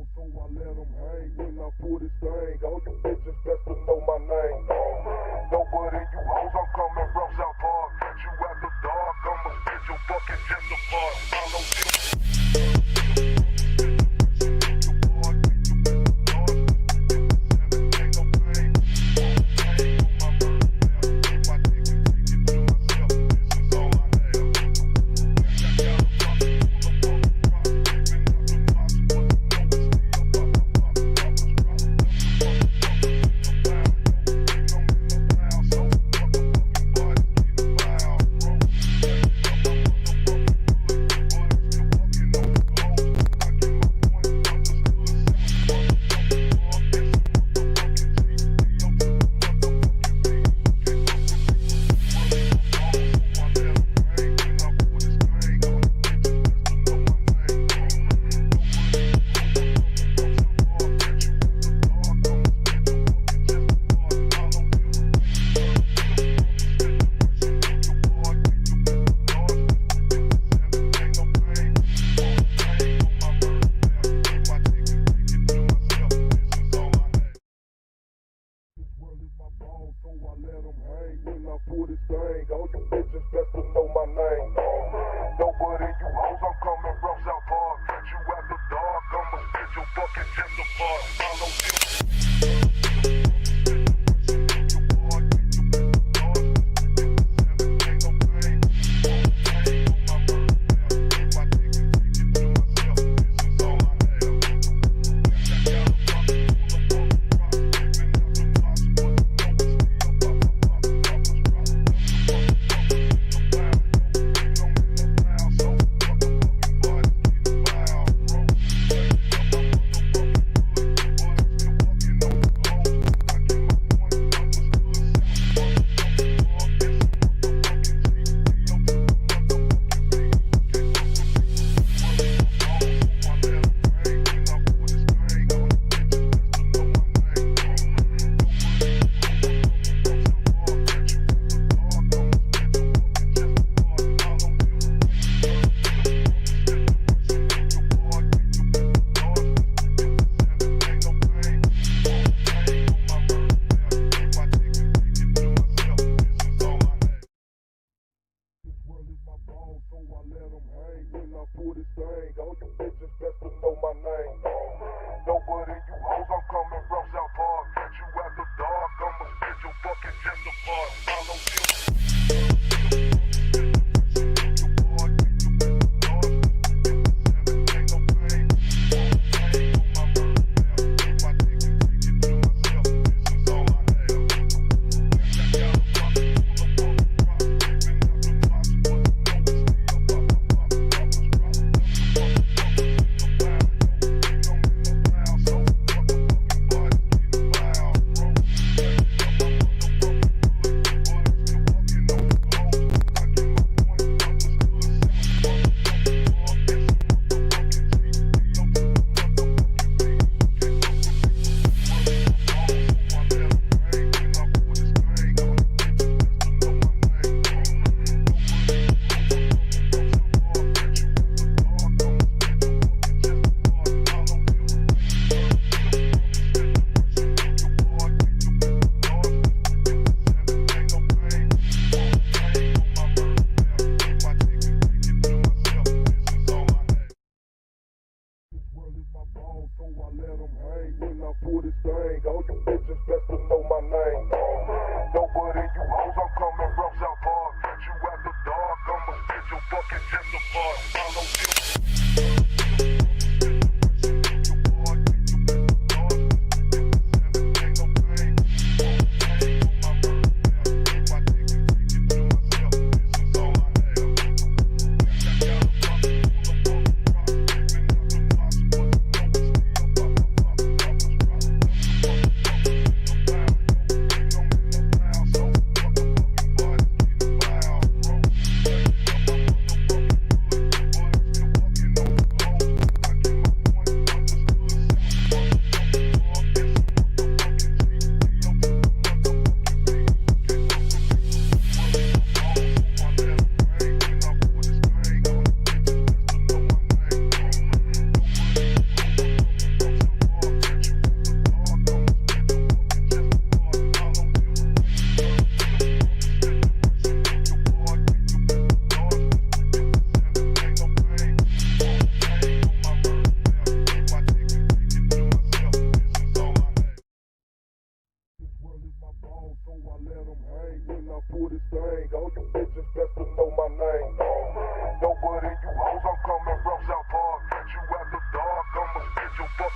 ball, so I let them hang. When I pull this thing, all you bitches best to know my name. Nobody you hoes, I'm coming from South Park. Catch you after dark, I'ma spit your fucking chest apart. Follow you.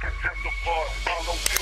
fucking justified. Follow you.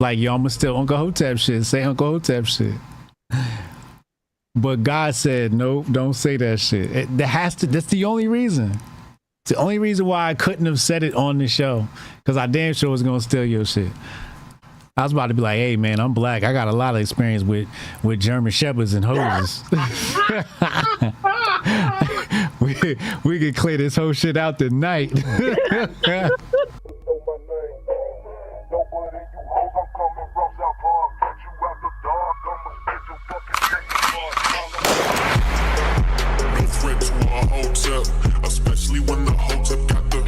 Like, yo, I'ma still Uncle Hotep shit. Say Uncle Hotep shit. But God said, nope, don't say that shit. That's the only reason. It's the only reason why I couldn't have said it on the show. Because I damn sure was gonna steal your shit. I was about to be like, hey man, I'm black. I got a lot of experience with German Shepherds and hoses. we could clear this whole shit out tonight. Especially when the Hotep got the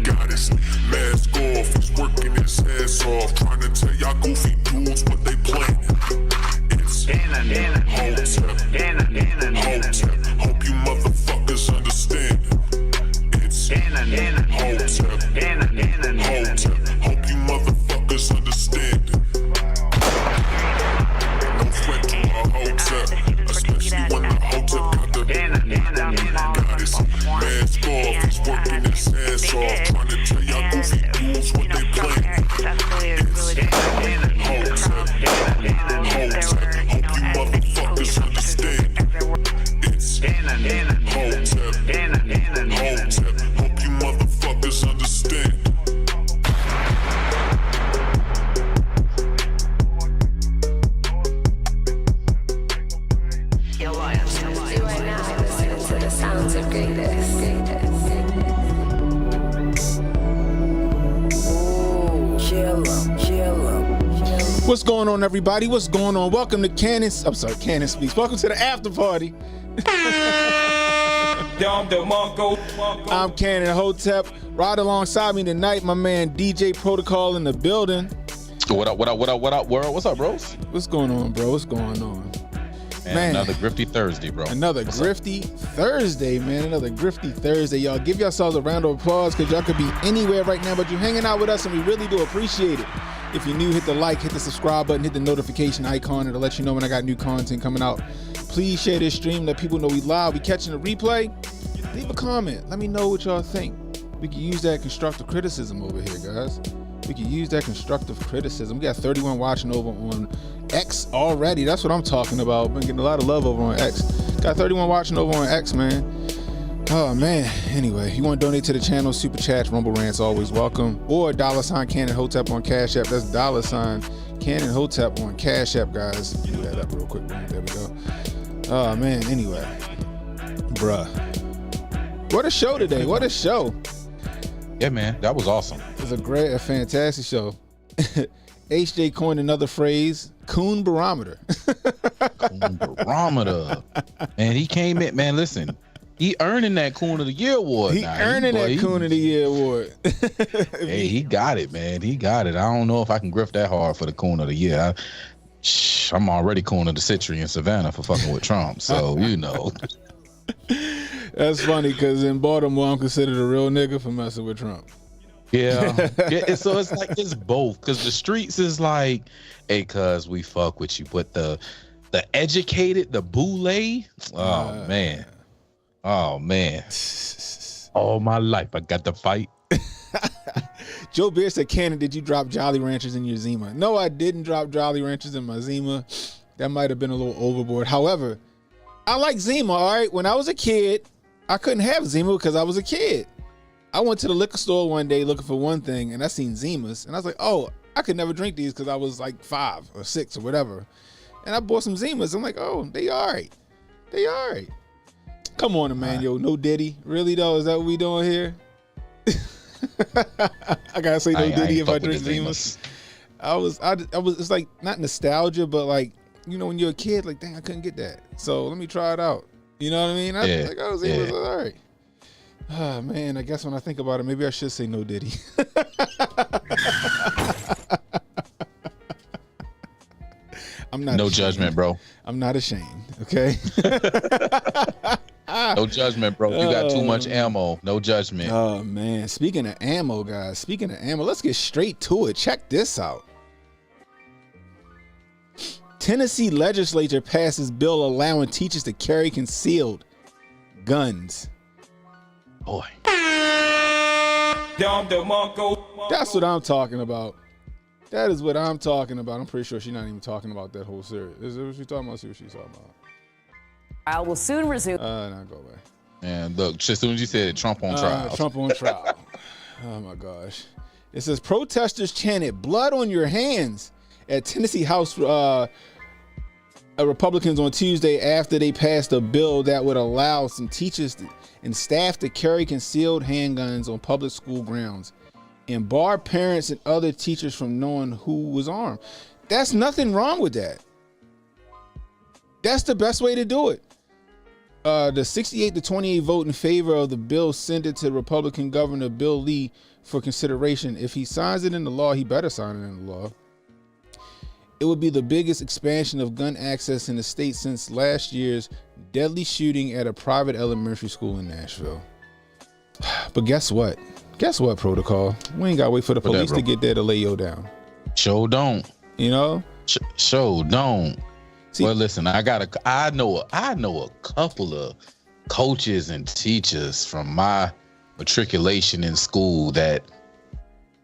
goddess mask off. He's working his ass off, trying to tell y'all goofy dudes what they planning. It's Hotep. Hope you motherfuckers understand. It's Hotep. Hope you motherfuckers understand. No threat to a Hotep, especially when the Hotep got the goddess mask off. He's working his ass off, trying to tell y'all goofy dudes what they planning. It's Hotep. Hope you motherfuckers understand. It's Hotep. Hope you motherfuckers understand. What's going on, everybody? What's going on? Welcome to Cannon Speaks. Welcome to the after party. I'm CannonHotep. Right alongside me tonight, my man DJ Protocol in the building. What up, world? What's up, bros? What's going on, bro? What's going on? Man, another grifty Thursday, bro. Another grifty Thursday, man. Another grifty Thursday. Y'all give yourselves a round of applause because y'all could be anywhere right now, but you're hanging out with us and we really do appreciate it. If you're new, hit the like, hit the subscribe button, hit the notification icon. It'll let you know when I got new content coming out. Please share this stream. Let people know we live. We catching a replay. Leave a comment. Let me know what y'all think. We can use that constructive criticism over here, guys. We can use that constructive criticism. We got 31 watching over on X already. That's what I'm talking about. Been getting a lot of love over on X. Got 31 watching over on X, man. Oh, man. Anyway, you want to donate to the channel, super chats, rumble rants, always welcome. Or $ CannonHotep on Cash App. That's $ CannonHotep on Cash App, guys. Do that up real quick. There we go. Oh, man. Anyway. Bruh. What a show today. What a show. Yeah, man. That was awesome. It was a fantastic show. HJ coined another phrase, coon barometer. Coon barometer. Man, he came in, man, listen. He earning that Coon of the Year award. He earning that Coon of the Year award. Hey, he got it, man. He got it. I don't know if I can grift that hard for the Coon of the Year. I'm already Coon of the Citrus in Savannah for fucking with Trump. So, you know. That's funny because in Baltimore, I'm considered a real nigga for messing with Trump. Yeah. So it's like it's both because the streets is like, hey, cuz we fuck with you. But the educated, the boule, oh, man. Oh, man. All my life, I got to fight. Joe Beard said, Cannon, did you drop Jolly Ranchers in your Zima? No, I didn't drop Jolly Ranchers in my Zima. That might have been a little overboard. However, I like Zima, all right? When I was a kid, I couldn't have Zima because I was a kid. I went to the liquor store one day looking for one thing, and I seen Zimas. And I was like, oh, I could never drink these because I was like 5 or 6 or whatever. And I bought some Zimas. I'm like, oh, they all right. They all right. Come on, man, yo, no Diddy. Really though, is that what we doing here? I gotta say no Diddy if I drink Zimas. I was. It's like not nostalgia, but like you know when you're a kid, like dang, I couldn't get that. So let me try it out. You know what I mean? I like oh, Zimas, all right. Oh man, I guess when I think about it, maybe I should say no Diddy. I'm not. No ashamed. judgment, bro. I'm not ashamed. Okay. No judgment, bro. You got too much ammo. No judgment. Oh, man. Speaking of ammo, guys, let's get straight to it. Check this out. Tennessee legislature passes bill allowing teachers to carry concealed guns. Boy. That's what I'm talking about. That is what I'm talking about. I'm pretty sure she's not even talking about that whole series. Is that what she's talking about? See what she's talking about. I will soon resume. No, go away. And look, as soon as you said Trump on trial. Trump on trial. Oh my gosh. It says protesters chanted "blood on your hands" at Tennessee House Republicans on Tuesday after they passed a bill that would allow some teachers and staff to carry concealed handguns on public school grounds and bar parents and other teachers from knowing who was armed. That's nothing wrong with that. That's the best way to do it. The 68-28 vote in favor of the bill sent it to Republican Governor Bill Lee for consideration. If he signs it into law, he better sign it into law. It would be the biggest expansion of gun access in the state since last year's deadly shooting at a private elementary school in Nashville. But guess what? Guess what, Protocol? We ain't got to wait for the police to get there to lay yo down. Sure don't. You know? Sure don't. See, well, listen, I know a couple of coaches and teachers from my matriculation in school that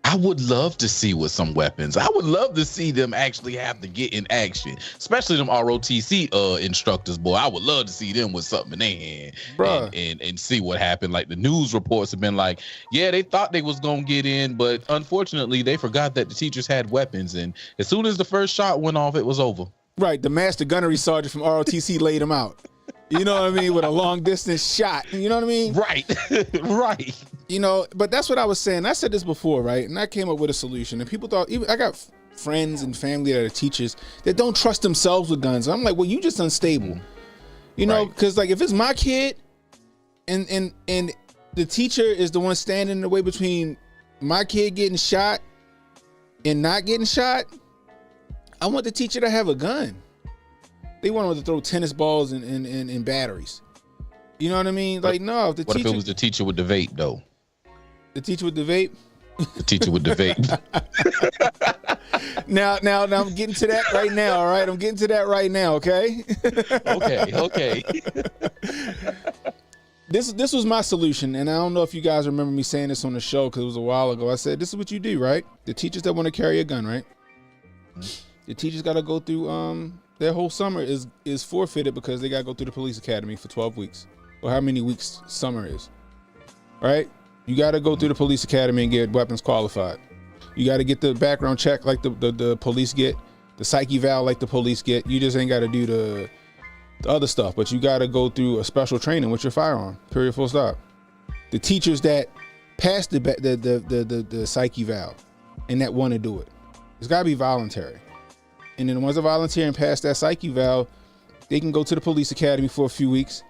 I would love to see with some weapons. I would love to see them actually have to get in action, especially them ROTC instructors, boy. I would love to see them with something in their hand and see what happened. Like the news reports have been like, yeah, they thought they was going to get in, but unfortunately they forgot that the teachers had weapons. And as soon as the first shot went off, it was over. Right, the master gunnery sergeant from ROTC laid him out. You know what I mean? With a long distance shot. You know what I mean? Right. Right. You know, but that's what I was saying. I said this before, right? And I came up with a solution. And people thought, even I got friends and family that are teachers that don't trust themselves with guns. I'm like, well, you just unstable. You know, because like if it's my kid and the teacher is the one standing in the way between my kid getting shot and not getting shot, I want the teacher to have a gun. They want them to throw tennis balls and batteries. You know what I mean? Like, no, if the what teacher... if it was the teacher with the vape, though? The teacher with the vape? The teacher with the vape. Now I'm getting to that right now, all right? I'm getting to that right now, okay? Okay. This was my solution, and I don't know if you guys remember me saying this on the show because it was a while ago. I said, this is what you do, right? The teachers that want to carry a gun, right? The teachers got to go through, their whole summer is forfeited because they got to go through the police academy for 12 weeks, or how many weeks summer is, right? You got to go through the police academy and get weapons qualified. You got to get the background check like the police get, the psyche eval like the police get. You just ain't got to do the other stuff, but you got to go through a special training with your firearm. Period. Full stop. The teachers that pass the psyche eval and that want to do it, it's got to be voluntary. And then the ones that volunteer and pass that psyche eval, they can go to the police academy for a few weeks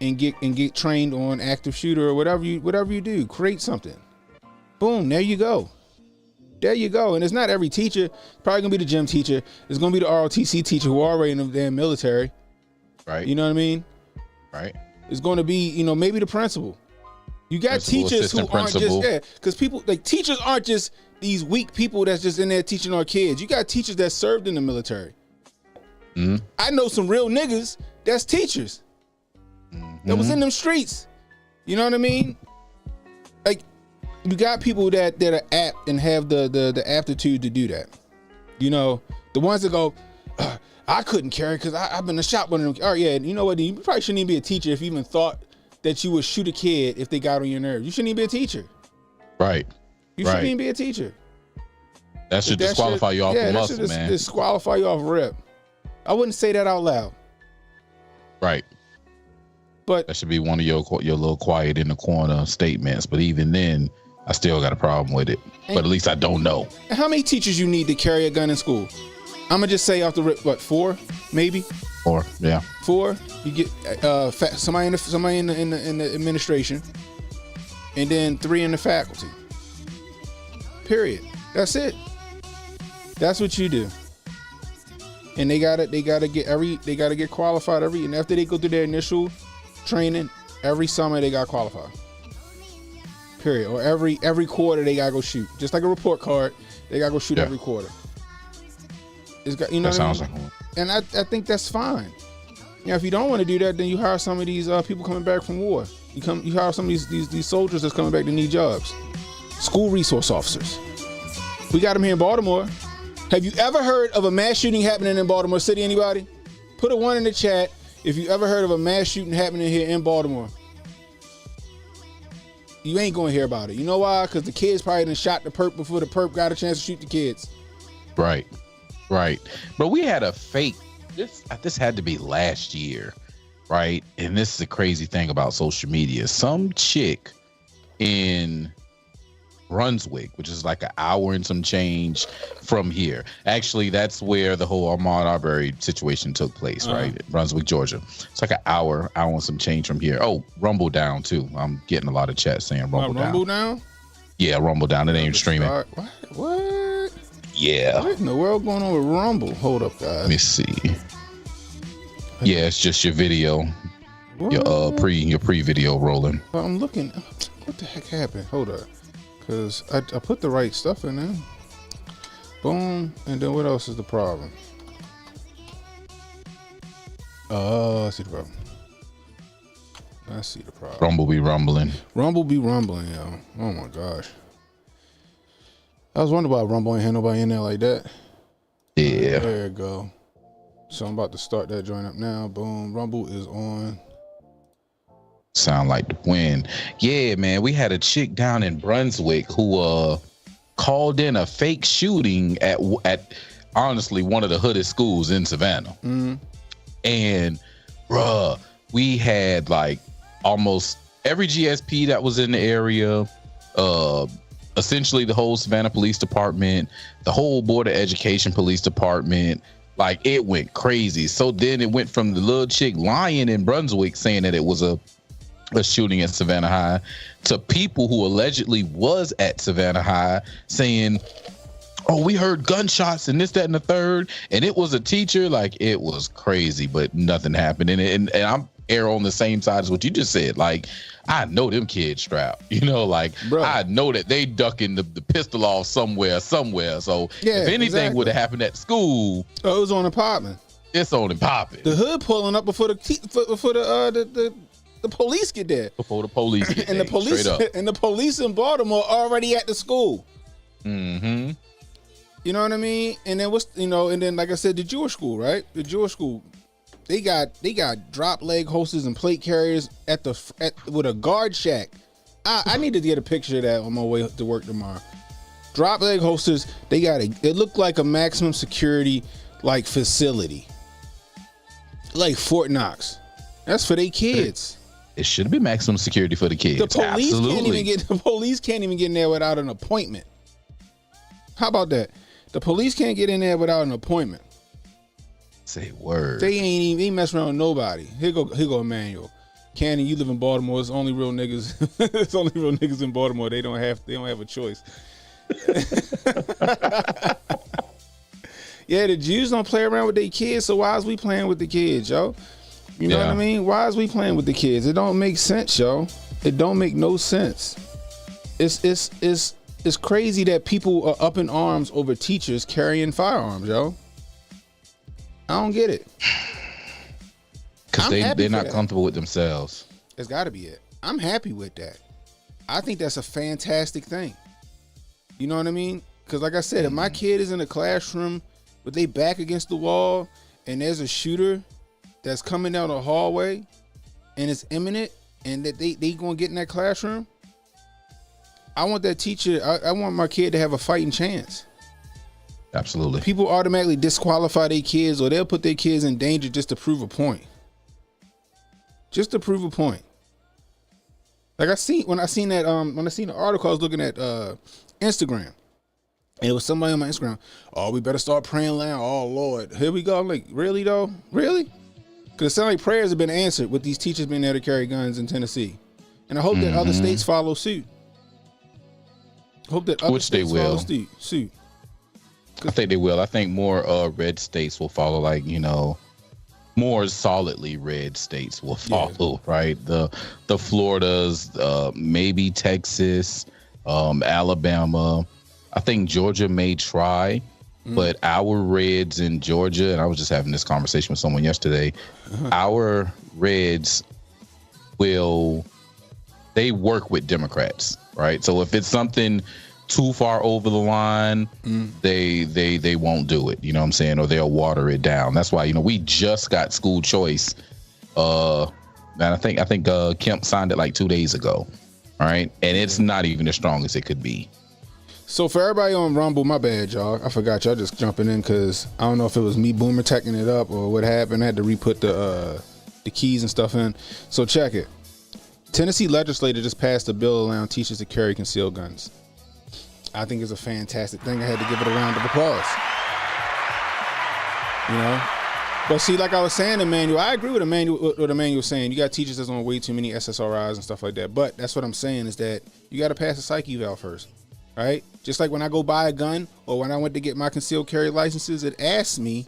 and get trained on active shooter or whatever you do. Create something. Boom. There you go. There you go. And it's not every teacher. It's probably gonna be the gym teacher. It's gonna be the ROTC teacher who are already in the damn military. Right. You know what I mean? Right. It's going to be, maybe the principal. You got teachers who aren't just, because people, like, teachers aren't just these weak people that's just in there teaching our kids. You got teachers that served in the military. Mm-hmm. I know some real niggas that's teachers that was in them streets. You know what I mean? Like, you got people that are apt and have the aptitude to do that. The ones that go, I couldn't carry because I've been a shot one of them. Oh yeah, you know what? You probably shouldn't even be a teacher if you even thought that you would shoot a kid if they got on your nerves. You shouldn't even be a teacher. Right. You shouldn't even be a teacher. That should disqualify you off the muscle, man. Disqualify you off rip. I wouldn't say that out loud. Right. But that should be one of your little quiet in the corner statements. But even then, I still got a problem with it. But at least I don't know. How many teachers you need to carry a gun in school? I'm gonna just say off the rip, what, 4, maybe? 4, yeah. 4. You get somebody in the administration, and then 3 in the faculty. Period. That's it. That's what you do. And they gotta get qualified and after they go through their initial training, every summer they got qualified. Period. Or every quarter they gotta go shoot. Just like a report card, they gotta go shoot every quarter. It's got, that sounds like one. And I think that's fine. If you don't want to do that, then you hire some of these people coming back from war. You hire some of these soldiers that's coming back to need jobs. School resource officers. We got them here in Baltimore. Have you ever heard of a mass shooting happening in Baltimore City? Anybody? Put a 1 in the chat if you ever heard of a mass shooting happening here in Baltimore. You ain't gonna hear about it. You know why? Because the kids probably done shot the perp before the perp got a chance to shoot the kids. Right. But we had a fake, this had to be last year, right? And this is the crazy thing about social media. Some chick in Brunswick, which is like an hour and some change from here. Actually, that's where the whole Ahmaud Arbery situation took place, right? Brunswick, Georgia. It's like an hour and some change from here. Oh, Rumble Down too. I'm getting a lot of chat saying Rumble Down. Rumble Down? Yeah, Rumble Down. It ain't streaming. What? Yeah. What in the world going on with Rumble? Hold up, guys. Let me see. Yeah, it's just your video. What? Your pre-video rolling. I'm looking. What the heck happened? Hold up. Because I put the right stuff in there. Boom. And then what else is the problem? I see the problem. I see the problem. Rumble be rumbling. Rumble be rumbling, yo. Oh my gosh. I was wondering why Rumble ain't had nobody in there like that. Yeah. There you go. So I'm about to start that joint up now. Boom. Rumble is on. Sound like the wind. Yeah, man. We had a chick down in Brunswick who called in a fake shooting at honestly one of the hooded schools in Savannah. Mm-hmm. And bruh, we had like almost every GSP that was in the area, essentially the whole Savannah Police Department, the whole Board of Education Police Department. Like, it went crazy. So then it went from the little chick lying in Brunswick saying that it was a shooting at Savannah High to people who allegedly was at Savannah High saying, oh, we heard gunshots and this, that, and the third, and it was a teacher. Like, it was crazy, but nothing happened. And I'm on the same side as what you just said. Like, I know them kids strapped, like, bro. I know that they ducking the pistol off somewhere. So yeah, if anything would have happened at school, it was on the popping. It's on and popping. The hood pulling up before the the police get there. Before the police get And there, the police straight up. and the police in Baltimore already at the school. Mm-hmm. You know what I mean? And then and then like I said, the Jewish school, right? The Jewish school, they got drop leg holsters and plate carriers with a guard shack. I need to get a picture of that on my way to work tomorrow. Drop leg holsters, it looked like a maximum security like facility. Like Fort Knox. That's for their kids. It should be maximum security for the kids. The police Absolutely. can't even get in there without an appointment. How about that? The police can't get in there without an appointment. Say word. They ain't messing around with nobody. Here go Emmanuel. Cannon, you live in Baltimore. It's only real niggas. It's only real niggas in Baltimore. They don't have a choice. Yeah, the Jews don't play around with their kids, so why is we playing with the kids, yo? You know what I mean? Why is we playing with the kids? It don't make sense, yo. It don't make no sense. It's crazy that people are up in arms over teachers carrying firearms, yo. I don't get it. Because they're not comfortable with themselves. It's got to be it. I'm happy with that. I think that's a fantastic thing. You know what I mean? Because like I said, if my kid is in a classroom with they back against the wall and there's a shooter that's coming down the hallway and it's imminent and that they going to get in that classroom, I want that teacher, I want my kid to have a fighting chance. Absolutely. People automatically disqualify their kids or they'll put their kids in danger just to prove a point. Just to prove a point. Like when I seen the article, I was looking at Instagram. And it was somebody on my Instagram. Oh, we better start praying loud. Oh Lord, here we go. I'm like, really though? Really? Because it sounds like prayers have been answered with these teachers being there to carry guns in Tennessee. And I hope that other states follow suit. Hope that other states follow suit. I think they will. I think more red states will follow, like, more solidly red states will follow, right? The Floridas, maybe Texas, Alabama. I think Georgia may try, but our reds in Georgia, and I was just having this conversation with someone yesterday, our reds they work with Democrats, right? So if it's something too far over the line, they won't do it, you know what I'm saying? Or they'll water it down. That's why, we just got school choice. And I think Kemp signed it like 2 days ago. All right. And it's not even as strong as it could be. So for everybody on Rumble, my bad, y'all. I forgot y'all just jumping in because I don't know if it was me boomer teching it up or what happened. I had to re-put the keys and stuff in. So check it. Tennessee legislature just passed a bill allowing teachers to carry concealed guns. I think it's a fantastic thing. I had to give it a round of applause. But see, like I was saying, Emmanuel, I agree with Emmanuel, what Emmanuel was saying. You got teachers that's on way too many SSRIs and stuff like that. But that's what I'm saying is that you got to pass a psych eval first, right? Just like when I go buy a gun or when I went to get my concealed carry licenses, it asked me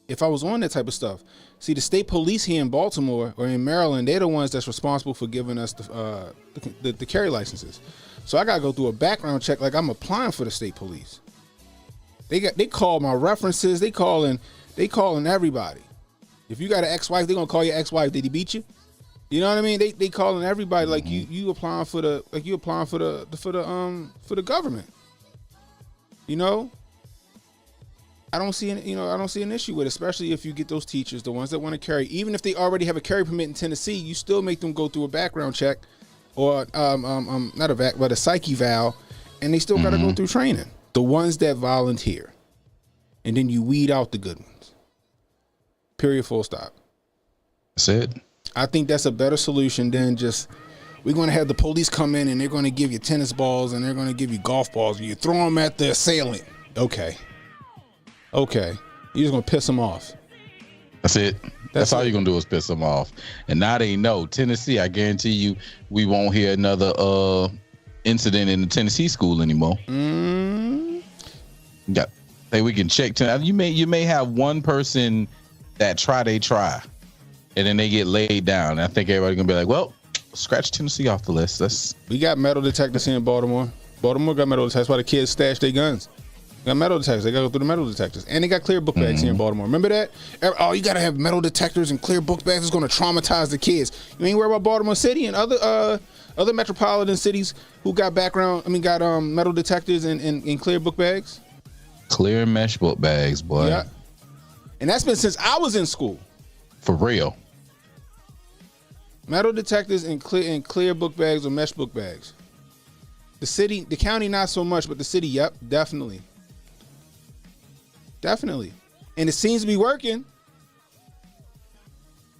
if I was on that type of stuff. See, the state police here in Baltimore or in Maryland, they're the ones that's responsible for giving us the carry licenses. So I gotta go through a background check like I'm applying for the state police. They call my references. They calling everybody. If you got an ex-wife, they're gonna call your ex-wife. Did he beat you? You know what I mean? They calling everybody like you applying for the government. I don't see an issue with it, especially if you get those teachers, the ones that want to carry, even if they already have a carry permit in Tennessee, you still make them go through a background check or not a but a psych eval, and they still got to go through training. The ones that volunteer, and then you weed out the good ones. Period. Full stop. That's it. I think that's a better solution than just we're going to have the police come in and they're going to give you tennis balls and they're going to give you golf balls and you throw them at the assailant. Okay. You're just going to piss them off. That's it. That's all you're going to do is piss them off. And now they know. Tennessee, I guarantee you, we won't hear another incident in the Tennessee school anymore. Yeah. Hey, we can check. You may have one person that they try, and then they get laid down. And I think everybody's going to be like, well, scratch Tennessee off the list. We got metal detectors here in Baltimore. Baltimore got metal detectors. That's why the kids stash their guns. Got metal detectors. They got to go through the metal detectors. And they got clear book bags here in Baltimore. Remember that? Oh, you got to have metal detectors and clear book bags. It's going to traumatize the kids. You ain't worried about Baltimore City and other metropolitan cities who got metal detectors and clear book bags? Clear mesh book bags, boy. Yeah. And that's been since I was in school. For real. Metal detectors and clear book bags or mesh book bags. The county, not so much, but the city, yep, definitely. Definitely. And it seems to be working.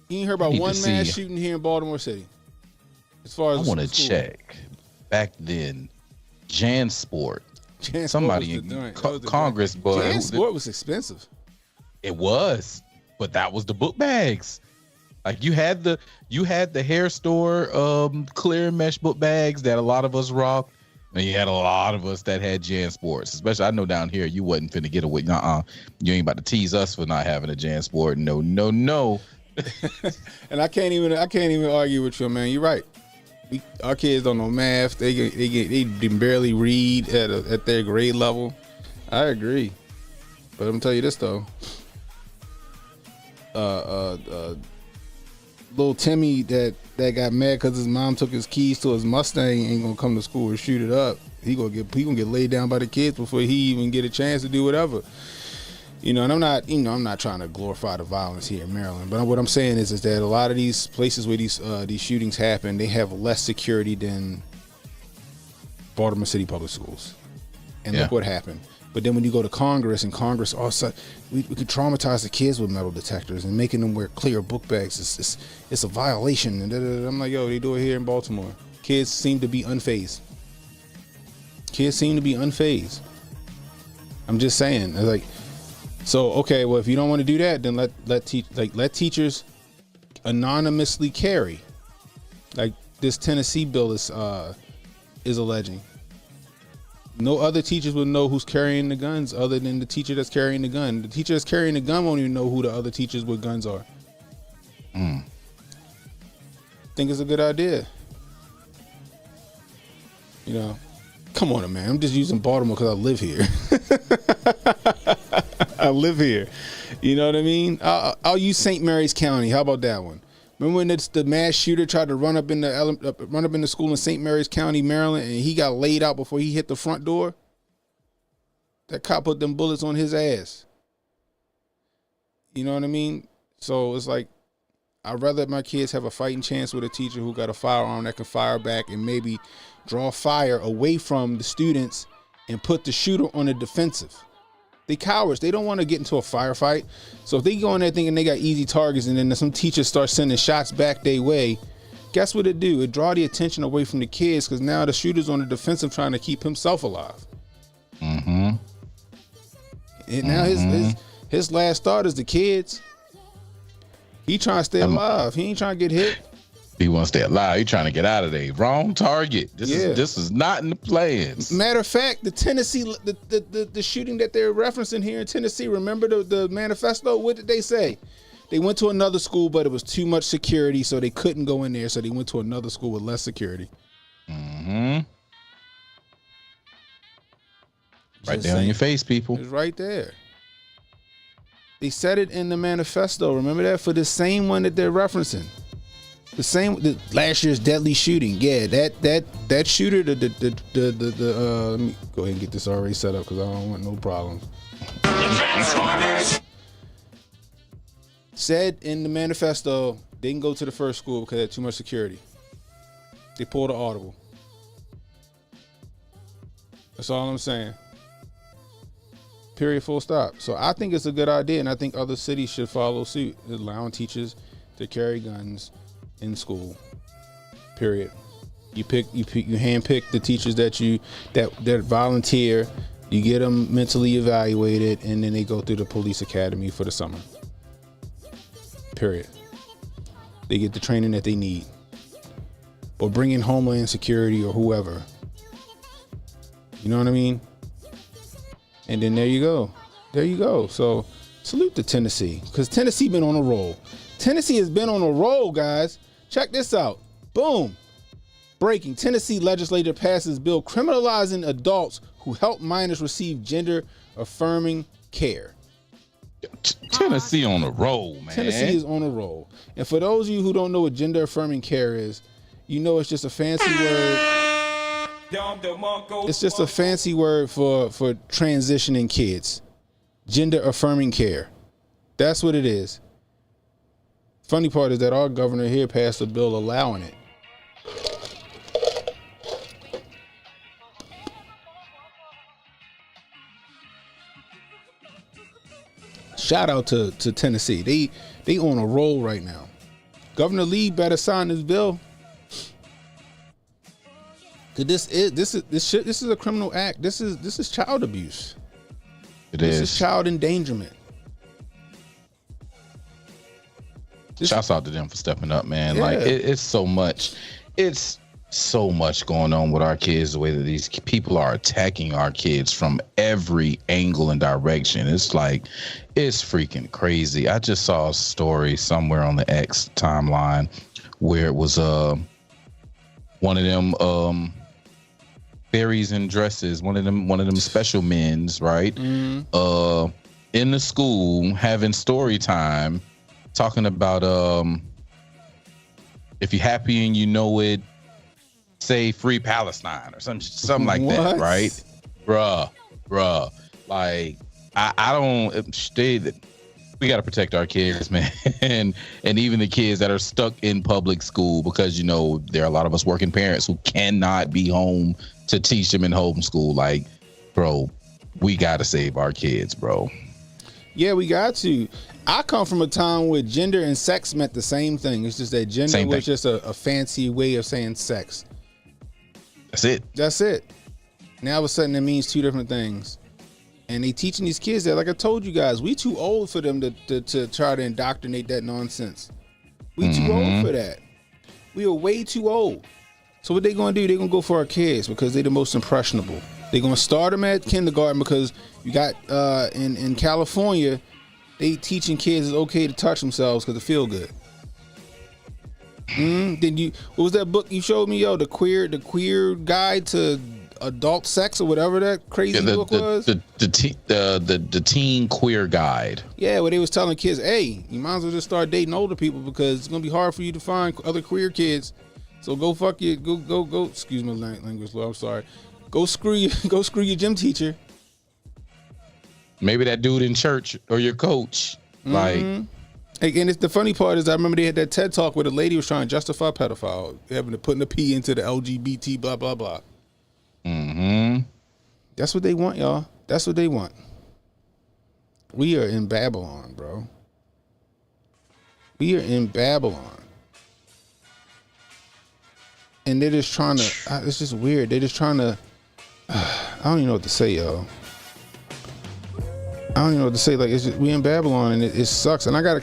You ain't heard about one mass shooting here in Baltimore City. As far as I want to check. Back then, JanSport. Somebody in Congress, but JanSport was expensive. It was, but that was the book bags. Like you had the hair store clear mesh book bags that a lot of us rocked. And you had a lot of us that had JanSports, especially I know down here you wasn't finna get away. You ain't about to tease us for not having a JanSport. No. And I can't even argue with you, man. You're right. Our kids don't know math. They can barely read at their grade level. I agree, but I'm gonna tell you this though. Little Timmy that got mad because his mom took his keys to his Mustang ain't gonna come to school and shoot it up. He gonna get laid down by the kids before he even get a chance to do whatever. And I'm not trying to glorify the violence here in Maryland, but what I'm saying is that a lot of these places where these shootings happen, they have less security than Baltimore City Public Schools. And look what happened. But then when you go to Congress, all of a sudden, we could traumatize the kids with metal detectors and making them wear clear book bags. It's a violation. And I'm like, yo, they do it here in Baltimore. Kids seem to be unfazed. I'm just saying, like, so okay, well, if you don't want to do that, then let teachers anonymously carry, like this Tennessee bill is alleging. No other teachers would know who's carrying the guns other than the teacher that's carrying the gun. The teacher that's carrying the gun won't even know who the other teachers with guns are. Think it's a good idea. Come on, man. I'm just using Baltimore because I live here. I live here. You know what I mean? I'll use St. Mary's County. How about that one? Remember when the mass shooter tried to run up in the school in St. Mary's County, Maryland, and he got laid out before he hit the front door? That cop put them bullets on his ass. You know what I mean? So it's like, I'd rather my kids have a fighting chance with a teacher who got a firearm that can fire back and maybe draw fire away from the students and put the shooter on the defensive. They cowards. They don't want to get into a firefight. So if they go in there thinking they got easy targets and then some teachers start sending shots back their way, guess what it do? It draw the attention away from the kids because now the shooter's on the defensive trying to keep himself alive. And now his last thought is the kids. He trying to stay alive. He ain't trying to get hit. He wants to stay alive. He trying to get out of there. Wrong target. This is not in the plans. Matter of fact, the Tennessee, the shooting that they're referencing here in Tennessee. Remember the manifesto? What did they say? They went to another school, but it was too much security, so they couldn't go in there. So they went to another school with less security. Right there on your face, people. It's right there. They said it in the manifesto. Remember that for the same one that they're referencing. The last year's deadly shooting. Yeah, that shooter, let me go ahead and get this already set up because I don't want no problems. Said in the manifesto they didn't go to the first school because they had too much security. They pulled an audible. That's all I'm saying. Period, full stop. So I think it's a good idea, and I think other cities should follow suit, allowing teachers to carry guns in school. Period. You handpick the teachers that volunteer. You get them mentally evaluated, and then they go through the police academy for the summer. Period. They get the training that they need. Or bring in Homeland Security or whoever. You know what I mean? And then there you go. So salute to Tennessee, because Tennessee been on a roll. Tennessee has been on a roll, guys. Check this out. Boom. Breaking. Tennessee legislature passes bill criminalizing adults who help minors receive gender affirming care. Tennessee on a roll, man. Tennessee is on a roll. And for those of you who don't know what gender affirming care is, you know it's just a fancy word. It's just a fancy word for transitioning kids. Gender affirming care. That's what it is. Funny part is that our governor here passed a bill allowing it. Shout out to Tennessee. They on a roll right now. Governor Lee better sign this bill. Cause this is a criminal act. This is child abuse. This is child endangerment. Shouts out to them for stepping up, man. Yeah. Like it's so much going on with our kids, the way that these people are attacking our kids from every angle and direction. It's like, it's freaking crazy. I just saw a story somewhere on the X timeline where it was one of them fairies in dresses, one of them special men's, right? Mm-hmm. In the school having story time, talking about if you're happy and you know it, say free Palestine or something like that, right? Bruh. Like I don't. We got to protect our kids, man, and even the kids that are stuck in public school, because there are a lot of us working parents who cannot be home to teach them in homeschool. Like, bro, we got to save our kids, bro. Yeah, we got to. I come from a time where gender and sex meant the same thing. It's just that gender was just a fancy way of saying sex. That's it. Now all of a sudden it means two different things. And they teaching these kids that, like I told you guys, we too old for them to try to indoctrinate that nonsense. We too old for that. We are way too old. So what they gonna do? They're gonna go for our kids because they're the most impressionable. They're gonna start them at kindergarten because you got in California, they teaching kids it's okay to touch themselves because they feel good. Then what was that book you showed me, the queer guide to adult sex or whatever that crazy book was? The teen queer guide. Yeah, where they was telling kids, hey, you might as well just start dating older people because it's gonna be hard for you to find other queer kids. So go fuck you, go. Excuse my language, Lord. I'm sorry. Go screw your gym teacher. Maybe that dude in church or your coach. Like, and it's the funny part is I remember they had that TED talk where the lady was trying to justify pedophile, having to put a P into the LGBT blah blah blah. That's what they want, y'all. That's what they want. We are in Babylon, bro. We are in Babylon. And they're just trying to, it's just weird. They're just trying to, I don't even know what to say, y'all. I don't even know what to say. Like, it's just, we in Babylon and it sucks. And I gotta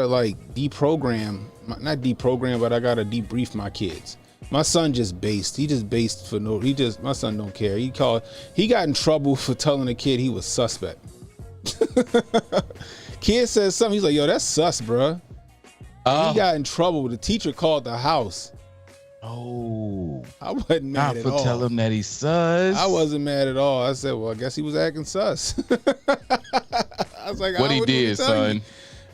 like deprogram, not deprogram, but I gotta debrief my kids. My son just based. He just based for my son don't care. He got in trouble for telling a kid he was suspect. Kid says something, he's like, yo, that's sus, bruh. He got in trouble. The teacher called the house. Oh, I wasn't mad at all. Not for telling him that he's sus. I wasn't mad at all. I said, well, I guess he was acting sus. I was like, what he did, son.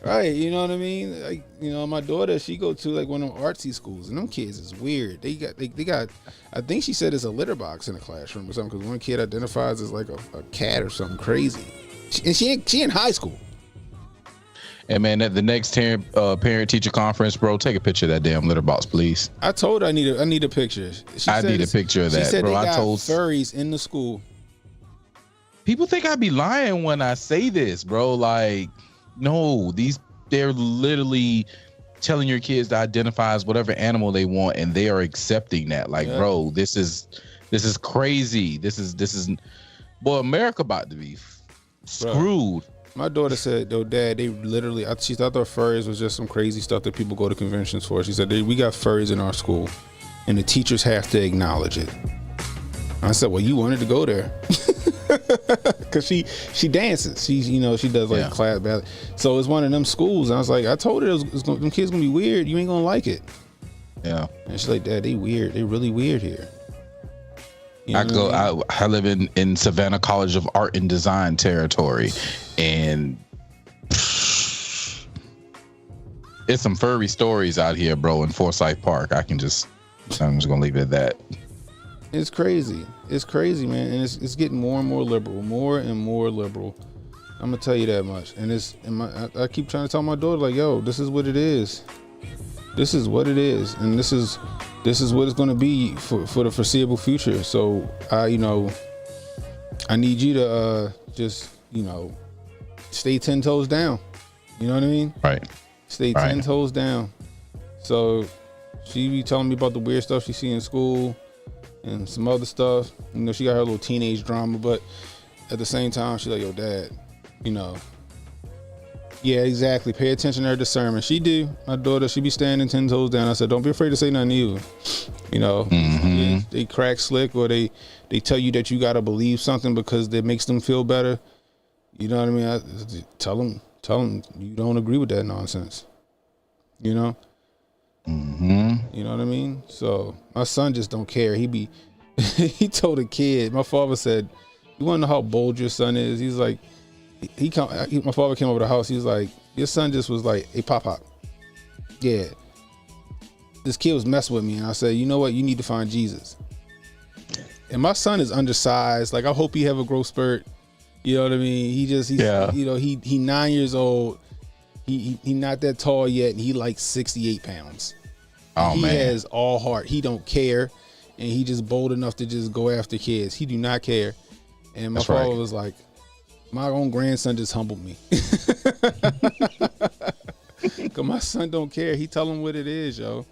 Right, you know what I mean? Like, my daughter, she go to like one of them artsy schools, and them kids is weird. They got. I think she said it's a litter box in the classroom or something, because one kid identifies as like a cat or something crazy, and she in high school. And man, at the next parent-teacher conference, bro, take a picture of that damn litter box, please. I told her I need a picture. I need a picture of that, she said bro. They got furries in the school. People think I be lying when I say this, bro. Like, no, they're literally telling your kids to identify as whatever animal they want, and they are accepting that. Like, bro, this is crazy. This is, boy, America about to be screwed. Bro. My daughter said, though, Dad, they literally, she thought their furries was just some crazy stuff that people go to conventions for. She said, we got furries in our school, and the teachers have to acknowledge it. I said, well, you wanted to go there. Because she dances. She does like class ballet. So it's one of them schools. And I was like, I told her them kids going to be weird. You ain't going to like it. Yeah. And she's like, Dad, they weird. They really weird here. You know I live in Savannah College of Art and Design territory, and it's some furry stories out here, bro, in Forsyth Park. I'm just gonna leave it at that. It's crazy. It's crazy, man, and it's getting more and more liberal, I'm gonna tell you that much. And I keep trying to tell my daughter, like, yo, this is what it is. This is what it is, and this is what it's gonna be for the foreseeable future. So I need you to just stay 10 toes down. You know what I mean? Right. Stay 10 toes down. So she be telling me about the weird stuff she see in school and some other stuff. She got her little teenage drama, but at the same time, she's like, yo, Dad, yeah, exactly. Pay attention to her discernment. She do. My daughter, she be standing 10 toes down. I said, don't be afraid to say nothing to you. They crack slick, or they tell you that you got to believe something because it makes them feel better. You know what I mean? I tell them you don't agree with that nonsense. You know what I mean? So my son just don't care. He told a kid, my father said, you want to know how bold your son is? He's like, my father came over the house. He was like, your son just was like, hey, pop. Yeah. This kid was messing with me. And I said, you know what? You need to find Jesus. And my son is undersized. Like, I hope he have a growth spurt. You know what I mean? He's 9 years old. He not that tall yet. And he like 68 pounds. Oh, he man. has all heart. He don't care. And he just bold enough to just go after kids. He do not care. And my father was like, my own grandson just humbled me. Cause my son don't care. He tell him what it is, yo.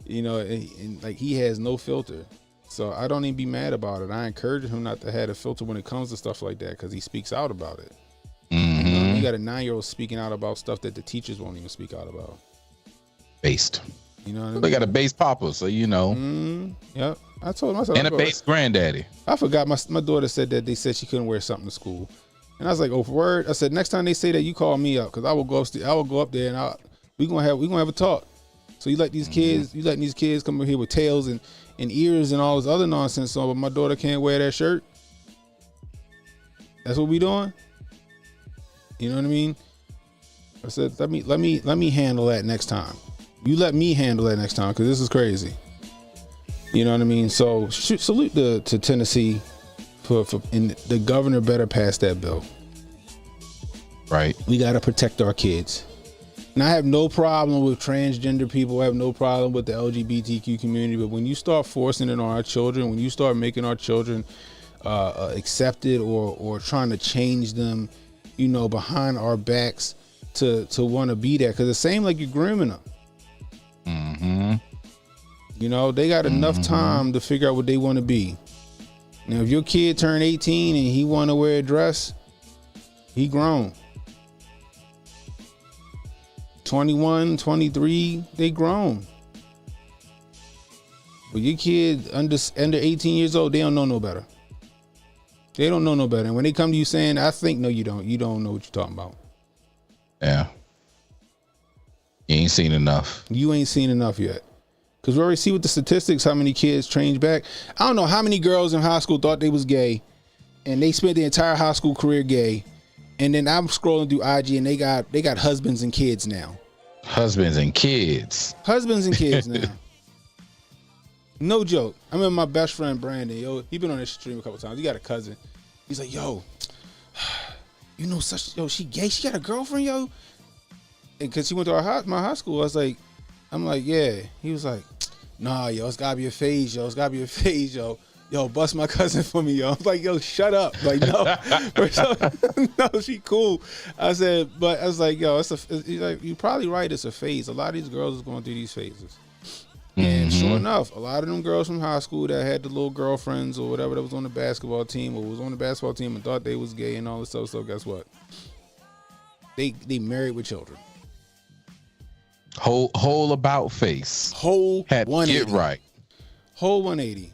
And like, he has no filter. So I don't even be mad about it. I encourage him not to have a filter when it comes to stuff like that, because he speaks out about it. You got a 9-year-old speaking out about stuff that the teachers won't even speak out about. Based. You know what I mean? They got a base papa, so Yep. I told him, I said, and a base granddaddy. I forgot my daughter said that they said she couldn't wear something to school. And I was like, oh, for word? I said, next time they say that, you call me up, because I will go upstairs. I will go up there and we gonna have a talk. So you let these kids come in here with tails and ears and all this other nonsense on, but my daughter can't wear that shirt. That's what we doing? You know what I mean? I said, let me handle that next time. You let me handle that next time, because this is crazy. You know what I mean? So salute to Tennessee and the governor better pass that bill. Right. We got to protect our kids. And I have no problem with transgender people. I have no problem with the LGBTQ community. But when you start forcing it on our children, when you start making our children accepted or trying to change them, behind our backs to want to be that, because it's the same like you're grooming them. They got enough time to figure out what they want to be. Now, if your kid turned 18 and he want to wear a dress, he grown. 21, 23, they grown. But your kid under 18 years old, they don't know no better. They don't know no better. And when they come to you saying, I think, no, you don't. You don't know what you're talking about. Yeah. You ain't seen enough. You ain't seen enough yet. Because we already see with the statistics how many kids change back. I don't know how many girls in high school thought they was gay, and they spent their entire high school career gay. And then I'm scrolling through IG, and they got husbands and kids now. Husbands and kids now. No joke. I remember my best friend Brandon. Yo, he been on this stream a couple times. He got a cousin. He's like, yo, she gay. She got a girlfriend, yo. And because he went to my high school, I'm like, yeah. He was like, nah, yo, it's gotta be a phase, yo. It's gotta be a phase, yo. Yo, bust my cousin for me, yo. I was like, yo, shut up. Like, no. No, she cool. I said, but I was like, yo, you're probably right, it's a phase. A lot of these girls is going through these phases. And sure enough, a lot of them girls from high school that had the little girlfriends or whatever that was on the basketball team or was on the basketball team and thought they was gay and all this stuff, so guess what? They married with children. Whole about face. Whole had 180. Get right. Whole 180.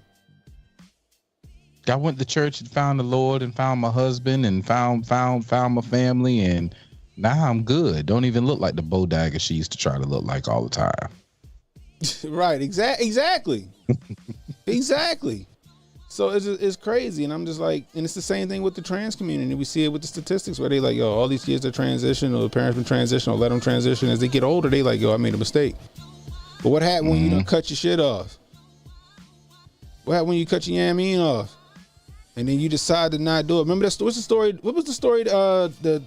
I went to church and found the Lord and found my husband and found my family, and now I'm good. Don't even look like the bodega she used to try to look like all the time. Right, exactly. Exactly. So it's crazy, and I'm just like, and it's the same thing with the trans community. We see it with the statistics where they like, yo, all these kids that transition, or the parents been transition, or let them transition. As they get older, they like, yo, I made a mistake. But what happened when you don't cut your shit off? What happened when you cut your yameen off, and then you decide to not do it? Remember that? What's the story? What was the story? I did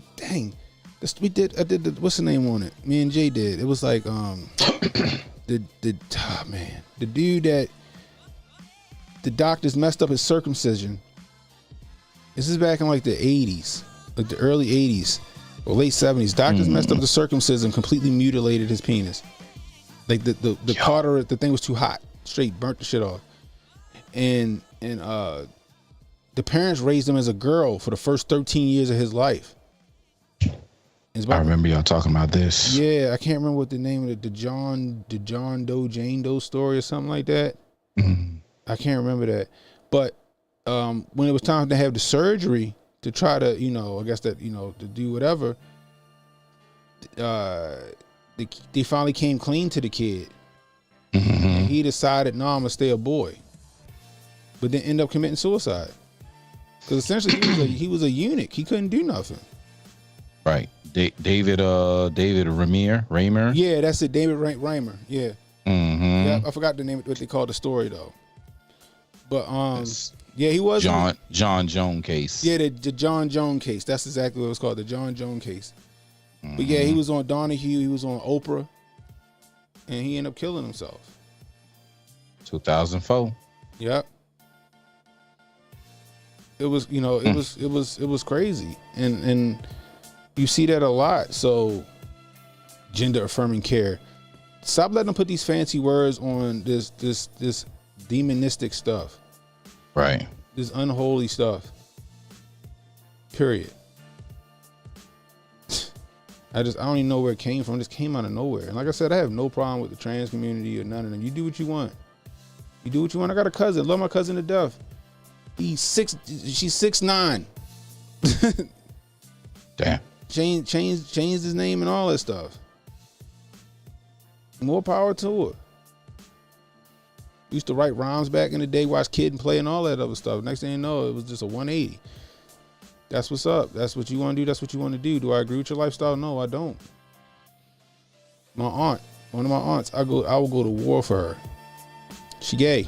what's the name on it? Me and Jay did. It was like the dude that the doctors messed up his circumcision. This is back in like the 80s, like the early 80s or late 70s. Doctors messed up the circumcision, completely mutilated his penis. Like the part of it, the thing was too hot. Straight burnt the shit off. And the parents raised him as a girl for the first 13 years of his life. I remember y'all talking about this. Yeah, I can't remember what the name of it, the Jane Doe story or something like that. I can't remember that. But when it was time to have the surgery to try to, I guess that, to do whatever, they finally came clean to the kid. And he decided, no, I'm going to stay a boy. But then end up committing suicide. Because essentially he was a eunuch. He couldn't do nothing. Right. David Raymer. Yeah, that's it. David Raymer. Yeah. Yeah, I forgot the name, what they called the story though. But yeah, he was John Jones case. Yeah, the John Jones case. That's exactly what it was called, the John Jones case. But yeah, he was on Donahue. He was on Oprah, and he ended up killing himself. 2004. Yep. It was, it was crazy, and you see that a lot. So, gender affirming care. Stop letting them put these fancy words on this demonistic stuff. Right. This unholy stuff. Period. I don't even know where it came from. It just came out of nowhere. And like I said, I have no problem with the trans community or none of them. You do what you want. You do what you want. I got a cousin. Love my cousin to death. She's 6'9". Damn. Changed his name and all that stuff. More power to her. Used to write rhymes back in the day, watch Kid and Play and all that other stuff. Next thing you know, it was just a 180. That's what's up. That's what you want to do. That's what you want to do. Do I agree with your lifestyle? No, I don't. My aunt, one of my aunts, I will go to war for her. She gay.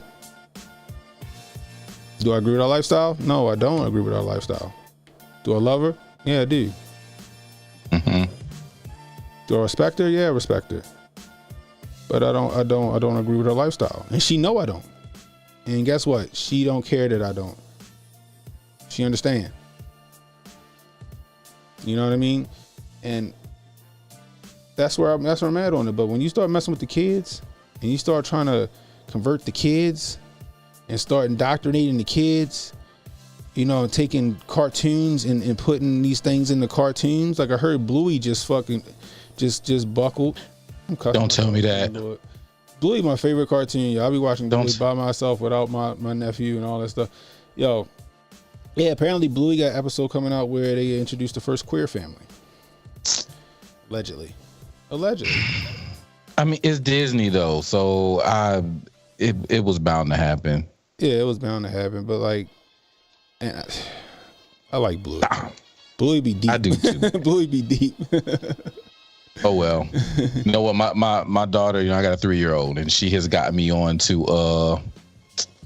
Do I agree with her lifestyle? No, I don't agree with her lifestyle. Do I love her? Yeah, I do. Do I respect her? Yeah, I respect her. But I don't agree with her lifestyle. And she know I don't. And guess what? She don't care that I don't. She understand. You know what I mean? And that's where I'm at on it. But when you start messing with the kids and you start trying to convert the kids and start indoctrinating the kids, taking cartoons and putting these things in the cartoons. Like I heard Bluey just buckled. Don't tell me that. Bluey, my favorite cartoon. Yo, I'll be watching Bluey by myself without my nephew and all that stuff. Yo, yeah, apparently Bluey got an episode coming out where they introduced the first queer family. Allegedly. I mean, it's Disney though, so it was bound to happen. Yeah, it was bound to happen, but like, I like Bluey. Bluey be deep. I do too. Bluey be deep. Oh well. You know what? My daughter, I got a 3-year-old, and she has got me on to a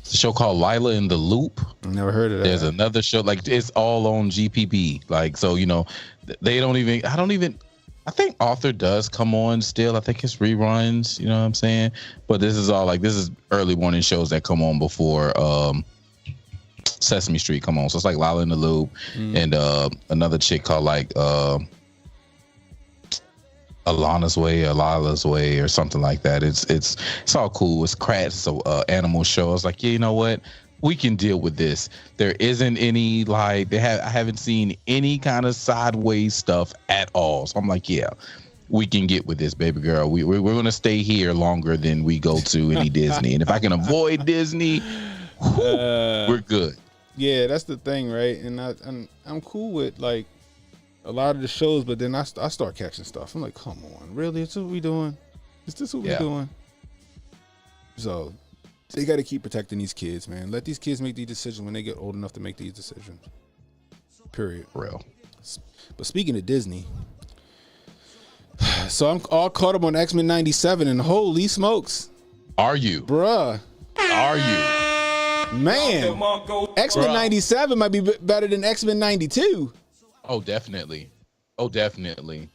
show called Lila in the Loop. Never heard of that. There's another show, like it's all on GPP. Like, so they don't even. I think Author does come on still. I think it's reruns. You know what I'm saying? But this is all this is early morning shows that come on before Sesame Street come on. So it's like Lila in the Loop and another chick called Alana's Way or Lila's Way or something like that. It's all cool. It's crats. So animal show. I was like, yeah, you know what? We can deal with this. There isn't any I haven't seen any kind of sideways stuff at all. So I'm like, yeah, we can get with this, baby girl. We're gonna stay here longer than we go to any Disney. And if I can avoid Disney, we're good. Yeah, that's the thing, right? And I'm cool with like a lot of the shows, but then I start catching stuff. I'm like, come on, really? It's what we doing? Is this what we doing? So They got to keep protecting these kids, man. Let these kids make these decisions when they get old enough to make these decisions. Period. Real. But speaking of Disney, so I'm all caught up on X-Men 97, and holy smokes. Are you? Bruh. Are you? Man. X-Men 97 might be better than X-Men 92. Oh, definitely. Oh, definitely.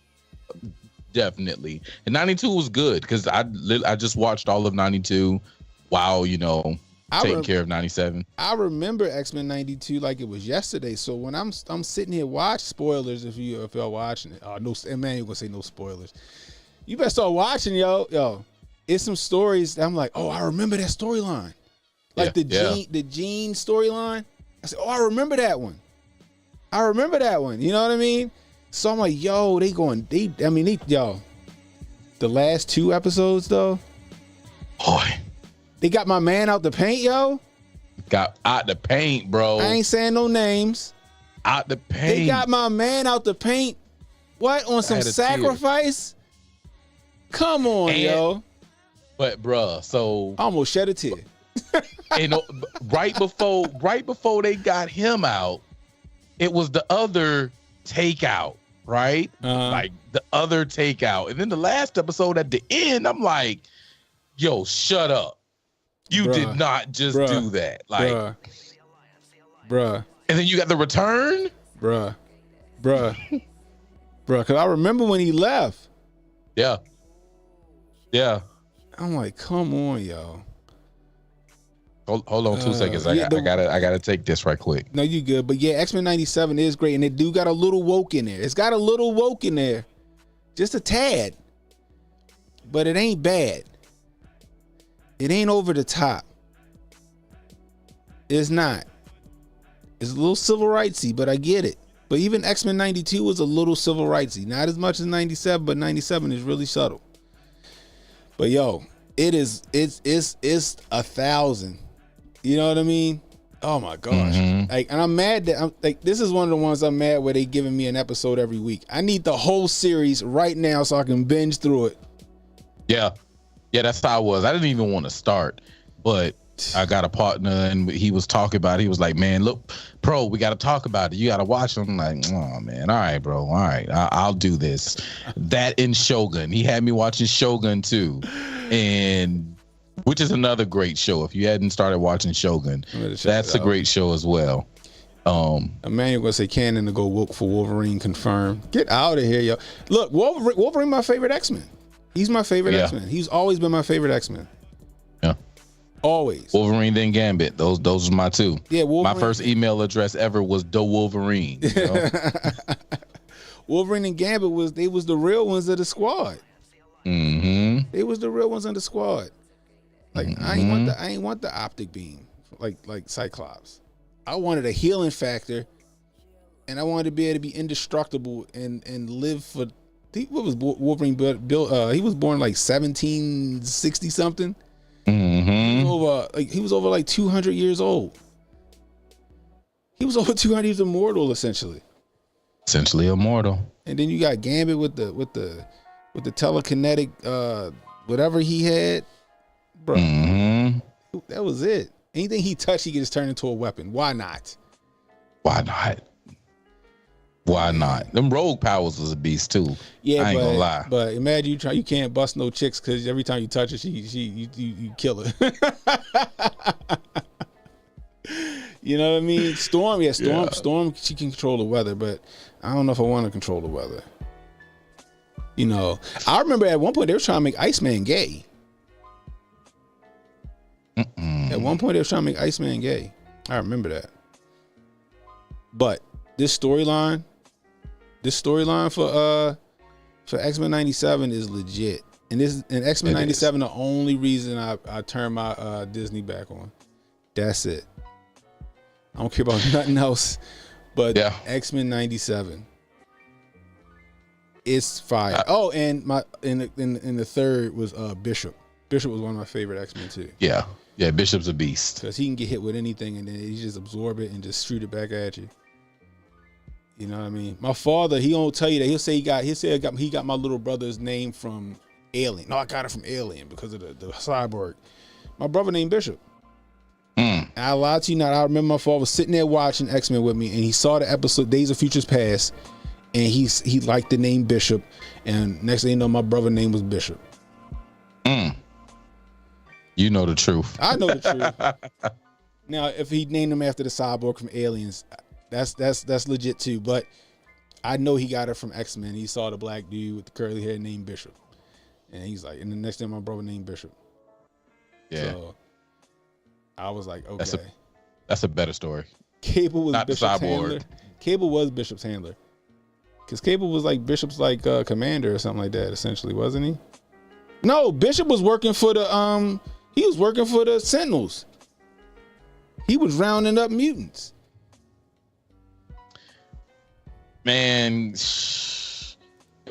Definitely. And 92 was good because I just watched all of 92 while, taking care of 97. I remember X-Men 92 like it was yesterday. So when I'm sitting here, watch spoilers if y'all watching it. Oh, no, man, you're gonna say no spoilers. You better start watching, yo. It's some stories that I'm like, oh, I remember that storyline. Like the Jean storyline. I said, oh, I remember that one. You know what I mean? So I'm like, yo, the last 2 episodes though. Boy. They got my man out the paint, yo. Got out the paint, bro. I ain't saying no names. Out the paint. They got my man out the paint. What? On some sacrifice? Come on, yo. But, bruh, so. I almost shed a tear. And right before they got him out, it was the other takeout, right? Like the other takeout. And then the last episode at the end, I'm like, yo, shut up. You did not just do that. Like, bruh. And then you got the return? Bruh. Because I remember when he left. Yeah. I'm like, come on, yo. Hold on 2 seconds. I gotta take this right quick. No, you good. But yeah, X-Men 97 is great. And it do got a little woke in there. It's got a little woke in there. Just a tad. But it ain't bad. It ain't over the top. It's not. It's a little civil rightsy, but I get it. But even X-Men 92 was a little civil rightsy. Not as much as 97, but 97 is really subtle. But yo, it's 1,000. You know what I mean? Oh my gosh. Like, and I'm mad that I'm like, this is one of the ones I'm mad where they giving me an episode every week. I need the whole series right now so I can binge through it. Yeah, that's how I was. I didn't even want to start, but I got a partner and he was talking about it. He was like, man, look, Pro, we got to talk about it. You got to watch it. I'm like, oh man. All right, bro. All right. I'll do this. That in Shogun. He had me watching Shogun too. And which is another great show. If you hadn't started watching Shogun, that's a great show as well. Emmanuel gonna say Cannon to go woke for Wolverine confirmed. Get out of here, yo. Look, Wolverine my favorite X-Men. He's my favorite X-Men. He's always been my favorite X-Men. Yeah. Always. Wolverine then Gambit. Those are my two. Yeah, Wolverine. My first email address ever was the Wolverine. You know? Wolverine and Gambit was the real ones of the squad. They was the real ones of the squad. Like I ain't want the optic beam like Cyclops. I wanted a healing factor, and I wanted to be able to be indestructible and live for. What was Wolverine built? He was born like 1760 something. He was over like 200 years old. He was over 200. He was immortal essentially. Essentially immortal. And then you got Gambit with the telekinetic whatever he had. Bro, that was it. Anything he touched, he could just turn into a weapon. Why not? Them rogue powers was a beast too. Yeah, I ain't gonna lie. But imagine you can't bust no chicks because every time you touch her, you kill her. You know what I mean? Storm. She can control the weather, but I don't know if I want to control the weather. You know, I remember at one point they were trying to make Iceman gay. At one point, they were trying to make Iceman gay. I remember that. But this storyline for X-Men 97 is legit. And X-Men 97 the only reason I turned my Disney back on. That's it. I don't care about nothing else. But X-Men 97. It's fire. And in the third was Bishop. Bishop was one of my favorite X-Men too. Yeah, Bishop's a beast. Because he can get hit with anything and then he just absorb it and just shoot it back at you. You know what I mean? My father, he don't tell you that. He'll say he got my little brother's name from Alien. No, I got it from Alien because of the cyborg. My brother named Bishop. Mm. I lied to you not. I remember my father was sitting there watching X-Men with me, and he saw the episode Days of Futures Past, and he liked the name Bishop, and next thing you know, my brother's name was Bishop. Mm. You know the truth. I know the truth. Now, if he named him after the cyborg from Aliens, that's legit too. But I know he got it from X-Men. He saw the black dude with the curly hair named Bishop, and he's like, and the next time my brother named Bishop. Yeah. So I was like, okay. That's a better story. Cable was Not the Bishop's cyborg. handler. Cable was Bishop's handler. Because Cable was like Bishop's like commander or something like that, essentially, wasn't he? No, Bishop was working for the he was working for the Sentinels. He was rounding up mutants. Man, if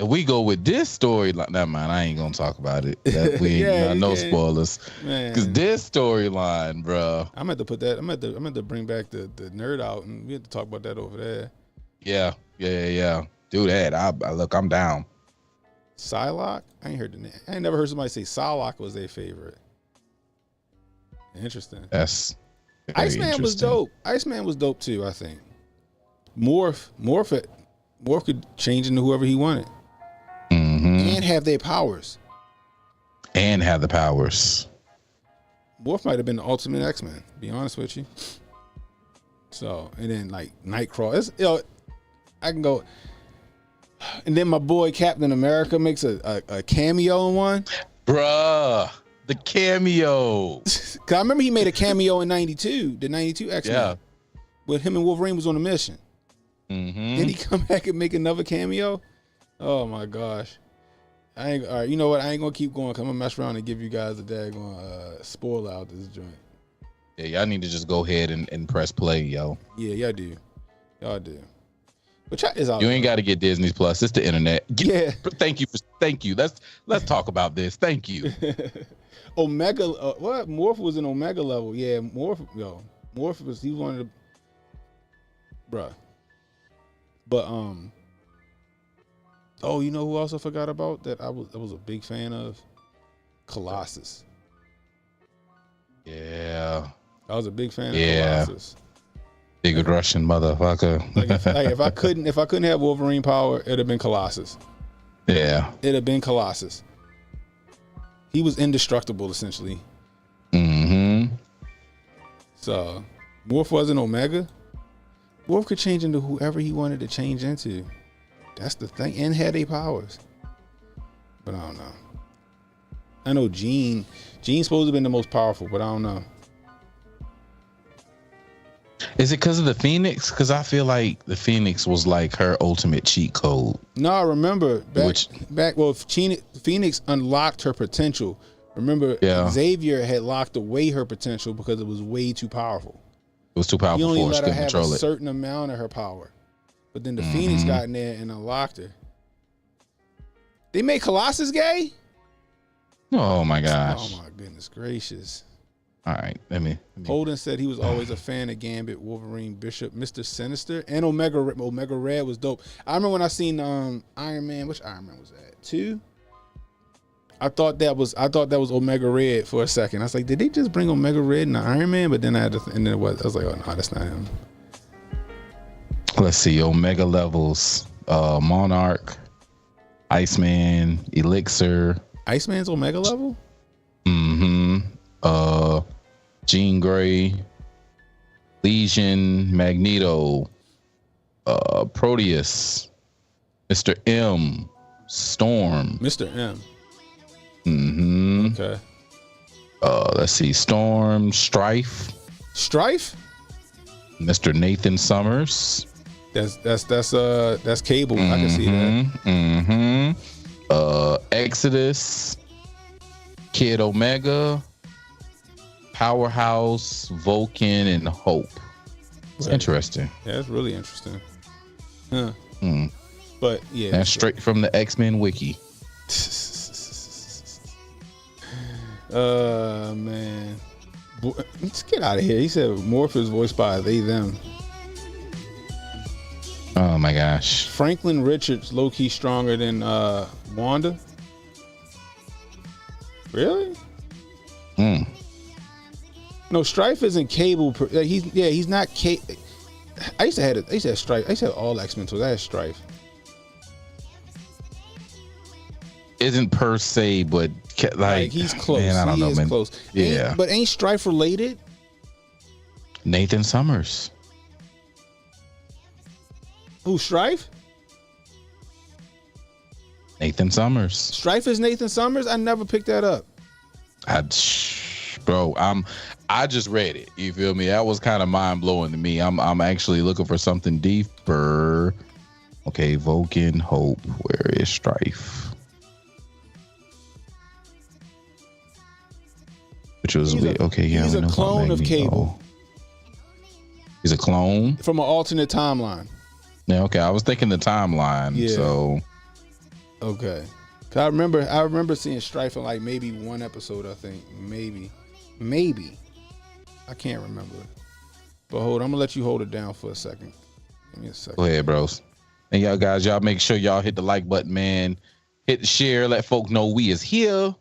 we go with this story, like that, man, I ain't gonna talk about it. We ain't no spoilers. Because this storyline, bro. I'm at to put that. I'm at to bring back the nerd out, and we have to talk about that over there. Yeah. Do that. I'm down. Psylocke? I ain't heard the name. I ain't never heard somebody say Psylocke was their favorite. Interesting. That's Iceman was dope. Iceman was dope too, I think. Morph could change into whoever he wanted. Mm-hmm. And have their powers. And have the powers. Morph might have been the ultimate X-Men, to be honest with you. So, and then like Nightcrawler. I can go. And then my boy Captain America makes a cameo in one. Bruh, the cameo. Cause I remember he made a cameo in '92, the '92 X-Men. Yeah. But him and Wolverine was on a mission. Mm-hmm. Did he come back and make another cameo? Oh my gosh. All right, you know what? I ain't gonna keep going. 'Cause I'm gonna mess around and give you guys a daggone spoiler out this joint. Yeah, y'all need to just go ahead and press play, yo. Yeah, y'all do. Y'all do. But check this out. You ain't got to get Disney Plus. It's the internet. Yeah. Thank you. Let's talk about this. Thank you. Omega. What? Morph was an Omega level. Yeah, Morph was. He wanted to. Bruh. But oh, you know who else I forgot about that I was a big fan of? Colossus. Yeah. I was a big fan of Colossus. Big Russian motherfucker. If I couldn't have Wolverine power, it'd have been Colossus. Yeah. It'd have been Colossus. He was indestructible, essentially. Mm-hmm. So, Morph wasn't Omega. Morph could change into whoever he wanted to change into. That's the thing. And had their powers. But I don't know. I know Jean's supposed to have been the most powerful, but I don't know. Is it because of the Phoenix? Because I feel like the Phoenix was like her ultimate cheat code. No, I remember Phoenix unlocked her potential. Remember, Xavier had locked away her potential because it was way too powerful. It was too powerful He only for her. let She her couldn't have a control it. certain amount of her power. But then the Phoenix got in there and unlocked her. They made Colossus gay? Oh my gosh. Oh my goodness gracious. All right, let me. Holden said he was always a fan of Gambit, Wolverine, Bishop, Mr. Sinister, and Omega Red was dope. I remember when I seen Iron Man. Which Iron Man was that? 2? I thought that was Omega Red for a second. I was like, did they just bring Omega Red in the Iron Man? But then I was like, oh no, that's not him. Let's see, Omega levels: Monarch, Iceman, Elixir. Iceman's Omega level? Mm-hmm. Jean Grey, Legion, Magneto, Proteus, Mr. M, Storm. Mr. M. Mm-hmm. Okay. Let's see, Storm, Strife, Mr. Nathan Summers. That's Cable. I can see that. Mm-hmm. Exodus, Kid Omega, Powerhouse, Vulcan, and Hope. It's interesting. Yeah, it's really interesting. Huh. Mm. But yeah. That's straight from the X-Men wiki. Man. Let's get out of here. He said Morph is voiced by they, them. Oh my gosh. Franklin Richards low-key stronger than Wanda. Really? No, Strife isn't cable. He's not. I used to have Strife. I used to have all X-Men toys. I had Strife. Isn't per se, but like he's close. Man, I don't know, man. Close. Yeah, but ain't Strife related? Nathan Summers. Who, Strife? Nathan Summers. Strife is Nathan Summers? I never picked that up. I just read it. You feel me? That was kind of mind blowing to me. I'm actually looking for something deeper. Okay, Vulcan Hope. Where is Strife? Which was weird. Okay, yeah. He's a clone of Cable. He's a clone from an alternate timeline. Yeah. Okay, I was thinking the timeline. Yeah. So. Okay. I remember seeing Strife in like maybe one episode. I think maybe. I can't remember. But hold on, I'm gonna let you hold it down for a second. Give me a second. Go ahead, bros. And y'all guys, y'all make sure y'all hit the like button, man. Hit the share. Let folk know we is here.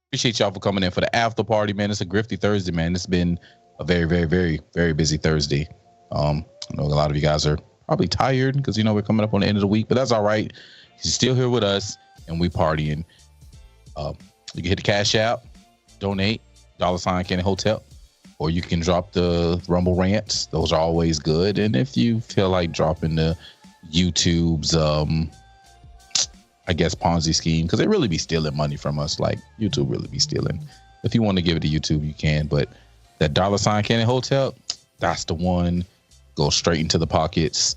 Appreciate y'all for coming in for the after party, man. It's a grifty Thursday, man. It's been a very, very, very, very busy Thursday. I know a lot of you guys are probably tired because we're coming up on the end of the week, but that's all right. He's still here with us, and we partying. You can hit the Cash App, donate, $ CannonHotep, or you can drop the Rumble rants. Those are always good. And if you feel like dropping the YouTube's I guess Ponzi scheme, because they really be stealing money from us. Like YouTube really be stealing. If you want to give it to YouTube, you can. But that $ CannonHotep, that's the one. Go straight into the pockets.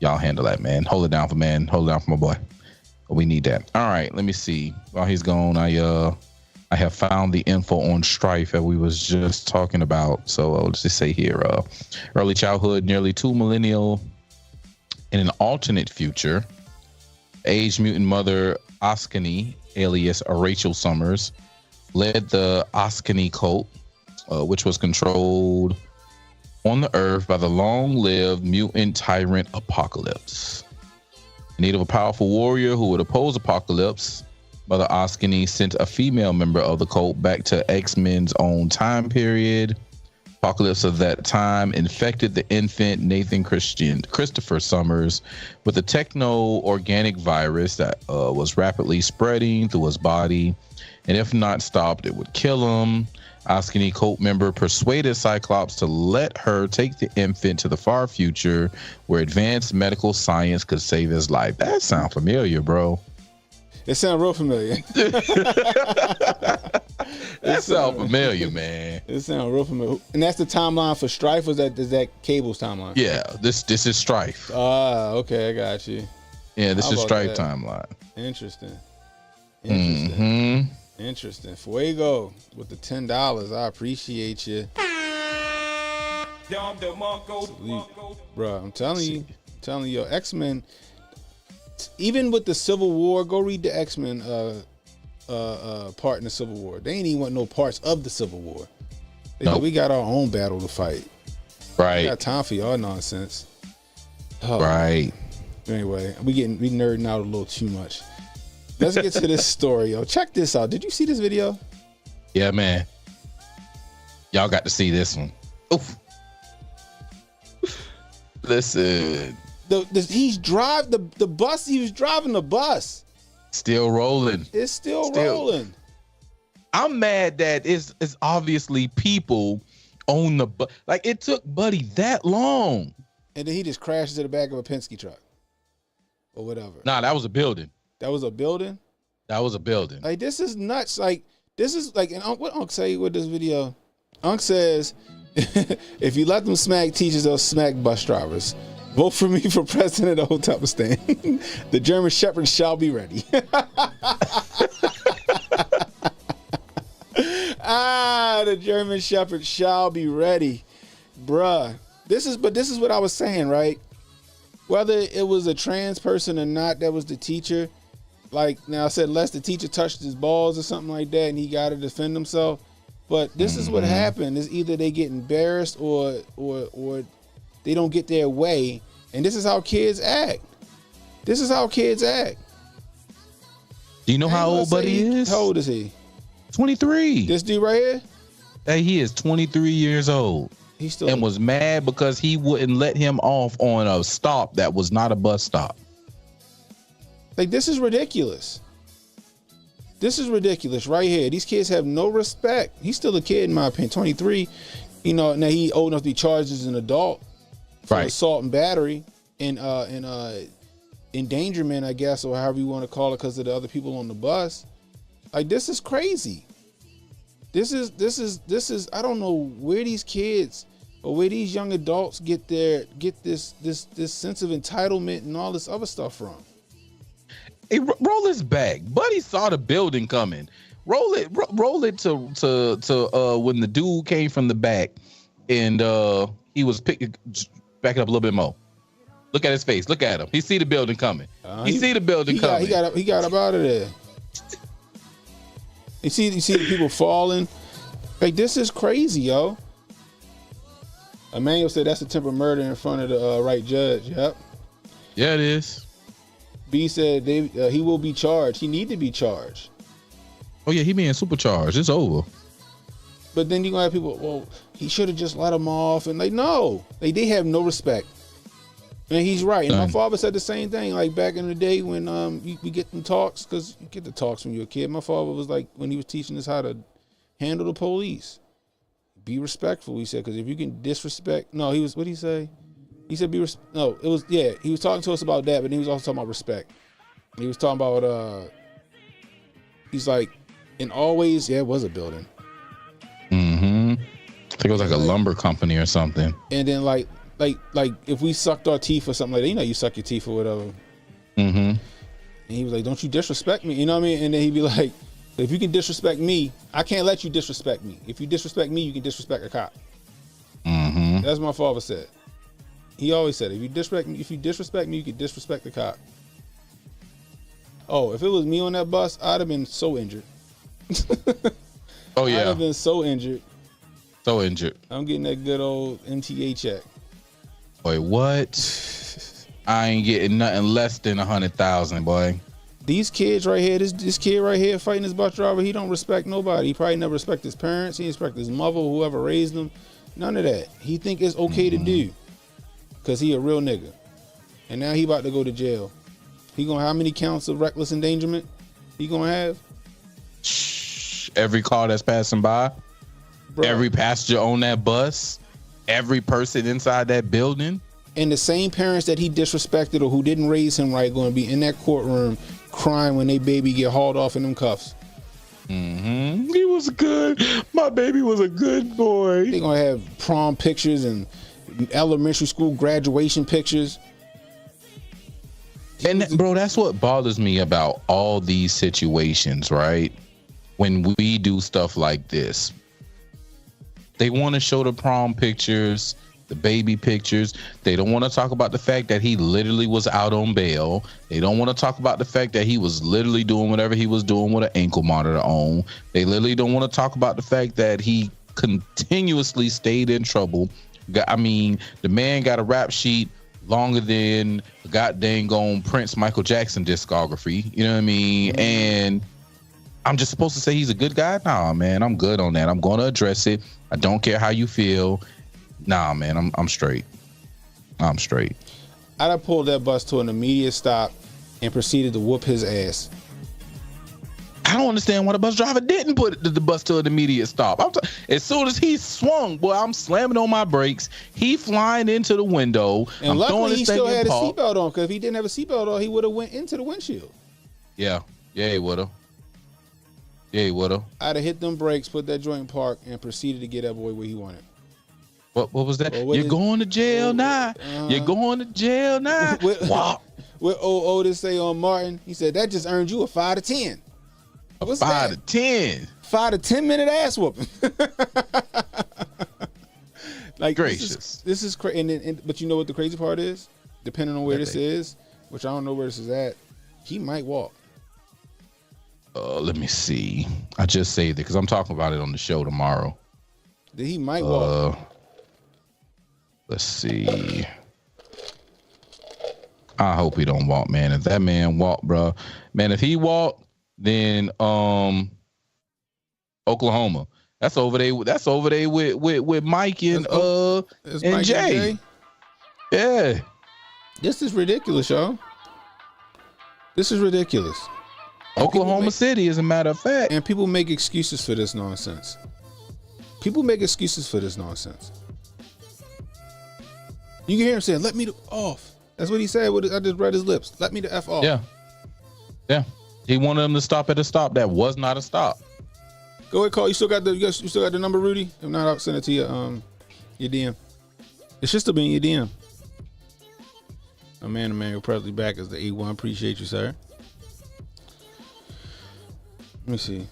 Y'all handle that, man. Hold it down for my boy. We need that. All right, let me see. While he's gone, I have found the info on Strife that we was just talking about. So let's just say here, early childhood, nearly 2 millennial in an alternate future. Age mutant mother Oskani, alias Rachel Summers, led the Oskani cult, which was controlled on the earth by the long-lived mutant tyrant Apocalypse. In need of a powerful warrior who would oppose Apocalypse, Mother Oskani sent a female member of the cult back to X-Men's own time period. Apocalypse of that time infected the infant Nathan Christopher Summers with a techno-organic virus that was rapidly spreading through his body, and if not stopped, it would kill him. Oskani cult member persuaded Cyclops to let her take the infant to the far future where advanced medical science could save his life. That sounds familiar, bro. It sounds real familiar. That sounds familiar, man. It sounds real familiar. And that's the timeline for Strife, or is that Cable's timeline? Yeah, this is Strife. Okay, I got you. Yeah, this is Strife timeline. Interesting. Mm-hmm. Interesting. Fuego with the $10. I appreciate you. Bro, I'm telling you, X-Men, even with the Civil War, go read the X-Men part in the Civil War. They ain't even want no parts of the Civil War. Nope. We got our own battle to fight. Right. We got time for y'all nonsense. Oh, right. Anyway, we nerding out a little too much. Let's get to this story, yo. Check this out. Did you see this video? Yeah, man. Y'all got to see this one. Oof. Listen. He's the bus. He was driving the bus. Still rolling. It's still rolling. I'm mad that it's obviously people on the bus. Like, it took Buddy that long. And then he just crashed to the back of a Penske truck. Or whatever. Nah, that was a building. That was a building? That was a building. Like, this is nuts. Like, this is like, and what Unc say with this video? Unc says, if you let them smack teachers, they'll smack bus drivers. Vote for me for president of Hotep stand. The German Shepherd shall be ready. The German Shepherd shall be ready. Bruh. This is what I was saying, right? Whether it was a trans person or not that was the teacher, like, now I said unless the teacher touched his balls or something like that and he got to defend himself. But this is what happened. Is either they get embarrassed or they don't get their way. And this is how kids act. Do you know how old Buddy is? How old is he? 23. This dude right here? Hey, he is 23 years old. He still and was mad because he wouldn't let him off on a stop that was not a bus stop. Like, this is ridiculous. This is ridiculous right here. These kids have no respect. He's still a kid, in my opinion. 23. You know, now he old enough to be charged as an adult for assault and battery and endangerment, I guess, or however you want to call it, because of the other people on the bus. Like, this is crazy. This is I don't know where these kids or where these young adults get this sense of entitlement and all this other stuff from. Hey, roll his back. Buddy saw the building coming. Roll it to when the dude came from the back and he was back it up a little bit more. Look at his face. Look at him. He see the building coming. He see the building coming. He got up out of there. You see the people falling. Like, this is crazy, yo. Emmanuel said that's attempted murder in front of the right judge. Yep. Yeah, it is. B said he will be charged. He need to be charged. Oh yeah, he being supercharged. It's over. But then you're gonna have people, well, he should have just let him off, and like, no, they have no respect. And he's right. And my father said the same thing, like back in the day when we get them talks, because you get the talks when you're a kid. My father was like, when he was teaching us how to handle the police, be respectful. He said, because if you can disrespect, what did he say? He said he was talking to us about that, but he was also talking about respect. And he was talking about he's like, and always, it was a building. Mm-hmm. I think it was like a lumber company or something. And then like if we sucked our teeth or something like that, you know, you suck your teeth or whatever. Mm-hmm. And he was like, don't you disrespect me. You know what I mean? And then he'd be like, if you can disrespect me, I can't let you disrespect me. If you disrespect me, you can disrespect a cop. Mm-hmm. That's what my father said. He always said, if you disrespect me, you can disrespect the cop. Oh, if it was me on that bus, I'd have been so injured. Oh yeah. I'd have been so injured. So injured. I'm getting that good old MTA check. Boy, what? I ain't getting nothing less than 100,000, boy. These kids right here, this kid right here fighting this bus driver, he don't respect nobody. He probably never respect his parents. He didn't respect his mother or whoever raised him. None of that. He think it's okay to do. Because he a real nigga. And now he about to go to jail. He gonna have how many counts of reckless endangerment he gonna have? Every car that's passing by, Bro. Every passenger on that bus, every person inside that building. And the same parents that he disrespected or who didn't raise him right gonna be in that courtroom crying when they baby get hauled off in them cuffs. Mm-hmm. He was good. My baby was a good boy. They gonna have prom pictures and elementary school graduation pictures. And bro, that's what bothers me about all these situations, right? When we do stuff like this, they want to show the prom pictures, the baby pictures. They don't want to talk about the fact that he literally was out on bail. They don't want to talk about the fact that he was literally doing whatever he was doing with an ankle monitor on. They literally don't want to talk about the fact that he continuously stayed in trouble. I mean, the man got a rap sheet longer than the goddamn gone Prince Michael Jackson discography. You know what I mean? And I'm just supposed to say he's a good guy? Nah, man, I'm good on that. I'm going to address it. I don't care how you feel. Nah, man, I'm straight. I'm straight. I'd have pulled that bus to an immediate stop and proceeded to whoop his ass. I don't understand why the bus driver didn't put the bus to an immediate stop. As soon as he swung, boy, I'm slamming on my brakes. He flying into the window. And I'm luckily he still had his seatbelt on, because if he didn't have a seatbelt on, he would have went into the windshield. Yeah, he would have. I'd have hit them brakes, put that joint in park, and proceeded to get that boy where he wanted. What was that? You're going to jail now. You're going to jail now. Wow. What old Otis say on Martin? He said, that just earned you a 5 to 10. What's 5 that? to 10. 5 to 10 minute ass whooping. Like, gracious. This is crazy. But you know what the crazy part is? Depending on where this is, which I don't know where this is at, he might walk. Let me see. I just saved it because I'm talking about it on the show tomorrow. He might walk. Let's see. I hope he don't walk, man. If that man walk, bro, man, if he walk, then Oklahoma. That's over there. That's over there with Mike and It's and Mike Jay. Yeah. This is ridiculous, y'all. This is ridiculous. Oklahoma City, as a matter of fact. And people make excuses for this nonsense. People make excuses for this nonsense. You can hear him saying, "Let me the off." That's what he said. I just read his lips. Let me the F off. Yeah. Yeah. He wanted them to stop at a stop that was not a stop. Go ahead, call. You still got the number, Rudy? If not, I'll send it to your DM. It should still be in your DM. A.American Presley back as the A1. Appreciate you, sir. Let me see.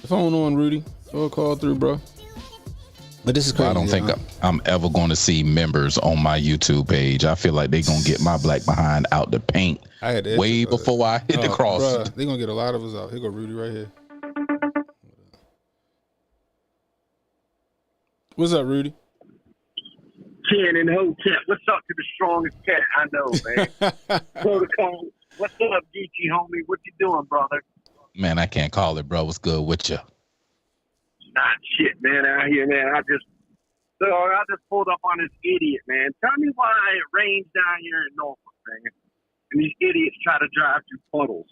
The phone on, Rudy. Go call through, bro. But this is crazy. I don't think I'm ever going to see members on my YouTube page. I feel like they're going to get my black behind out the paint way before I hit the cross. They're going to get a lot of us out. Here go Rudy right here. What's up, Rudy? CannonHotep. What's up to the strongest cat I know, man? Protocol. What's up, Geechee homie? What you doing, brother? Man, I can't call it, bro. What's good with you? Not shit, man, out here, man. I just pulled up on this idiot, man. Tell me why it rains down here in Norfolk, man. And these idiots try to drive through puddles.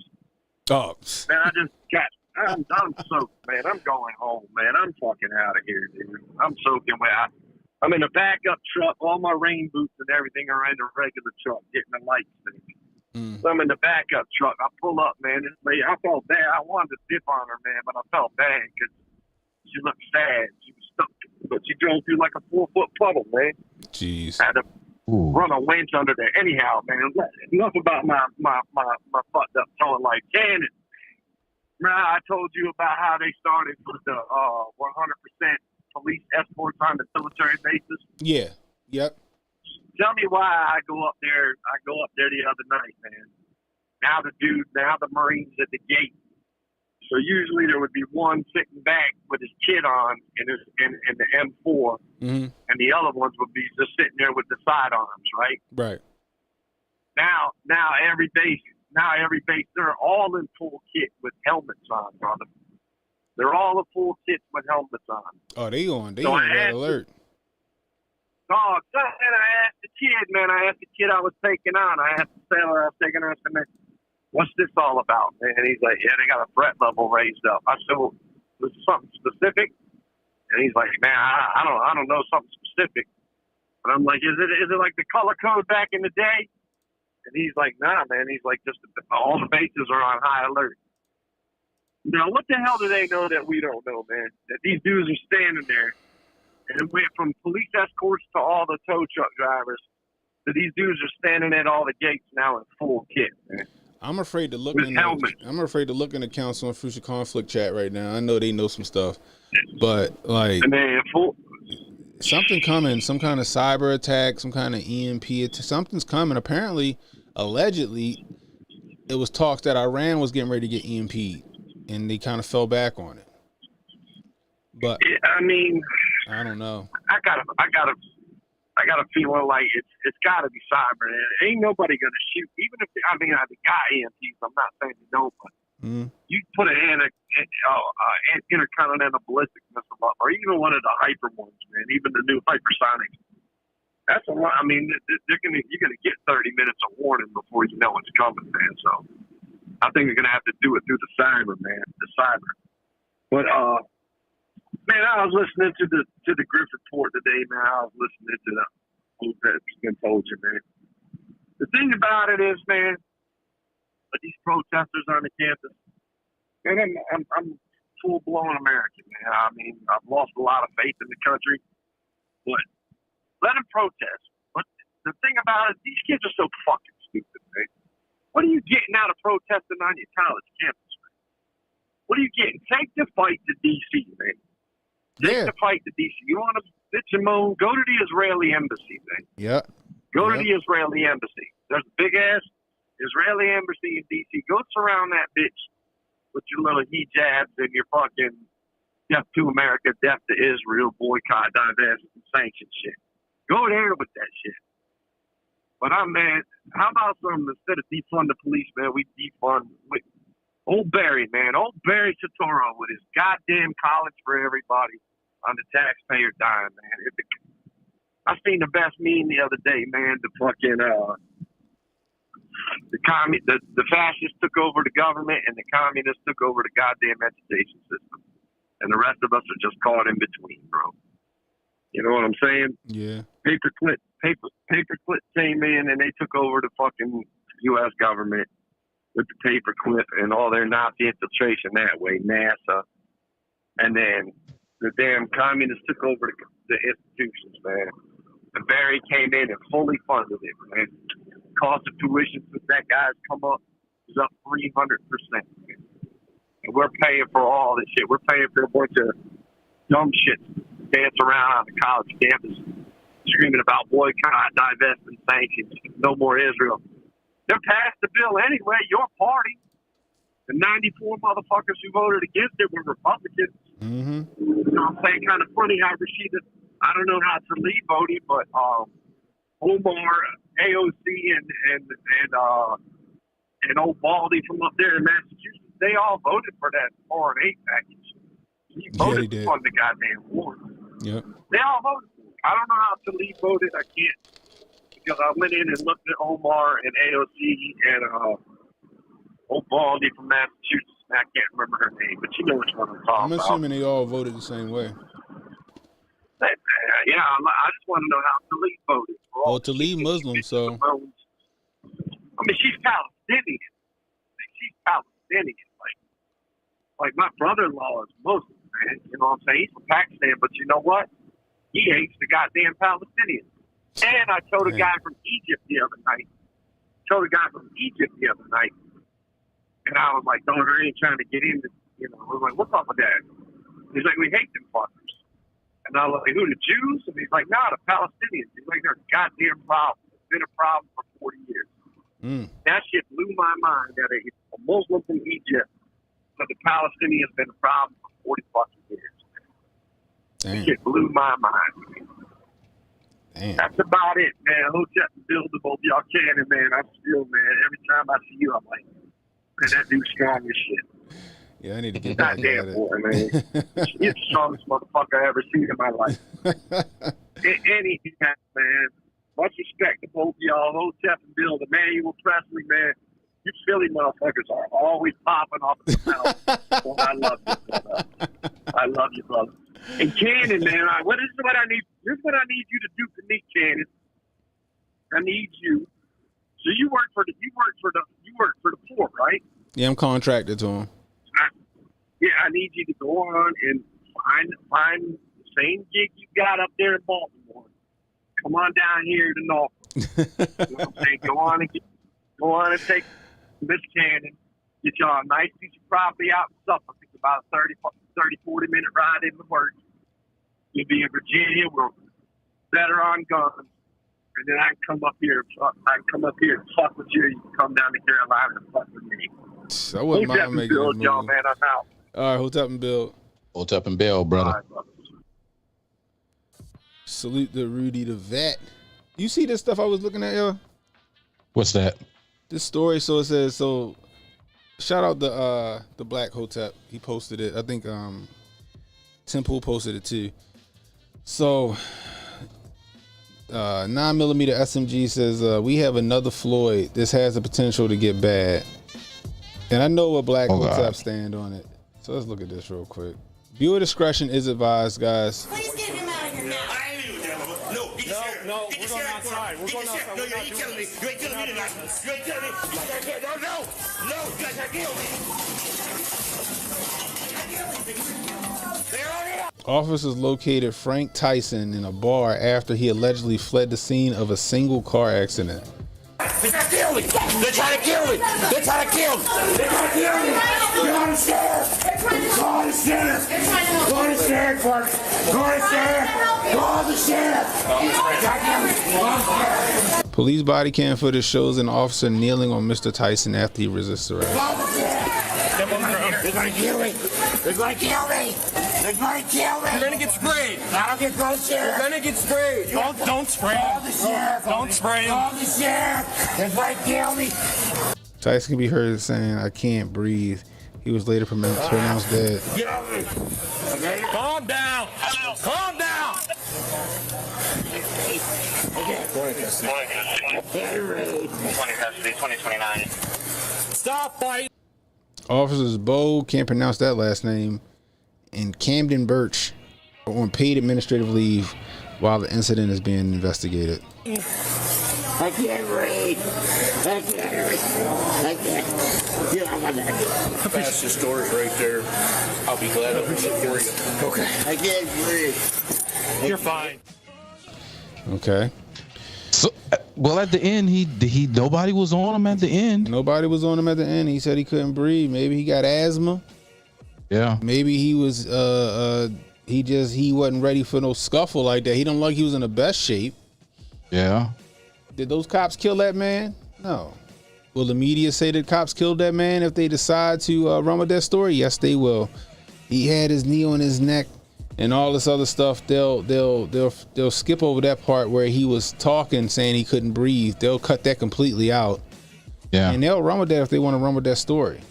Oh. Man, I'm soaked, man. I'm going home, man. I'm fucking out of here, dude. I'm soaking wet. I'm in a backup truck. All my rain boots and everything are in the regular truck, getting the lights, baby. So I'm in the backup truck. I pull up, man. This lady, I felt bad. I wanted to dip on her, man, but I felt bad because she looked sad. She was stuck, but she drove through like a 4-foot puddle, man. Jeez. I had to run a winch under there. Anyhow, man, enough about my fucked up towing like Cannon. Man, I told you about how they started with the 100% police escorts on the military bases. Yeah. Yep. Tell me why I go up there the other night, man. Now the Marines at the gate. So usually there would be one sitting back with his kid on in the M4, and the other ones would be just sitting there with the sidearms, right? Right. Now every base, they're all in full kit with helmets on, brother. They're all in full kits with helmets on. Oh, they on red alert. Dog, and I asked the kid I was taking on. I asked the sailor I was taking on. I said, man, what's this all about, man? And he's like, yeah, they got a threat level raised up. I said, well, was it something specific? And he's like, man, I don't know something specific. But I'm like, is it like the color code back in the day? And he's like, nah, man. He's like, just all the bases are on high alert. Now, what the hell do they know that we don't know, man? That these dudes are standing there, and it went from police escorts to all the tow truck drivers. So these dudes are standing at all the gates now in full kit, man. I'm afraid to look in the Council on Future Conflict chat right now. I know they know some stuff, but like, something coming, some kind of cyber attack, some kind of EMP attack, something's coming. Apparently, allegedly, it was talks that Iran was getting ready to get EMP'd, and they kind of fell back on it. But I mean, I don't know. I got a feeling like it's got to be cyber. Ain't nobody gonna shoot, even if they got EMPs. I'm not saying they don't, but you put an intercontinental ballistic missile up, or even one of the hyper ones, man. Even the new hypersonics. That's a lot. I mean, you're gonna get 30 minutes of warning before you know what's coming, man. So I think you're gonna have to do it through the cyber, man. The cyber. But man, I was listening to the Griff report today, man. I was listening to the Hotep's been told you, man. The thing about it is, man, these protesters on the campus, man, I'm full blown American, man. I mean, I've lost a lot of faith in the country, but let them protest. But the thing about it, these kids are so fucking stupid, man. What are you getting out of protesting on your college campus, man? What are you getting? Take the fight to D.C., man. Take the fight to D.C. You want to bitch and moan? Go to the Israeli embassy, man. Yeah. Go to the Israeli embassy. There's a big-ass Israeli embassy in D.C. Go surround that bitch with your little hijabs and your fucking death to America, death to Israel, boycott, divest, and sanction shit. Go there with that shit. But man, how about instead of defund the police, man, we defund old Barry, man. Old Barry Totoro with his goddamn college for everybody. on the taxpayer dime, man. I seen the best meme the other day, man. The fucking the fascists took over the government and the communists took over the goddamn education system, and the rest of us are just caught in between, bro. You know what I'm saying? Yeah. Paperclip came in and they took over the fucking U.S. government with the paperclip and all their Nazi infiltration that way, NASA, and then the damn communists took over the institutions, man. And Barry came in and fully funded it, man. Cost of tuition since that guy's come up is up 300%. And we're paying for all this shit. We're paying for a bunch of dumb shit dance around on the college campus screaming about boycott, divestment, sanctions, no more Israel. They're passed the bill anyway, your party. The 94 motherfuckers who voted against it were Republicans. Mm-hmm. You know what I'm saying? Kind of funny how Rashida, I don't know how to lead voting, but Omar, AOC, and old Baldy from up there in Massachusetts, they all voted for that foreign aid package. He voted to fund the goddamn war. Yep. They all voted for it. I don't know how to lead voted. I can't, because I went in and looked at Omar and AOC and old Baldy from Massachusetts. I can't remember her name, but you know which one I'm talking about. I'm assuming they all voted the same way. Yeah, I just want to know how Talib voted. Oh, Talib Muslim, so. I mean, she's Palestinian. She's Palestinian. Like my brother-in-law is Muslim, man. You know what I'm saying? He's from Pakistan, but you know what? He hates the goddamn Palestinians. And I told a guy from Egypt the other night. And I was like, don't ain't trying to get into, you know, I was like, what's up with that? He's like, we hate them fuckers. And I was like, who, the Jews? And he's like, no, the Palestinians. He's like, they're a goddamn problem. It's been a problem for 40 years. That shit blew my mind that a Muslim from Egypt, but the Palestinians been a problem for 40 fucking years. That shit blew my mind. Damn. That's about it, man. Hotep and Bill, the both y'all can, man. I'm still, man, every time I see you, I'm like, man, that dude's strong as shit. Yeah, I need to get back at it. Boy, man. He's the strongest motherfucker I ever seen in my life. Anything, man. Much respect to both of y'all, Hotep and Bill, the Manuel Presley, man. You Philly motherfuckers are always popping off the mouth. Well, I love you, brother. I love you, brother. And Cannon, man, this is what I need you to do for me, Cannon. I need you. So you work for the port, right? Yeah, I'm contracted to him. I need you to go on and find the same gig you got up there in Baltimore. Come on down here to Norfolk. You know what I'm saying? Go on and take Miss Cannon, get y'all a nice piece of property out in Suffolk. It's about a 40-minute ride into work. You'll be in Virginia. We're better on guns. And then I can come up here and fuck with you. You can come down to Carolina and fuck with me. I wouldn't mind making this move. Y'all, man, I'm out. All right, Hotep and Bill. Hotep and Bill, brother. Right, brother. Salute to Rudy the Vet. You see this stuff I was looking at, yo? What's that? This story, so it says, shout out the Black Hotep. He posted it. I think Temple posted it too. So 9mm SMG says, we have another Floyd. This has the potential to get bad. And I know what Black Hotep stand on it. So let's look at this real quick. Viewer discretion is advised, guys. Please get him out of here now. No, we're going outside. We're going outside. No, you ain't killing me. You ain't killing me tonight. You ain't killing me. No, you guys are killing me. They're on it. Officers located Frank Tyson in a bar after he allegedly fled the scene of a single car accident. They're trying to kill me. They're trying to kill me. They're trying to kill me. They're trying to kill me. Go to the sheriff. Go to the sheriff. Go to the sheriff first. Go to the sheriff. Go to the sheriff. Police body cam footage shows an officer kneeling on Mr. Tyson after he resists arrest. They're going to kill me. They're going to kill me. They're going to kill me. You're going to get sprayed. I don't get close, sheriff. You're going to get sprayed. Don't spray him. Call the sheriff. Don't spray him. Call the sheriff. They're going to kill me. Tyson can be heard saying, "I can't breathe." He was later pronounced dead. Get over it. Okay. Calm down. Calm down. Okay. 2029. Stop fighting. Officers Bo, can't pronounce that last name, and Camden Birch are on paid administrative leave while the incident is being investigated. I can't breathe. I can't breathe. I can't. Get out of that. That's the story right there. I'll be glad to read it for you. Okay. I can't breathe. You're fine. Okay. So, well, at the end, he nobody was on him at the end. Nobody was on him at the end. He said he couldn't breathe. Maybe he got asthma. Yeah. Maybe he was he wasn't ready for no scuffle like that. He don't like he was in the best shape. Yeah. Did those cops kill that man? No. Will the media say that cops killed that man if they decide to run with that story? Yes, they will. He had his knee on his neck and all this other stuff. They'll skip over that part where he was talking, saying he couldn't breathe. They'll cut that completely out. Yeah. And they'll run with that if they want to run with that story.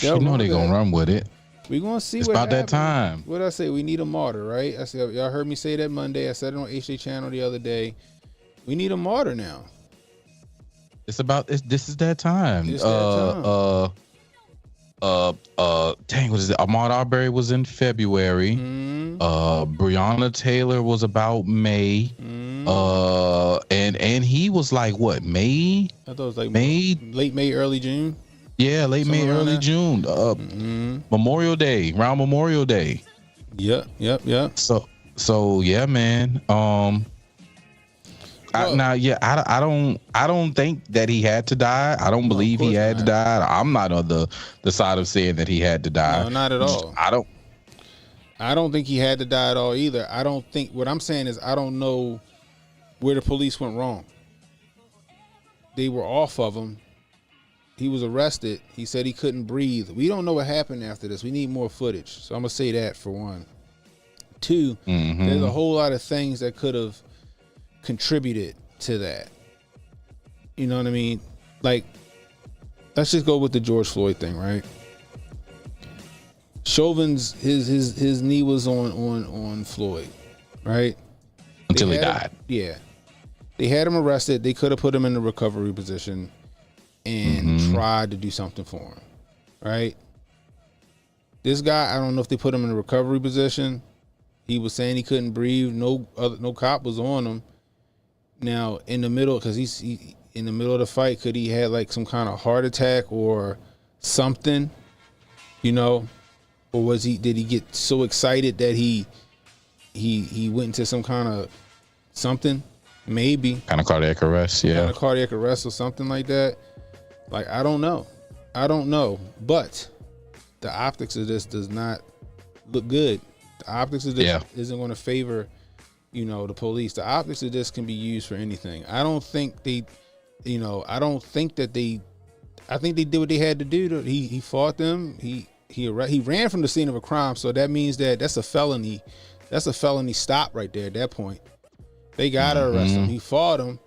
You know they're gonna run with it. We're gonna see It's what about happens. that time. What I say? We need a martyr, right? I said y'all heard me say that Monday. I said it on HJ channel the other day. We need a martyr now. It's about this is that time. It's that time. Dang, what is it? Ahmaud Arbery was in February. Breonna Taylor was about May. And he was like what, May? I thought it was like late May, early June. Yeah, late Somewhere May, around early there. June. Memorial Day, around Memorial Day. Yep. So yeah, man. I don't think that he had to die. I don't believe he had to die. I'm not on the side of saying that he had to die. No, not at all. I don't think he had to die at all either. I don't think, what I'm saying is I don't know where the police went wrong. They were off of him. He was arrested. He said he couldn't breathe. We don't know what happened after this. We need more footage. So I'm going to say that for one. Two, there's a whole lot of things that could have contributed to that. You know what I mean? Like, let's just go with the George Floyd thing, right? Chauvin's his knee was on Floyd, right? Until he died. Yeah. They had him arrested. They could have put him in the recovery position and tried to do something for him, right? This guy, I don't know if they put him in a recovery position. He was saying he couldn't breathe. No cop was on him. Now in the middle, because he's in the middle of the fight, could he had like some kind of heart attack or something, you know? Or did he get so excited that he went into some kind of something? Maybe. Kind of cardiac arrest, yeah. Kind of cardiac arrest or something like that. Like, I don't know. But the optics of this does not look good. The optics of this isn't going to favor, the police. The optics of this can be used for anything. I think they did what they had to do. He fought them. He ran from the scene of a crime, so that means that's a felony. That's a felony stop right there at that point. They gotta arrest him. He fought him.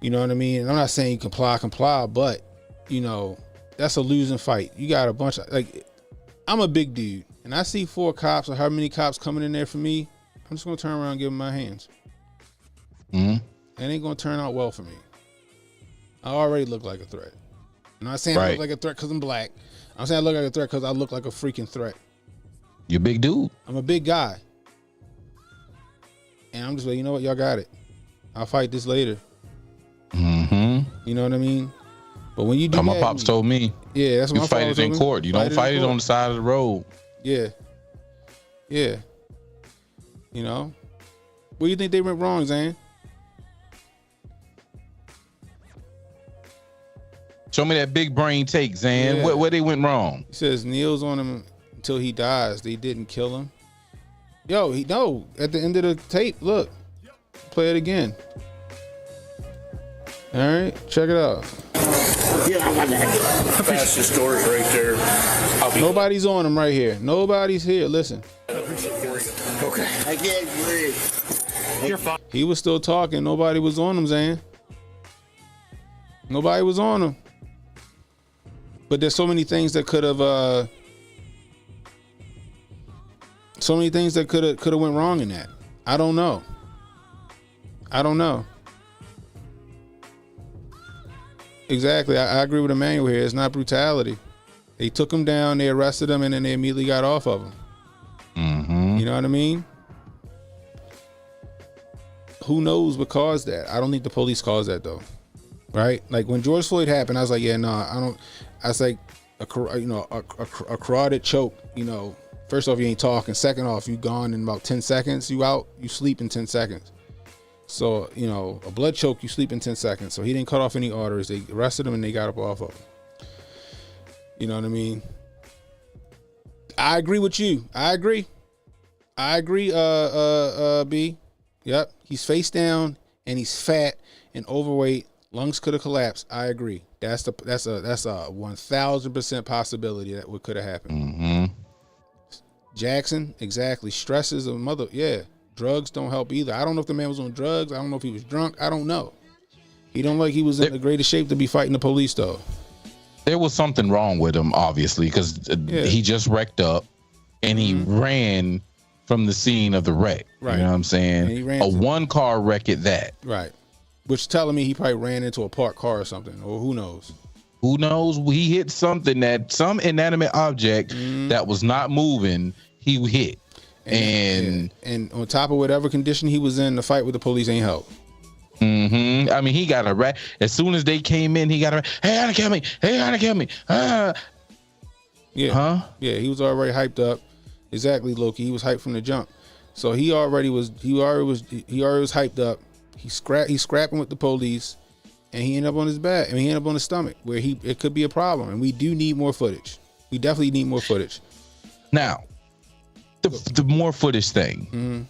You know what I mean? And I'm not saying comply, but that's a losing fight. You got a bunch of I'm a big dude, and I see 4 cops or how many cops coming in there for me. I'm just gonna turn around and give them my hands. It ain't gonna turn out well for me. I already look like a threat. I'm not saying I look like a threat because I'm black. I'm saying I look like a threat because I look like a freaking threat. You're a big dude. I'm a big guy. And I'm just like, you know what? Y'all got it. I'll fight this later. You know what I mean? But when you do my pops told me. Yeah, that's what you fight it in court. You don't fight it on the side of the road. Yeah. Where do you think they went wrong, Zan? Show me that big brain take, Zan. Yeah. Where they went wrong? He says kneels on him until he dies. They didn't kill him. Yo, at the end of the tape, look. Play it again. All right, check it out. That's the story right there. Nobody's on him right here. Nobody's here. Listen. Okay. I can't breathe. You're fine. He was still talking. Nobody was on him, Zan. Nobody was on him. But there's so many things that could have went wrong in that. I don't know. Exactly. I agree with Emmanuel here. It's not brutality. They took him down, they arrested him, and then they immediately got off of him. Mm-hmm. You know what I mean? Who knows what caused that? I don't think the police caused that though. Right? Like when George Floyd happened, I was like, yeah, no, I don't. I was like, a carotid choke. You know, first off, you ain't talking. Second off, you gone in about 10 seconds. You out. You sleep in 10 seconds. So you know, a blood choke, you sleep in 10 seconds. So he didn't cut off any arteries. They arrested him and they got up off of him. You know what I mean? I agree with you. I agree. B. Yep. He's face down and he's fat and overweight. Lungs could have collapsed. I agree. That's a 1000% possibility that what could have happened. Mm-hmm. Jackson, exactly. Stress is a mother. Yeah. Drugs don't help either. I don't know if the man was on drugs. I don't know if he was drunk. I don't know. He don't like he was in the greatest shape to be fighting the police though. There was something wrong with him, obviously, because he just wrecked up and he ran from the scene of the wreck. Right. You know what I'm saying? And he ran a one-car wreck at that. Right. Which telling me he probably ran into a parked car or something, or who knows? Who knows? He hit some inanimate object that was not moving. He hit, and on top of whatever condition he was in, the fight with the police ain't help. Mm-hmm. I mean, he got a rat. As soon as they came in, he got a hey, how to kill me? Hey, how to kill me? Yeah. Huh? Yeah, he was already hyped up. Exactly, Loki. He was hyped from the jump. So he already was hyped up. He's scrapping with the police, and he ended up on his back. I mean, he ended up on his stomach, where it could be a problem. And we do need more footage. We definitely need more footage. Now, the more footage thing.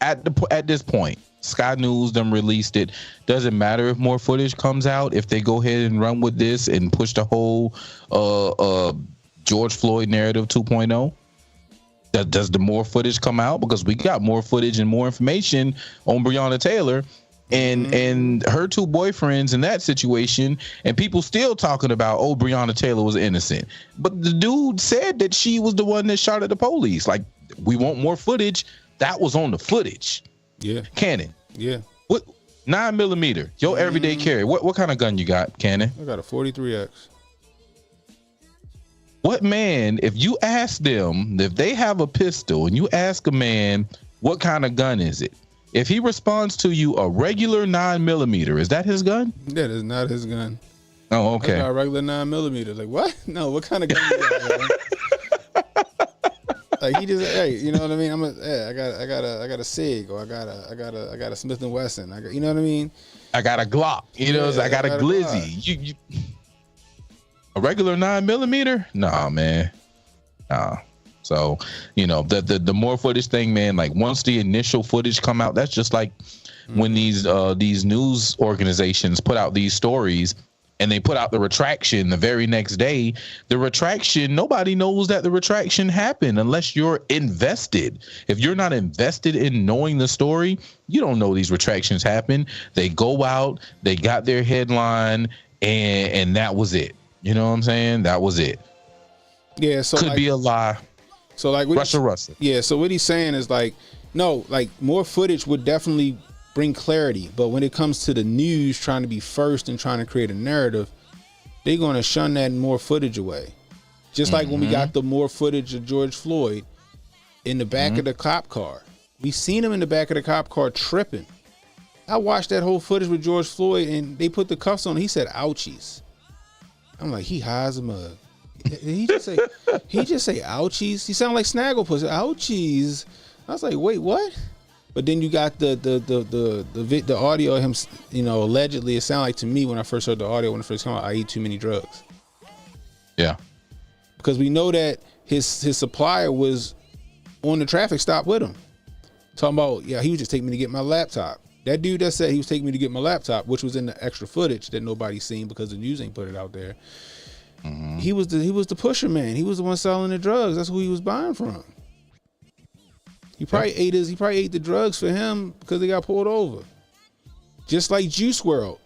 At this point, Sky News them released it. Doesn't matter if more footage comes out. If they go ahead and run with this and push the whole George Floyd narrative 2.0. Does the more footage come out? Because we got more footage and more information on Breonna Taylor and her two boyfriends in that situation, and people still talking about, oh, Breonna Taylor was innocent, but the dude said that she was the one that shot at the police. Like, we want more footage. That was on the footage. Yeah. Cannon. Yeah. What 9mm? Your everyday carry. What kind of gun you got, Cannon? I got a 43X. What man, if you ask them if they have a pistol and you ask a man what kind of gun is it, if he responds to you a regular 9mm, is that his gun? That is not his gun. Oh, okay. That's not a regular 9mm. Like, what? No, what kind of gun you got, man? Like, he just, hey, you know what I mean? I got a SIG, or I got a Smith & Wesson. You know what I mean? I got a Glock. You know, I got a Glizzy. You a regular 9mm? Nah, man. Nah. So, you know, the more footage thing, man, like once the initial footage come out, that's just like when these news organizations put out these stories and they put out the retraction the very next day. The retraction, nobody knows that the retraction happened unless you're invested. If you're not invested in knowing the story, you don't know these retractions happen. They go out, they got their headline, and that was it. You know what I'm saying? That was it. Yeah, so could be a lie. So like Russell. Yeah, so what he's saying is like, no, like more footage would definitely bring clarity, but when it comes to the news trying to be first and trying to create a narrative, they're going to shun that more footage away. Just like when we got the more footage of George Floyd in the back of the cop car. We seen him in the back of the cop car tripping. I watched that whole footage with George Floyd and they put the cuffs on. He said, ouchies. I'm like, he high as a mug. He just say ouchies. He sounded like Snagglepuss. Ouchies. I was like, wait, what? But then you got the audio of him, you know, allegedly. It sounded like to me when I first heard the audio, when it first came out, I eat too many drugs. Yeah. Because we know that his supplier was on the traffic stop with him. Talking about, yeah, he was just taking me to get my laptop. That dude that said he was taking me to get my laptop, which was in the extra footage that nobody's seen because the news ain't put it out there. He was the pusher man. He was the one selling the drugs. That's who he was buying from. He probably ate the drugs for him because they got pulled over. Just like Juice WRLD.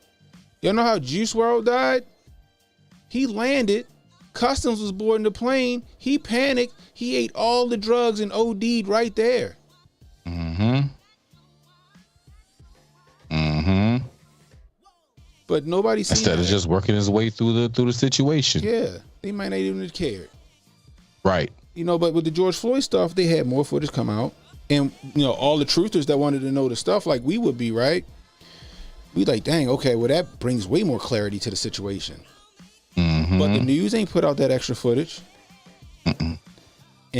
Y'all know how Juice WRLD died? He landed Customs was boarding the plane. He panicked. He ate all the drugs and OD'd right there. But nobody seen Instead of just working his way through the situation. Yeah, they might not even have cared. Right. You know, but with the George Floyd stuff, they had more footage come out. And, you know, all the truthers that wanted to know the stuff like we would be, right? We like, dang, okay, well, that brings way more clarity to the situation. But the news ain't put out that extra footage. And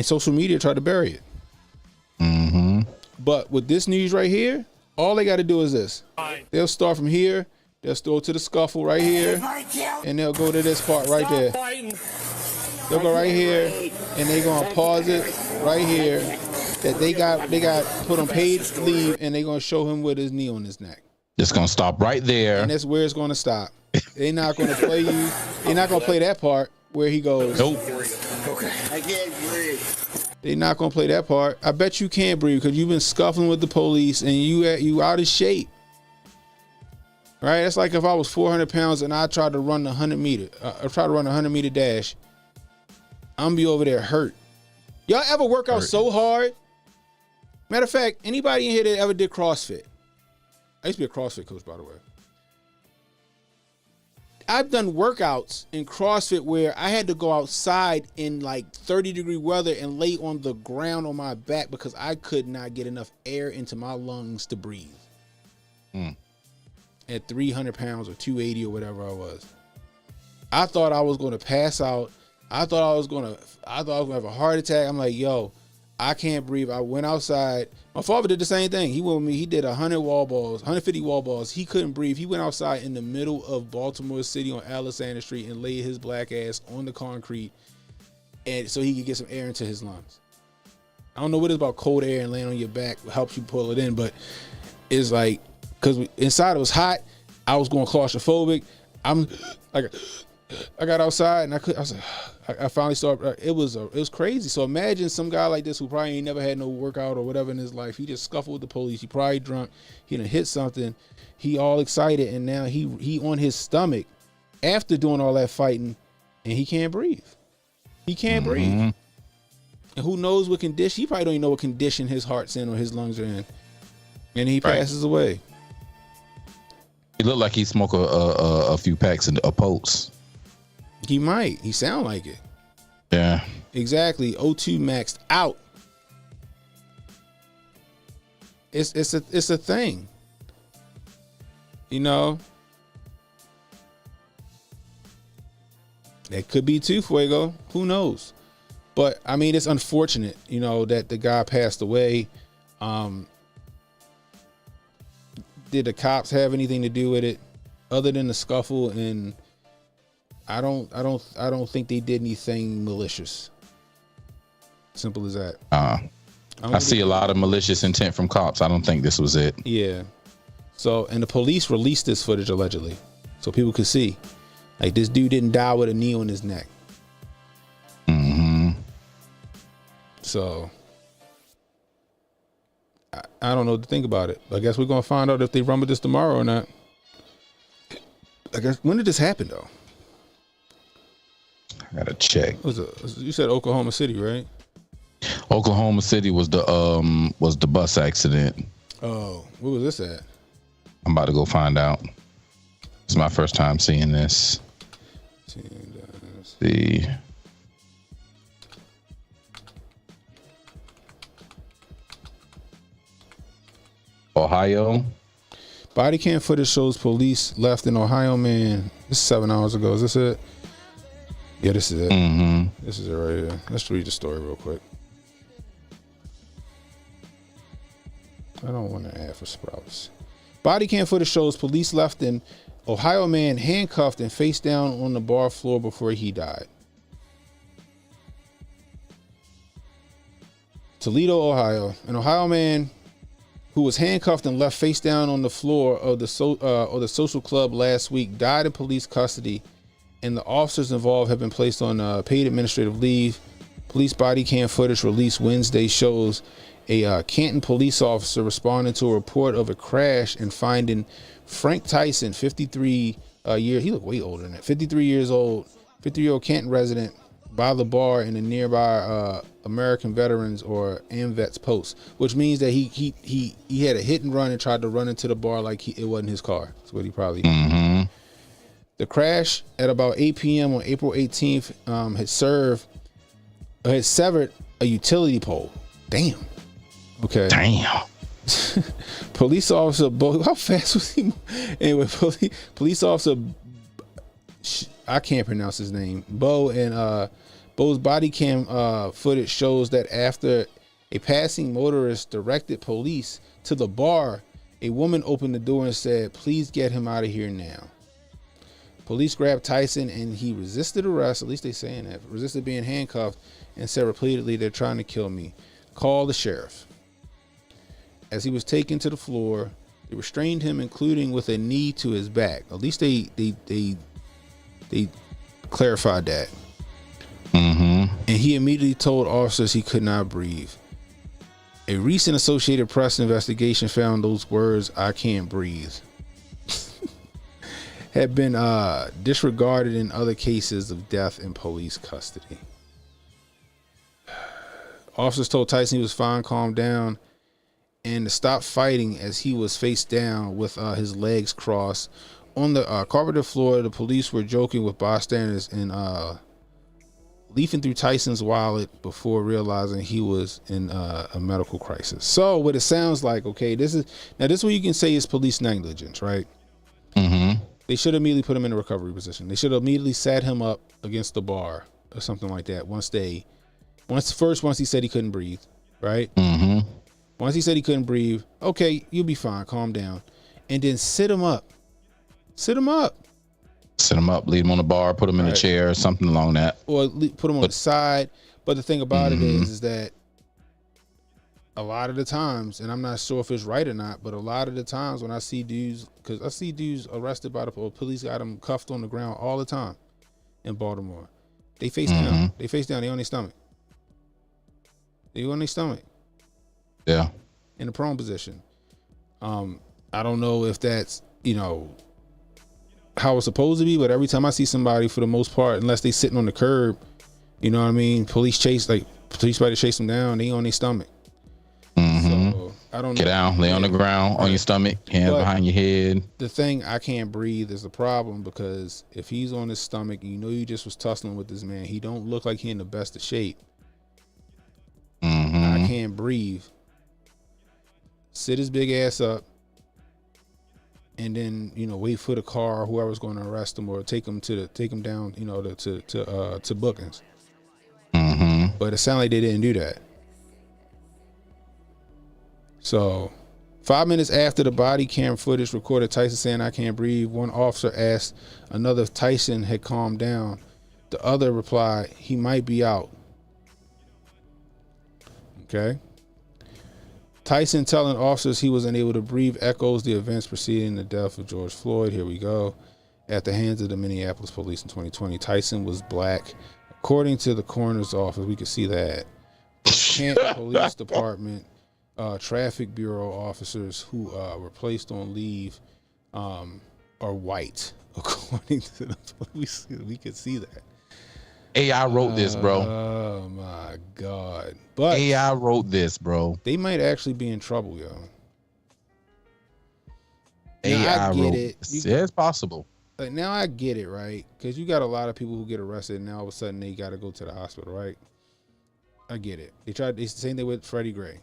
social media tried to bury it. But with this news right here, all they got to do is this. They'll start from here. They'll go to the scuffle right here. And they'll go to this part right there. They'll go right here. And they going to pause it right here. That they got put on paid leave. And they going to show him with his knee on his neck. It's going to stop right there. And that's where it's going to stop. They're not going to play you. They're not going to play that part where he goes. Nope. Okay. I can't breathe. They're not going to play that part. I bet you can't breathe because you've been scuffling with the police and you out of shape. Right? It's like if I was 400 pounds and I tried to run the 100 meter. I tried to run a 100-meter dash. I'm be over there hurt. Y'all ever work out so hard? Matter of fact, anybody in here that ever did CrossFit? I used to be a CrossFit coach, by the way. I've done workouts in CrossFit where I had to go outside in like 30-degree weather and lay on the ground on my back because I could not get enough air into my lungs to breathe. At 300 pounds or 280 or whatever I was. I thought I was going to pass out. I thought I was going to have a heart attack. I'm like, yo, I can't breathe. I went outside. My father did the same thing. He went with me. He did 150 wall balls. He couldn't breathe. He went outside in the middle of Baltimore City on Alexander Street and laid his black ass on the concrete, and so he could get some air into his lungs. I don't know what it is about cold air and laying on your back helps you pull it in, but it's like because inside it was hot. I was going claustrophobic. I got outside and I finally started. It was crazy. So imagine some guy like this who probably ain't never had no workout or whatever in his life. He just scuffled with the police. He probably drunk. He done hit something. He all excited and now he on his stomach after doing all that fighting and he can't breathe. He can't breathe. And who knows what condition? He probably don't even know what condition his heart's in or his lungs are in. And he passes away. He looked like he smoked a few packs of Potes. He might. He sound like it. Yeah. Exactly. O2 maxed out. It's a thing. You know? That could be too, Fuego. Who knows? But I mean, it's unfortunate, you know, that the guy passed away. Did the cops have anything to do with it other than the scuffle? And I don't think they did anything malicious. Simple as that. I see a lot of malicious intent from cops. I don't think this was it. Yeah. So, and the police released this footage allegedly, so people could see, like, this dude didn't die with a knee on his neck. So, I don't know what to think about it. I guess we're gonna find out if they run with this tomorrow or not. I guess, when did this happen though? I gotta check. You said Oklahoma City, right? Oklahoma City was the bus accident. Oh, where was this at? I'm about to go find out. It's my first time seeing this. See. Ohio. Body cam footage shows police left an Ohio man. This is 7 hours ago. Is this it? Yeah, this is it. This is it right here. Let's read the story real quick. I don't want to add for Sprouts. Body cam footage shows police left an Ohio man handcuffed and face down on the bar floor before he died. Toledo, Ohio. An Ohio man who was handcuffed and left face down on the floor of the social club last week died in police custody, and the officers involved have been placed on paid administrative leave. Police body cam footage released Wednesday shows a Canton police officer responding to a report of a crash and finding Frank Tyson, 53 years. He looked way older than that. 53 years old, 50-year-old Canton resident by the bar in a nearby American Veterans or AMVETS post, which means that he had a hit and run and tried to run into the bar like it wasn't his car. That's what he probably did. Mm-hmm. The crash at about 8 p.m. on April 18th had severed a utility pole. Damn. Okay. Damn. Police officer Bo, how fast was he? Anyway, police officer, I can't pronounce his name. Bo, and Bo's body cam footage shows that after a passing motorist directed police to the bar, a woman opened the door and said, "Please get him out of here now." Police grabbed Tyson and he resisted arrest. At least they saying that. Resisted being handcuffed and said repeatedly, "They're trying to kill me. Call the sheriff." As he was taken to the floor, they restrained him, including with a knee to his back. At least they clarified that. Mm-hmm. And he immediately told officers he could not breathe. A recent Associated Press investigation found those words, "I can't breathe," had been disregarded in other cases of death in police custody. Officers told Tyson he was fine, calm down, and to stop fighting as he was face down with his legs crossed. On the carpeted floor, the police were joking with bystanders and leafing through Tyson's wallet before realizing he was in a medical crisis. So what it sounds like, okay, this is what you can say is police negligence, right? Mm-hmm. They should have immediately put him in a recovery position. They should have immediately sat him up against the bar or something like that. Once he said he couldn't breathe, right? Mm-hmm. Once he said he couldn't breathe, okay, you'll be fine, calm down. And then sit him up. Sit him up, leave him on the bar, put him in a chair or something along that. Or put him on the side. But the thing about it is that a lot of the times, and I'm not sure if it's right or not, but a lot of the times when I see dudes, because I see dudes arrested by the police, got them cuffed on the ground all the time in Baltimore. They face down. They face down. They on their stomach. Yeah. In the prone position. I don't know if that's, how it's supposed to be, but every time I see somebody, for the most part, unless they sitting on the curb, you know what I mean? Police try to chase them down, they on their stomach. Mm-hmm. So I don't know. Get down, lay on the ground, on your stomach, hands behind your head. The thing, I can't breathe, is the problem, because if he's on his stomach, you just was tussling with this man, he don't look like he in the best of shape. Mm-hmm. I can't breathe. Sit his big ass up, and then wait for the car, whoever's going to arrest him or take him down, to bookings. Mm-hmm. But it sounded like they didn't do that. So, 5 minutes after the body cam footage recorded Tyson saying, "I can't breathe," one officer asked another if Tyson had calmed down. The other replied, "He might be out." Okay. Tyson telling officers he was unable to breathe echoes the events preceding the death of George Floyd. Here we go. At the hands of the Minneapolis police in 2020, Tyson was black. According to the coroner's office, we could see that. Canton Police Department traffic bureau officers who were placed on leave are white. According to the police, we could see that. AI wrote this, bro. Oh my God. But AI wrote this, bro. They might actually be in trouble, yo. AI wrote it. Yeah, it's possible. Like, now I get it, right? Because you got a lot of people who get arrested and now all of a sudden they got to go to the hospital, right? I get it. It's the same thing with Freddie Gray.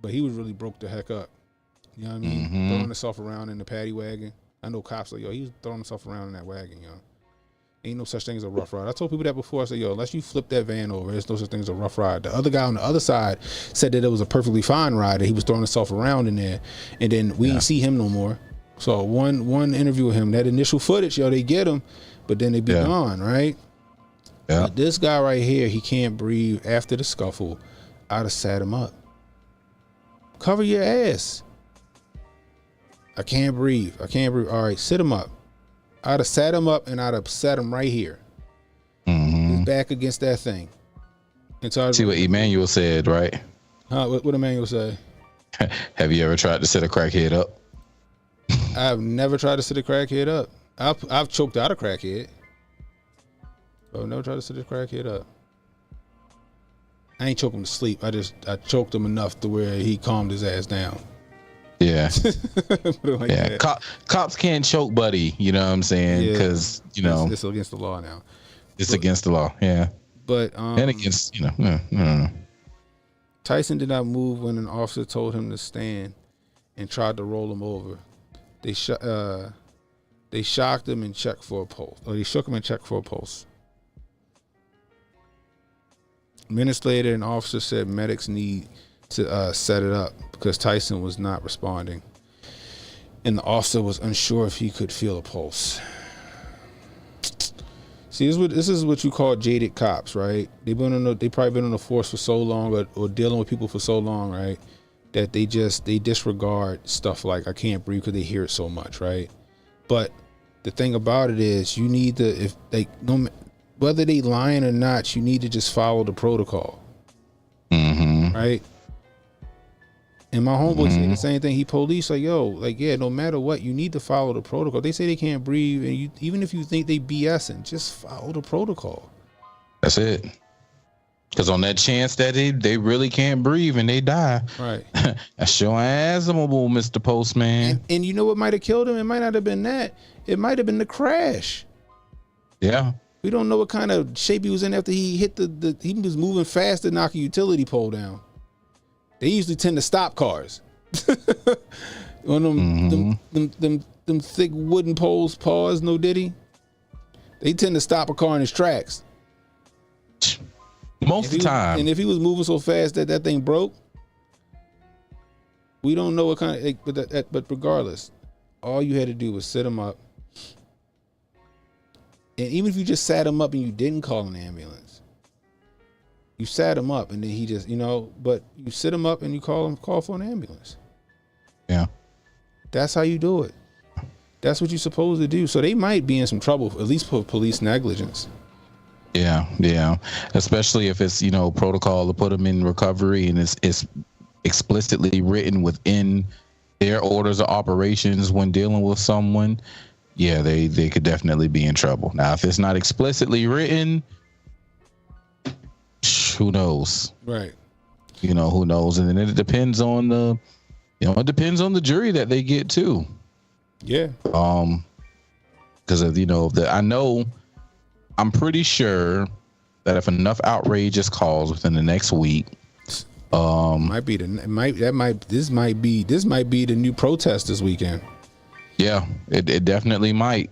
But he was really broke the heck up. You know what I mean? Mm-hmm. Throwing himself around in the paddy wagon. I know cops like, yo, he was throwing himself around in that wagon, yo. Ain't no such thing as a rough ride. I told people that before. I said, yo, unless you flip that van over, there's no such thing as a rough ride. The other guy on the other side said that it was a perfectly fine ride, that he was throwing himself around in there. And then we didn't see him no more. So one interview with him, that initial footage, yo, they get him, but then they be gone, right? Yeah. But this guy right here, he can't breathe. After the scuffle, I'd have sat him up. Cover your ass. I can't breathe. All right, sit him up. I'd have sat him up and I'd have sat him right here. Mm-hmm. His back against that thing. See what Emmanuel said, right? Huh? What Emmanuel say? Have you ever tried to sit a crackhead up? I've never tried to sit a crackhead up. I've choked out a crackhead. Oh, never tried to sit this crackhead up. I ain't choke him to sleep. I choked him enough to where he calmed his ass down. Yeah. Like yeah. Cops can't choke buddy, you know what I'm saying? Because, it's against the law now. It's against the law, yeah. But and against, Tyson did not move when an officer told him to stand and tried to roll him over. They shocked him and checked for a pulse. Or they shook him and checked for a pulse. Minutes later, an officer said medics need to set it up because Tyson was not responding. And the officer was unsure if he could feel a pulse. See, this is what you call jaded cops, right? They probably been on the force for so long or dealing with people for so long, right? That they disregard stuff like I can't breathe because they hear it so much, right? But the thing about it is you need to, whether they lying or not, you need to just follow the protocol. Mm-hmm. Right? And my homeboy said the same thing. He police no matter what, you need to follow the protocol. They say they can't breathe, and even if you think they BSing, just follow the protocol. That's it. Because on that chance that they really can't breathe and they die, right? That's your assable, Mr. Postman. And you know what might have killed him? It might not have been that. It might have been the crash. Yeah. We don't know what kind of shape he was in after he hit he was moving fast to knock a utility pole down. They usually tend to stop cars. On them thick wooden poles, paws, no diddy. They tend to stop a car in its tracks. Most of the time. And if he was moving so fast that thing broke, we don't know what kind of, but regardless, all you had to do was sit him up. And even if you just sat him up and you didn't call an ambulance, you sat him up and then he just, but you sit him up and you call for an ambulance. Yeah. That's how you do it. That's what you're supposed to do. So they might be in some trouble, at least for police negligence. Yeah. Especially if it's, protocol to put them in recovery and it's explicitly written within their orders of operations when dealing with someone. Yeah, they could definitely be in trouble. Now, if it's not explicitly written, who knows? Right. Who knows? And then it depends on the jury that they get too. Yeah. Because of I'm pretty sure that if enough outrageous calls within the next week, this might be the new protest this weekend. Yeah, it definitely might.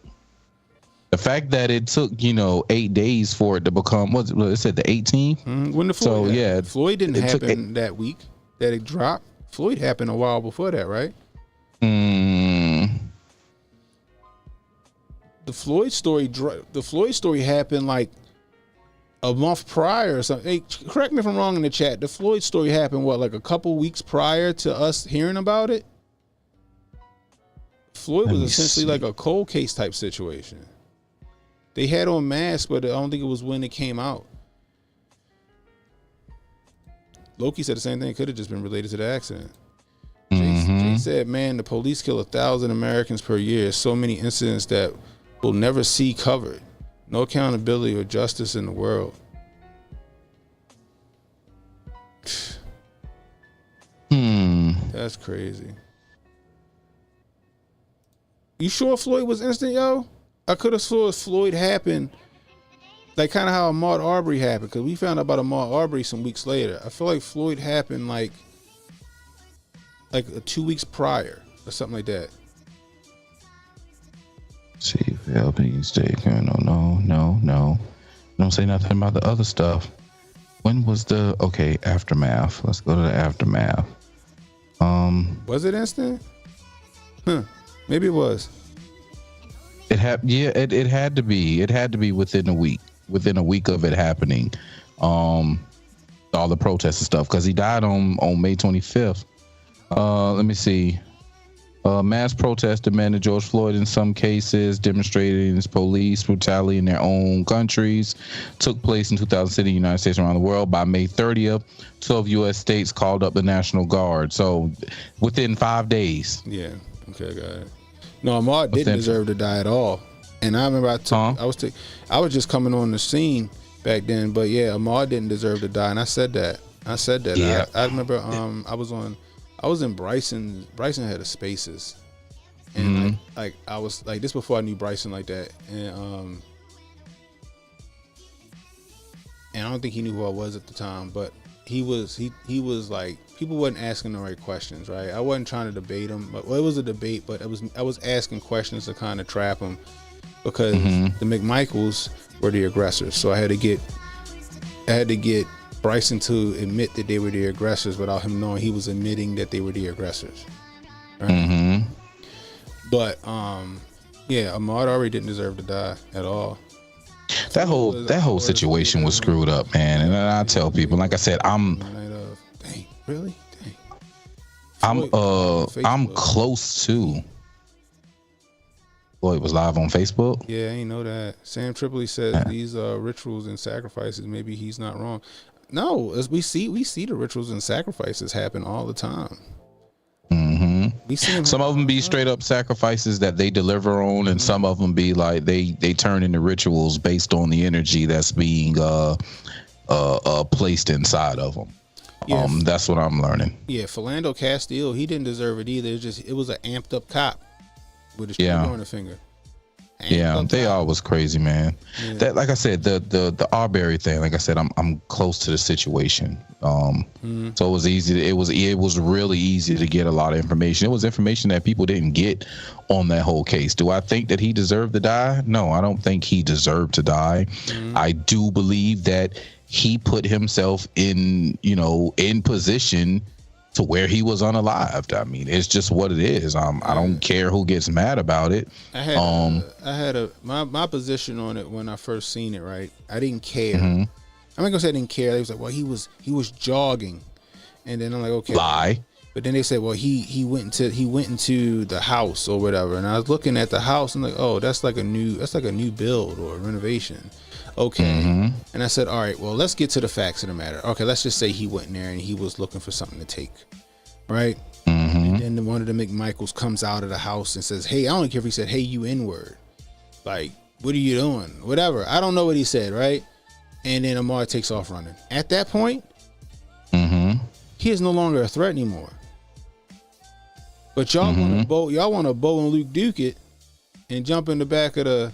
The fact that it took 8 days for it to become what it said the 18th. When the Floyd, Floyd didn't happen that week that it dropped. Floyd happened a while before that, right? The Floyd story happened like a month prior or something. Hey, correct me if I'm wrong in the chat. The Floyd story happened like a couple weeks prior to us hearing about it. Floyd was essentially like a cold case type situation. They had on masks, but I don't think it was when it came out. Loki said the same thing. It could have just been related to the accident. Jay said, man, the police kill 1,000 Americans per year. So many incidents that we'll never see covered. No accountability or justice in the world. That's crazy. You sure Floyd was instant, yo? I could have swore Floyd happened like kind of how Ahmaud Arbery happened, because we found out about Ahmaud Arbery some weeks later. I feel like Floyd happened like 2 weeks prior or something like that. See, helping stay. No. Don't say nothing about the other stuff. When was the aftermath? Let's go to the aftermath. Was it instant? Maybe it was. It had to be. It had to be within a week. Within a week of it happening, all the protests and stuff, because he died on May 25th. Let me see. Mass protests demanded George Floyd in some cases, demonstrating police brutality in their own countries, took place in 2000 cities, United States, around the world. By May 30th, 12 U.S. states called up the National Guard. So within 5 days. Yeah. Okay, got it. No, Ahmaud didn't deserve to die at all. And I remember I was just coming on the scene back then, but yeah, Ahmaud didn't deserve to die, and I said that. Yeah. I remember I was in Bryson had a Spaces, and like I was like this before I knew Bryson like that, and I don't think he knew who I was at the time, but he was like, people wasn't asking the right questions, right? I wasn't trying to debate him, but it was a debate, but I was asking questions to kind of trap him, because the McMichaels were the aggressors, so I had to get Bryson to admit that they were the aggressors without him knowing he was admitting that they were the aggressors. Right? But yeah, Ahmaud Arbery didn't deserve to die at all. That whole situation was screwed up, man. And I tell people, like I said, I'm close to. Boy, it was live on Facebook. Yeah, I ain't know that. Sam Tripoli says these rituals and sacrifices. Maybe he's not wrong. No, as we see the rituals and sacrifices happen all the time. We see some of them be straight up sacrifices that they deliver on, and some of them be like they turn into rituals based on the energy that's being placed inside of them. Yeah, that's what I'm learning. Yeah, Philando Castile, he didn't deserve it either. It was an amped up cop with his finger on the finger. They all was crazy, man. Yeah. That, like I said, the Arbery thing, like I said, I'm close to the situation. So it was easy. It was really easy to get a lot of information. It was information that people didn't get on that whole case. Do I think that he deserved to die? No, I don't think he deserved to die. I do believe that he put himself in position to where he was unalived. I mean, it's just what it is. I don't care who gets mad about it. I had my position on it when I first seen it. Right, I didn't care. I'm not gonna say I didn't care. They was like, well, he was jogging, and then I'm like, okay, lie. But then they said, well, he went into the house or whatever, and I was looking at the house and like, oh, that's like a new build or a renovation. Okay. And I said, all right, well, let's get to the facts of the matter. Okay, let's just say he went in there and he was looking for something to take, right? And then one of the McMichaels comes out of the house and says, hey, I don't care if he said, hey, you N-word. Like, what are you doing? Whatever. I don't know what he said, right? And then Ahmaud takes off running. At that point, he is no longer a threat anymore. But y'all want to Bo and Luke Duke it and jump in the back of the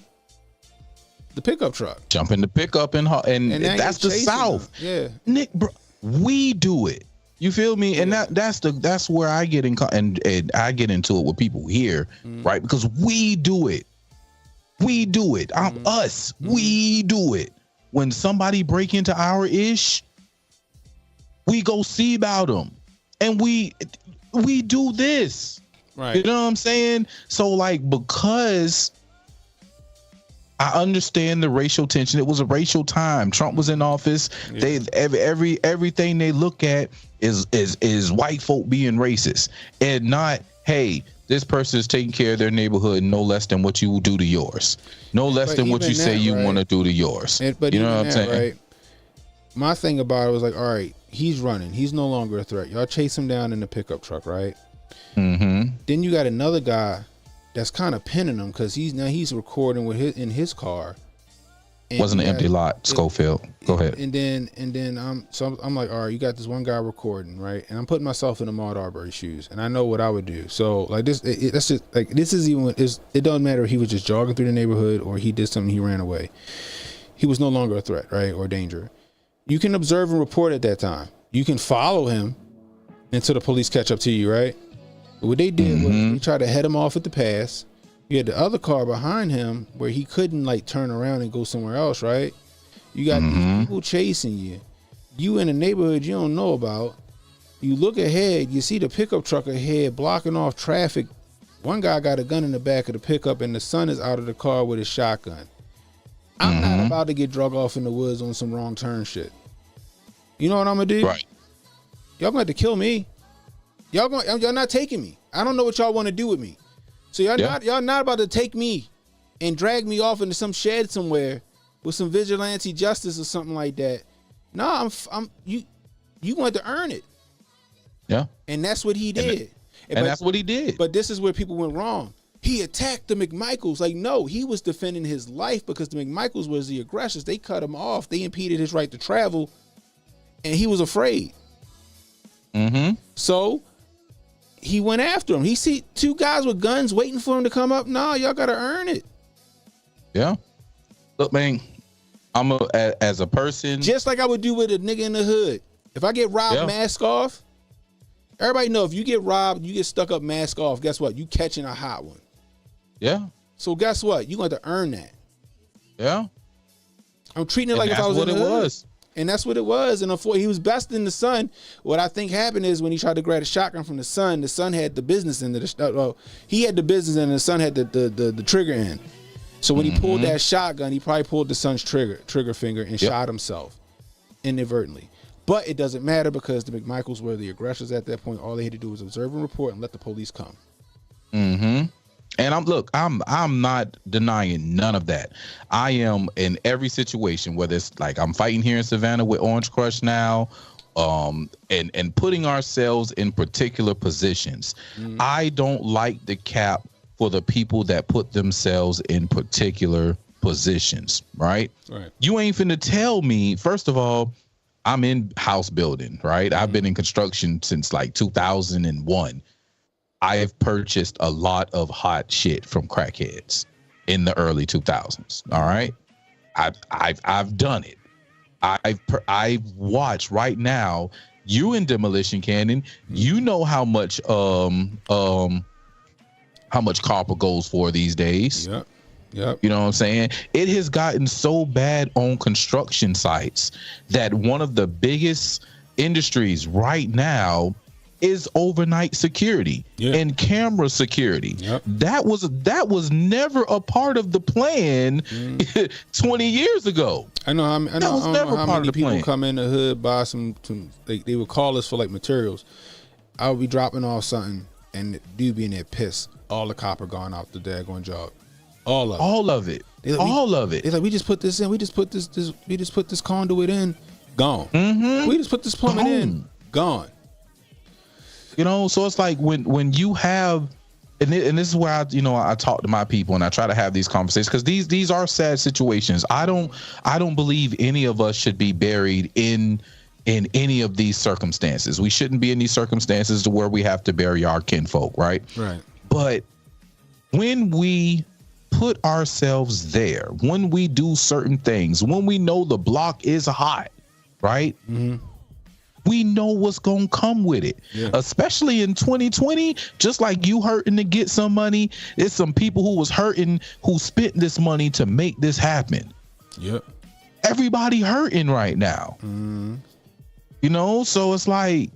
pickup truck. Jump in the pickup and that's the South. Yeah, Nick, bro, we do it. You feel me? Yeah. And that's where I get in and I get into it with people here, right? Because we do it. We do it. I'm us. We do it. When somebody break into our ish, we go see about them, and we do this. Right. You know what I'm saying? So like, because I understand the racial tension. It was a racial time. Trump was in office. Yeah. Everything they look at is white folk being racist, and not, hey, this person is taking care of their neighborhood no less than what you do to yours, no less than what you say you want to do to yours. But you know what I'm saying? Right? My thing about it was like, all right, he's running. He's no longer a threat. Y'all chase him down in the pickup truck, right? Then you got another guy that's kind of pinning him because he's recording in his car. Wasn't an empty lot, Schofield. Go ahead. And then I'm like, all right, you got this one guy recording, right? And I'm putting myself in Ahmaud Arbery's shoes, and I know what I would do. So like this, that's just like this is even. It doesn't matter if he was just jogging through the neighborhood or he did something, he ran away. He was no longer a threat, right, or danger. You can observe and report at that time. You can follow him until the police catch up to you, right? But what they did was they tried to head him off at the pass. You had the other car behind him where he couldn't like turn around and go somewhere else, right? You got these people chasing you. You in a neighborhood you don't know about. You look ahead, you see the pickup truck ahead blocking off traffic. One guy got a gun in the back of the pickup and the son is out of the car with his shotgun. I'm not about to get drug off in the woods on some wrong turn shit. You know what I'm gonna do? Right. Y'all gonna have to kill me. Y'all not taking me. I don't know what y'all want to do with me. So y'all not about to take me and drag me off into some shed somewhere with some vigilante justice or something like that. No, you want to earn it. Yeah. And that's what he did. And that's what he did. But this is where people went wrong. he attacked the McMichaels. Like, no, he was defending his life because the McMichaels was the aggressors. They cut him off. They impeded his right to travel, and he was afraid. So he went after him. He see two guys with guns waiting for him to come up. Nah, y'all got to earn it. Yeah. Look, man, as a person. Just like I would do with a nigga in the hood. If I get robbed, mask off, everybody know if you get robbed, you get stuck up, mask off, guess what? You catching a hot one. Yeah. So guess what? You're going to earn that. Yeah. I'm treating it like if I was in the hood. Was. And that's what it was. And he was best in the son. What I think happened is when he tried to grab a shotgun from the son had the business end of the he had the business end and the son had the trigger end. So when he pulled that shotgun, he probably pulled the son's trigger finger and shot himself inadvertently. But it doesn't matter because the McMichaels were the aggressors at that point. All they had to do was observe and report and let the police come. And I'm not denying none of that. I am in every situation, whether it's like I'm fighting here in Savannah with Orange Crush now, and putting ourselves in particular positions. I don't like the cap for the people that put themselves in particular positions, right? You ain't finna tell me, first of all, I'm in house building, right? I've been in construction since like 2001. I have purchased a lot of hot shit from crackheads in the early 2000s. All right, I've done it. I've watched right now. You in Demolition Cannon, you know how much copper goes for these days. Yep. You know what I'm saying? It has gotten so bad on construction sites that one of the biggest industries right now is overnight security and camera security. That was never a part of the plan 20 years ago. I know how many people come in the hood, buy some they would call us for like materials. I would be dropping off something and the dude be in there pissed. All the copper gone out the daggone job. All of it. They're like, we just put this in. We just put this conduit in. Gone. We just put this plumbing in. Gone. You know, so it's like when you have, and this is where I talk to my people and I try to have these conversations because these are sad situations. I don't believe any of us should be buried in any of these circumstances. We shouldn't be in these circumstances to where we have to bury our kinfolk, right? Right. But when we put ourselves there, when we do certain things, when we know the block is hot, right? We know what's gonna come with it. Especially in 2020, just like you hurting to get some money, it's some people who was hurting who spent this money to make this happen. Everybody hurting right now. You know, so it's like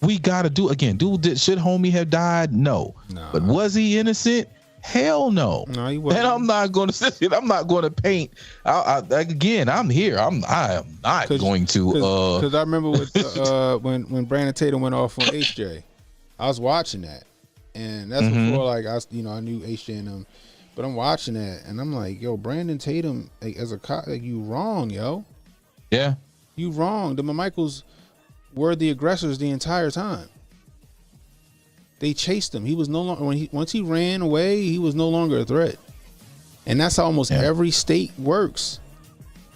we gotta do should homie have died? No. But was he innocent? Hell no. No, he wasn't. And I'm not going to paint. Again, I'm here. I am not going to. Because I remember when Brandon Tatum went off on HJ, I was watching that, and that's before like I knew HJ and them, but I'm watching that and I'm like, yo, Brandon Tatum, like, as a cop, like, you wrong, yo. Yeah. You wrong. The Michaels were the aggressors the entire time. They chased him. He was no longer once he ran away, he was no longer a threat. And that's how almost every state works.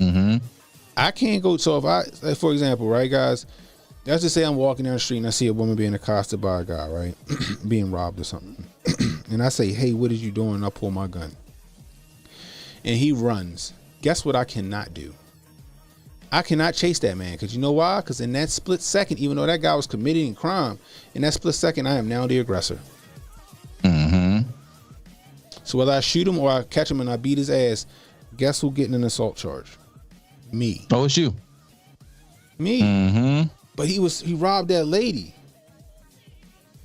I can't go. So if like, for example, right, guys, let's just say I'm walking down the street and I see a woman being accosted by a guy, right, being robbed or something, and I say, "Hey, what is you doing?" And I pull my gun, and he runs. Guess what? I cannot do. I cannot chase that man because you know why? Because in that split second, even though that guy was committing a crime, in that split second, I am now the aggressor. So whether I shoot him or I catch him and I beat his ass, guess who getting an assault charge? Me. Oh, it's you. Me. But he robbed that lady.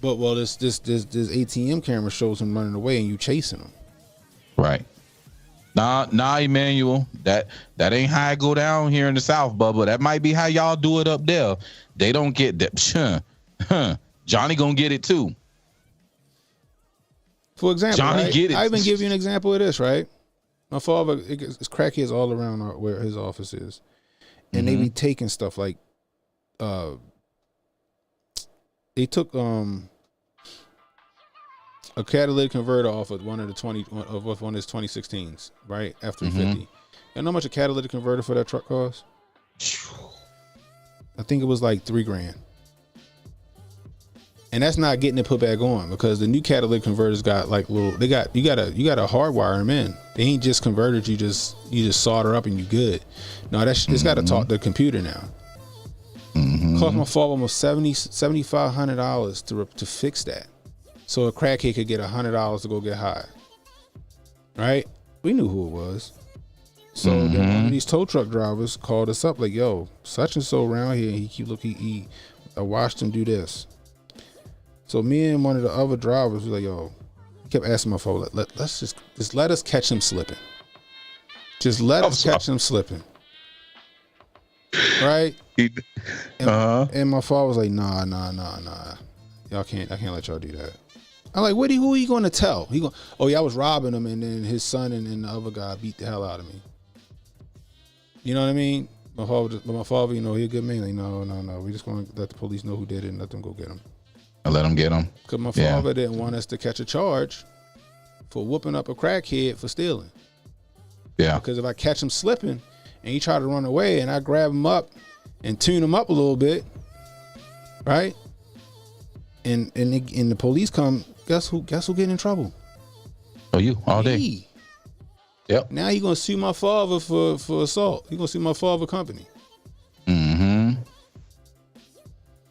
But this ATM camera shows him running away and you chasing him. Right. Nah, Emmanuel, that ain't how I go down here in the South, Bubba. That might be how y'all do it up there. They don't get that. Johnny gonna get it too. For example, Johnny right? get it. I even give you an example of this, right? My father, it's crackheads all around where his office is, and they be taking stuff like, they took a catalytic converter off of one of his 2016s, right? F350. You know how much a catalytic converter for that truck costs? I think it was like $3,000. And that's not getting it put back on, because the new catalytic converters got like little, you gotta hardwire them in. They ain't just converters you just solder up and you good. No, it's gotta talk to the computer now. Cost my father almost $7,500 to fix that, so a crackhead could get $100 to go get high. Right? We knew who it was. So then one of these tow truck drivers called us up like, "Yo, such and so around here. I watched him do this." So me and one of the other drivers was like, "Yo," he kept asking my phone, let's just let us catch him slipping. Just let us catch him slipping. Right? And my father was like, nah. I can't let y'all do that. I'm like, who are you going to tell? He going, "Oh yeah, I was robbing him, and then his son and the other guy beat the hell out of me." You know what I mean? My father, you know, he a good man. Like, no. We just going to let the police know who did it and let them go get him. I let them get him. Because my father didn't want us to catch a charge for whooping up a crackhead for stealing. Yeah. Because if I catch him slipping and he try to run away and I grab him up and tune him up a little bit, right? And the police come, guess who getting in trouble? Oh, you all day. Me. Yep. Now he gonna sue my father for assault. He gonna sue my father company.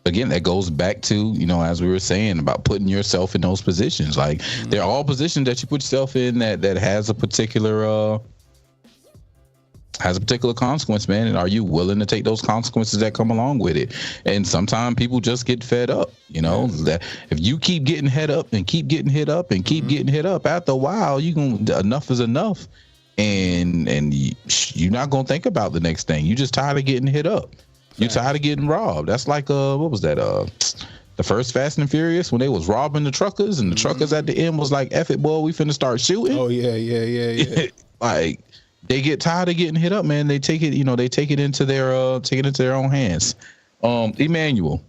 Again, that goes back to, you know, as we were saying about putting yourself in those positions. Like they're all positions that you put yourself in that has a particular consequence, man. And are you willing to take those consequences that come along with it? And sometimes people just get fed up, you know, that if you keep getting hit up and keep getting hit up and keep getting hit up, after a while, enough is enough. And you're not going to think about the next thing. You're just tired of getting hit up. You're tired of getting robbed. That's like, what was that? The first Fast and Furious, when they was robbing the truckers, and the truckers at the end was like, "F it, boy, we finna start shooting." Oh yeah. Like, they get tired of getting hit up, man. They take it, into their own hands. Emmanuel,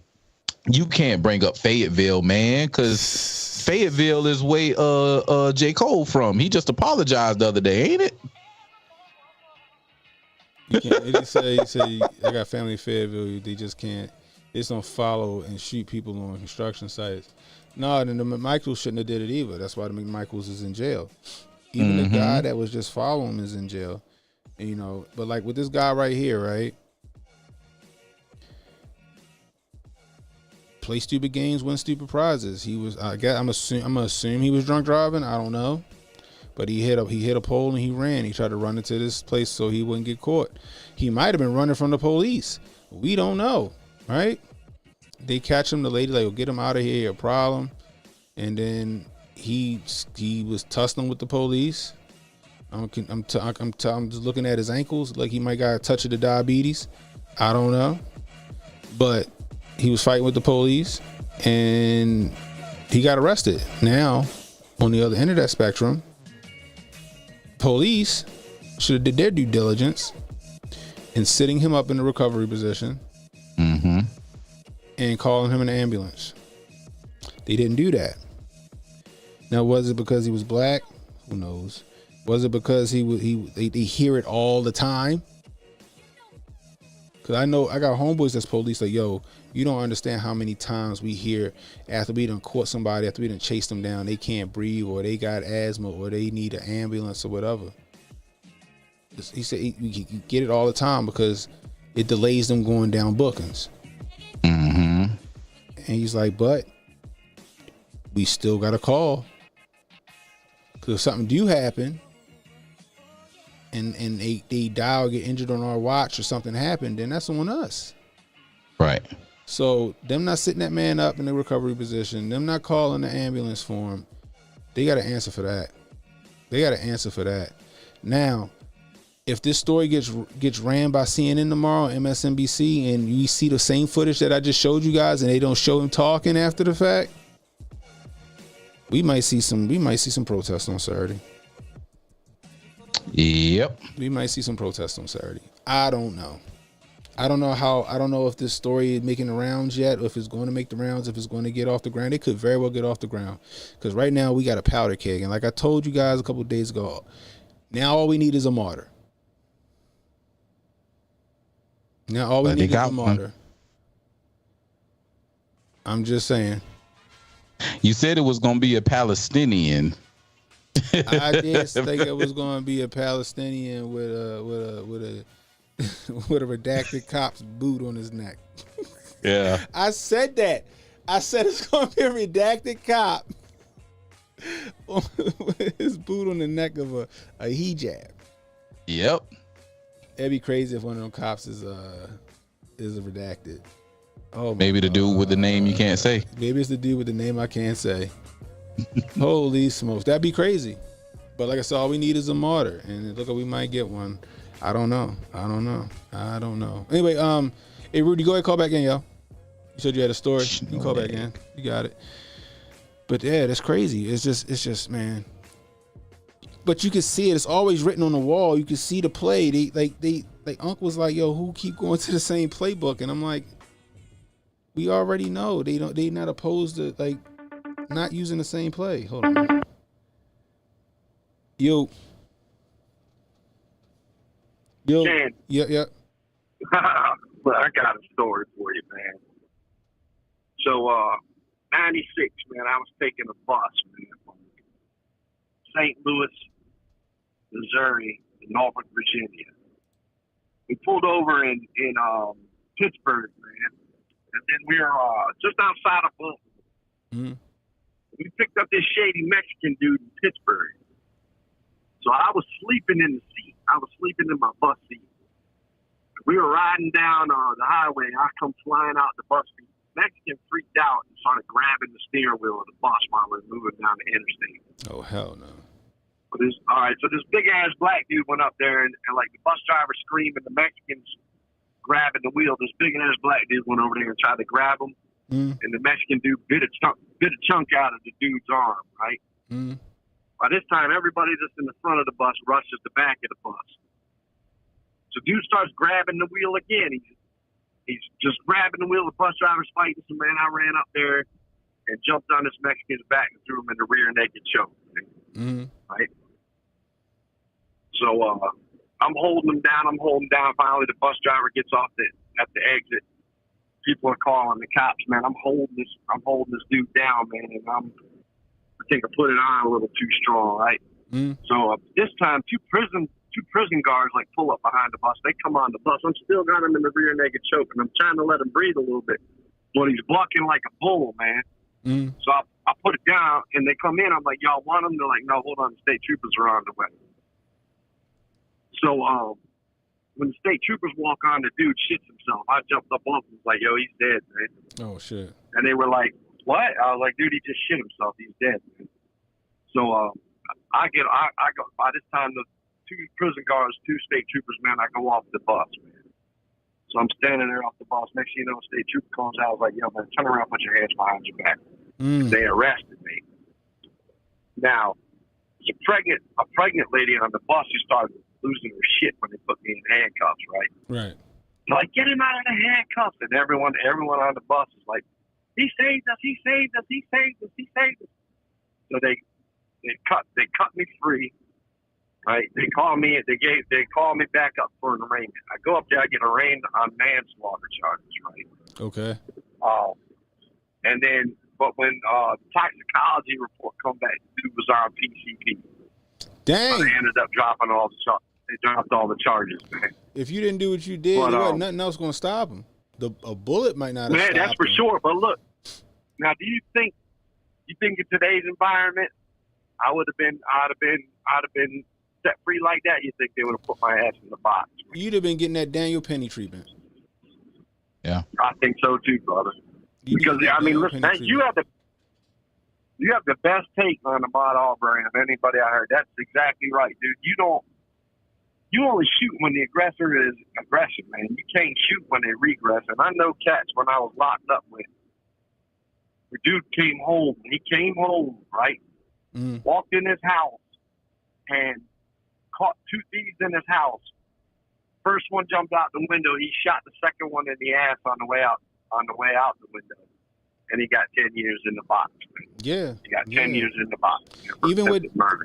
you can't bring up Fayetteville, man, because Fayetteville is where J. Cole from. He just apologized the other day, ain't it? You can't. He say, I got family in Fayetteville. They just can't. They just don't follow and shoot people on construction sites. No, then the McMichaels shouldn't have did it either. That's why the McMichaels is in jail. Even the guy that was just following him is in jail. And, you know, but like with this guy right here, right? Play stupid games, win stupid prizes. He was, I'm gonna assume he was drunk driving. I don't know. But he hit a pole and he ran. He tried to run into this place so he wouldn't get caught. He might have been running from the police. We don't know, right? They catch him. The lady like, "Well, get him out of here. A problem." And then he was tussling with the police. I'm just looking at his ankles like he might got a touch of the diabetes. I don't know, but he was fighting with the police and he got arrested. Now, on the other end of that spectrum, police should have did their due diligence in sitting him up in the recovery position and calling him an ambulance. They didn't do that. Now, was it because he was black? Who knows? Was it because they hear it all the time? Because I know I got homeboys that's police like, "Yo, you don't understand how many times we hear after we done caught somebody, after we done chased them down, they can't breathe or they got asthma or they need an ambulance or whatever." He said you get it all the time because it delays them going down bookings. And he's like, "But we still got to call. Because if something do happen and they die or get injured on our watch or something happened, then that's on us." Right. So them not sitting that man up in the recovery position, them not calling the ambulance for him, they got to answer for that. Now, if this story gets ran by CNN tomorrow, MSNBC, and you see the same footage that I just showed you guys, and they don't show him talking after the fact, we might see some protests on Saturday. Yep. We might see some protests on Saturday. I don't know. I don't know if this story is making the rounds yet, or if it's going to make the rounds, if it's going to get off the ground. It could very well get off the ground. Because right now we got a powder keg. And like I told you guys a couple of days ago, now all we need is a martyr. Now all we need is a martyr. I'm just saying. You said it was going to be a Palestinian. I did think it was going to be a Palestinian with a redacted cop's boot on his neck. Yeah. I said that. I said it's going to be a redacted cop with his boot on the neck of a hijab. Yep. It'd be crazy if one of them cops is a redacted. Oh, maybe the dude with the name you can't say. Maybe it's the dude with the name I can't say. Holy smokes, that'd be crazy. But like I said, all we need is a martyr, and look, we might get one. I don't know. Anyway, hey Rudy, go ahead, call back in, yo. You said you had a story. You can call back in. You got it. But yeah, that's crazy. It's just, man. But you can see it. It's always written on the wall. You can see the play. They Unc was like, yo, who keep going to the same playbook? And I'm like, we already know they not opposed to like not using the same play. Hold on. Yo. Ken. Yeah. Well, I got a story for you, man. So, 96, man, I was taking a bus, man, from St. Louis, Missouri, to Norfolk, Virginia. We pulled over in Pittsburgh, man, and then we were just outside of Baltimore. Mm-hmm. We picked up this shady Mexican dude in Pittsburgh. So I was sleeping in the seat. I was sleeping in my bus seat. We were riding down the highway. I come flying out the bus seat. Mexican freaked out and started grabbing the steering wheel of the bus while we were moving down the interstate. Oh, hell no. So this big-ass black dude went up there, and like the bus driver screaming, the Mexicans grabbing the wheel. This big-ass black dude went over there and tried to grab him, and the Mexican dude bit a chunk out of the dude's arm, right? Mm. By this time, everybody that's in the front of the bus rushes the back of the bus. So dude starts grabbing the wheel again. He's just grabbing the wheel. The bus driver's fighting. So, man, I ran up there and jumped on this Mexican's back and threw him in the rear naked choke. Right? So I'm holding him down. Finally, the bus driver gets off at the exit. People are calling the cops, man. I'm holding this dude down, man, and I think I put it on a little too strong, right? So this time, two prison guards like pull up behind the bus. They come on the bus. I'm still got him in the rear naked choke, and I'm trying to let him breathe a little bit, but he's bucking like a bull, man. So I put it down, and they come in. I'm like, y'all want him? They're like, no, hold on. The state troopers are on the way. So when the state troopers walk on, the dude shits himself. I jumped up on him. Was like, yo, he's dead, man. Oh shit. And they were like, what? I was like, dude, he just shit himself. He's dead, man. So I go. By this time, the two prison guards, two state troopers, man, I go off the bus, man. So I'm standing there off the bus. Next thing you know, state trooper comes out. I was like, yo, man, turn around, put your hands behind your back. They arrested me. Now, it's a pregnant lady on the bus who started losing her shit when they put me in handcuffs, right? Right. They're like, get him out of the handcuffs. And everyone on the bus is like, he saved us. So they cut me free, right? They call me back up for an arraignment. I go up there, I get arraigned on manslaughter charges, right? Okay. And then, but when the toxicology report come back, the dude was on PCP. Dang. So they ended up dropping all the charges. They dropped all the charges, man. If you didn't do what you did, there wasn't nothing else going to stop him. A bullet might not have stopped him. Man, that's for sure. But look, now, do you think in today's environment, I'd have been set free like that? You think they would have put my ass in the box? You'd have been getting that Daniel Penny treatment. Yeah, I think so too, brother. Because I mean, listen, man, you have the best take on the Mod Auburn of anybody I heard. That's exactly right, dude. You only shoot when the aggressor is aggression, man. You can't shoot when they regress. And I know cats when I was locked up with. The dude came home. He came home, right? Walked in his house and caught two thieves in his house first one jumped out the window. He shot the second one in the ass on the way out the window. And he got 10 years in the box. Man. Yeah. He got 10 years in the box.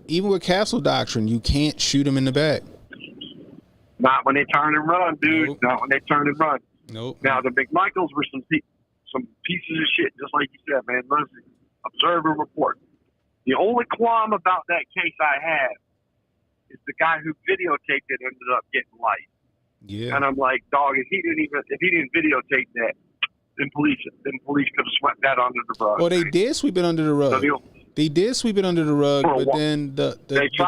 Even with Castle Doctrine, you can't shoot him in the back. Not when they turn and run, dude. Nope. Not when they turn and run. Nope. Now, the McMichaels were some pieces of shit, just like you said, man. Listen, observe and report. The only qualm about that case I have is the guy who videotaped it ended up getting life. Yeah. And I'm like, dog, if he didn't videotape that, then police could have swept that under the rug. Well, they did sweep it under the rug. They did sweep it under the rug, but then the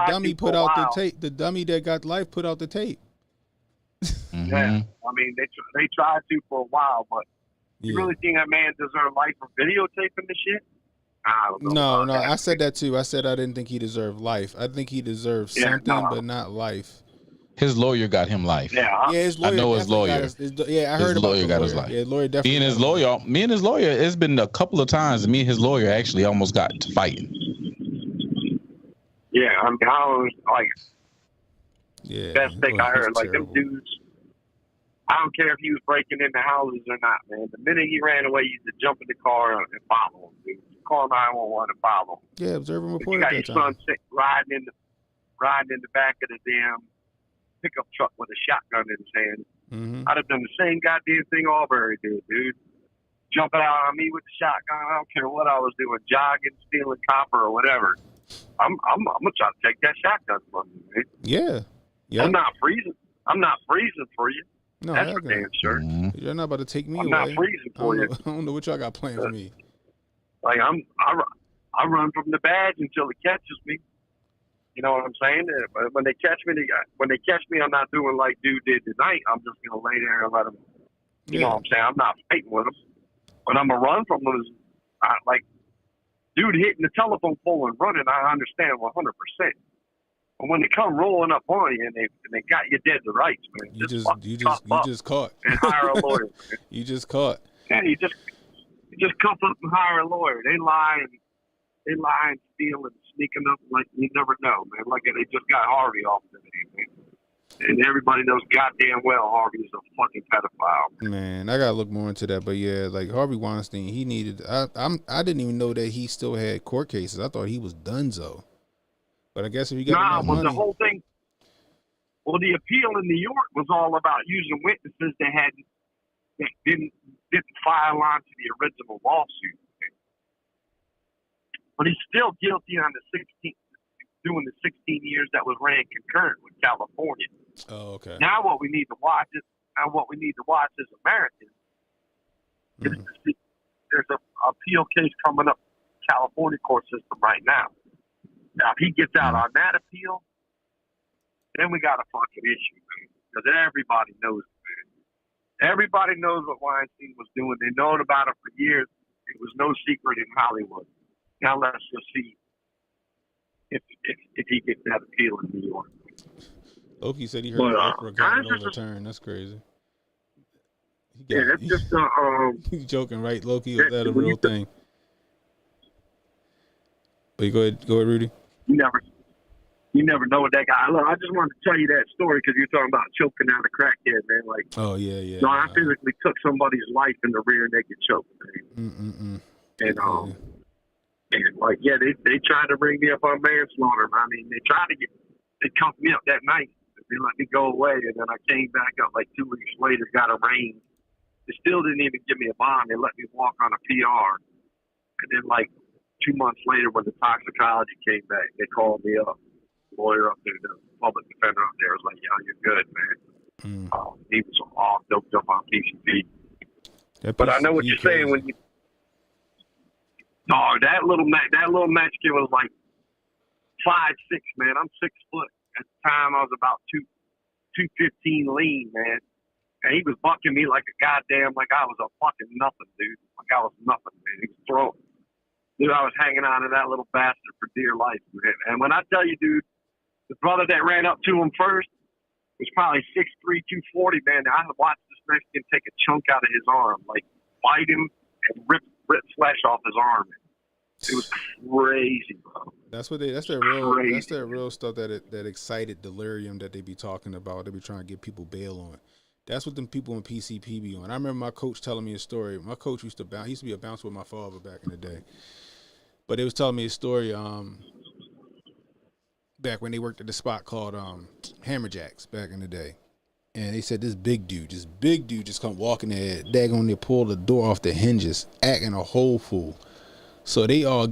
dummy put out the tape. The dummy that got life put out the tape. Mm-hmm. Yeah, I mean, they tried to for a while, but you really think that man deserved life for videotaping the shit? I don't know. No, I said that too. I said I didn't think he deserved life. I think he deserved something, but not life. His lawyer got him life. Yeah, his lawyer. I know his lawyer. I heard his about lawyer got his life. Yeah, lawyer definitely. Me and his lawyer. It's been a couple of times. Me and his lawyer actually almost got to fighting. Yeah, I mean, I was like, best thing I heard, like terrible. them dudes. I don't care if he was breaking into houses or not, man. The minute he ran away, you had to jump in the car and follow him, dude. Call 911 and follow him. Yeah, observe and report. You got your son sick riding in the back of the damn pickup truck with a shotgun in his hand. Mm-hmm. I'd have done the same goddamn thing Aubrey did, dude. Jumping out on me with the shotgun. I don't care what I was doing, jogging, stealing copper or whatever. I'm gonna try to take that shotgun from you, man. Yeah. I'm not freezing for you. No, that's for damn sure. You're not about to take me I'm away. not freezing for you. I don't know what y'all got planned for me. Like I run from the badge until it catches me. You know what I'm saying? When they catch me, I'm not doing like dude did tonight. I'm just gonna lay there and let them. You know what I'm saying? I'm not fighting with them, but I'm gonna run from them. Like dude hitting the telephone pole and running, I understand 100%. But when they come rolling up on you and they got you dead to rights, man, You just caught. And hire a lawyer. Man. You just caught. Yeah, you just cuff up and hire a lawyer. They lying, stealing, sneaking up like you never know, man. Like they just got Harvey off today, man. And everybody knows goddamn well Harvey is a fucking pedophile. Man, I gotta look more into that. But yeah, like Harvey Weinstein, he needed. I didn't even know that he still had court cases. I thought he was donezo. But I guess if you got enough money, the whole thing. Well, the appeal in New York was all about using witnesses that didn't file on to the original lawsuit. But he's still guilty on doing the 16 years that was ran concurrent with California. Oh, okay. Now what we need to watch is American. There's an appeal case coming up in the California court system right now. Now, if he gets out on that appeal, then we got a fucking issue, man. Because everybody knows it, man. Everybody knows what Weinstein was doing. They known about it for years. It was no secret in Hollywood. Now let's just see if he gets that appeal in New York. Loki said he heard Oprah got it overturned. That's crazy. It's just he's joking, right, Loki? Is that a real thing? But go ahead, Rudy. You never know what that guy. Look, I just wanted to tell you that story because you're talking about choking out a crackhead, man. Like, oh yeah. So I physically took somebody's life in the rear naked choke, man. And like, yeah, they tried to bring me up on manslaughter. I mean, they cuffed me up that night. They let me go away, and then I came back up like 2 weeks later, got arraigned. They still didn't even give me a bond. They let me walk on a PR, and then like 2 months later, when the toxicology came back, they called me up. The lawyer up there, the public defender up there was like, "Yeah, you're good, man." He was all doped up on PCP. But I know what you're saying when you. No, that little Mexican was like 5'6", man. I'm 6 foot. At the time, I was about 215 lean, man. And he was bucking me like a goddamn, like I was a fucking nothing, dude. Like I was nothing, man. He was throwing. Dude, I was hanging on to that little bastard for dear life, man. And when I tell you, dude, the brother that ran up to him first was probably 6'3", 240, man. I watched this Mexican take a chunk out of his arm, like bite him and rip flesh off his arm. It was crazy, bro. That's that real stuff that excited delirium that they be talking about. They be trying to get people bail on. That's what them people in PCP be on. I remember my coach telling me a story. My coach used to be a bouncer with my father back in the day. But they was telling me a story back when they worked at the spot called Hammerjacks back in the day. And they said this big dude just come walking there, daggone, they pull the door off the hinges, acting a whole fool. So they all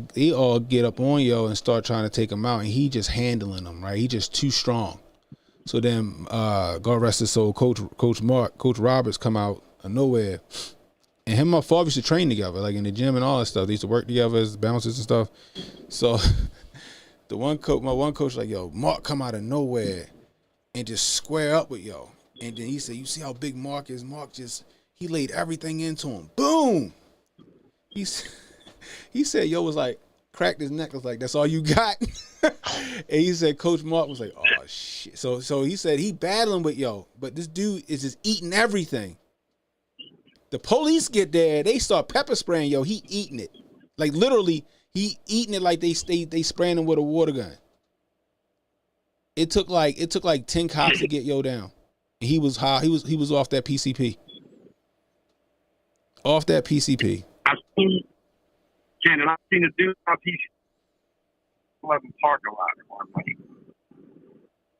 get up on yo and start trying to take him out, and he just handling them, right? He just too strong. So then, God rest his soul, Coach Roberts come out of nowhere, and him and my father used to train together, like in the gym and all that stuff. They used to work together as bouncers and stuff. So my one coach like, yo, Mark come out of nowhere and just square up with yo. And then he said, you see how big Mark is? Mark he laid everything into him. Boom! He said, yo was like, cracked his neck. Was like, that's all you got? And he said, Coach Mark was like, oh, shit. So he said he battling with yo, but this dude is just eating everything. The police get there, they start pepper spraying yo. He eating it. Like, literally, he eating it like they spraying him with a water gun. It took like 10 cops to get yo down. He was high. He was off that PCP. Off that PCP. I've seen a dude on PCP 11 parking lot one night,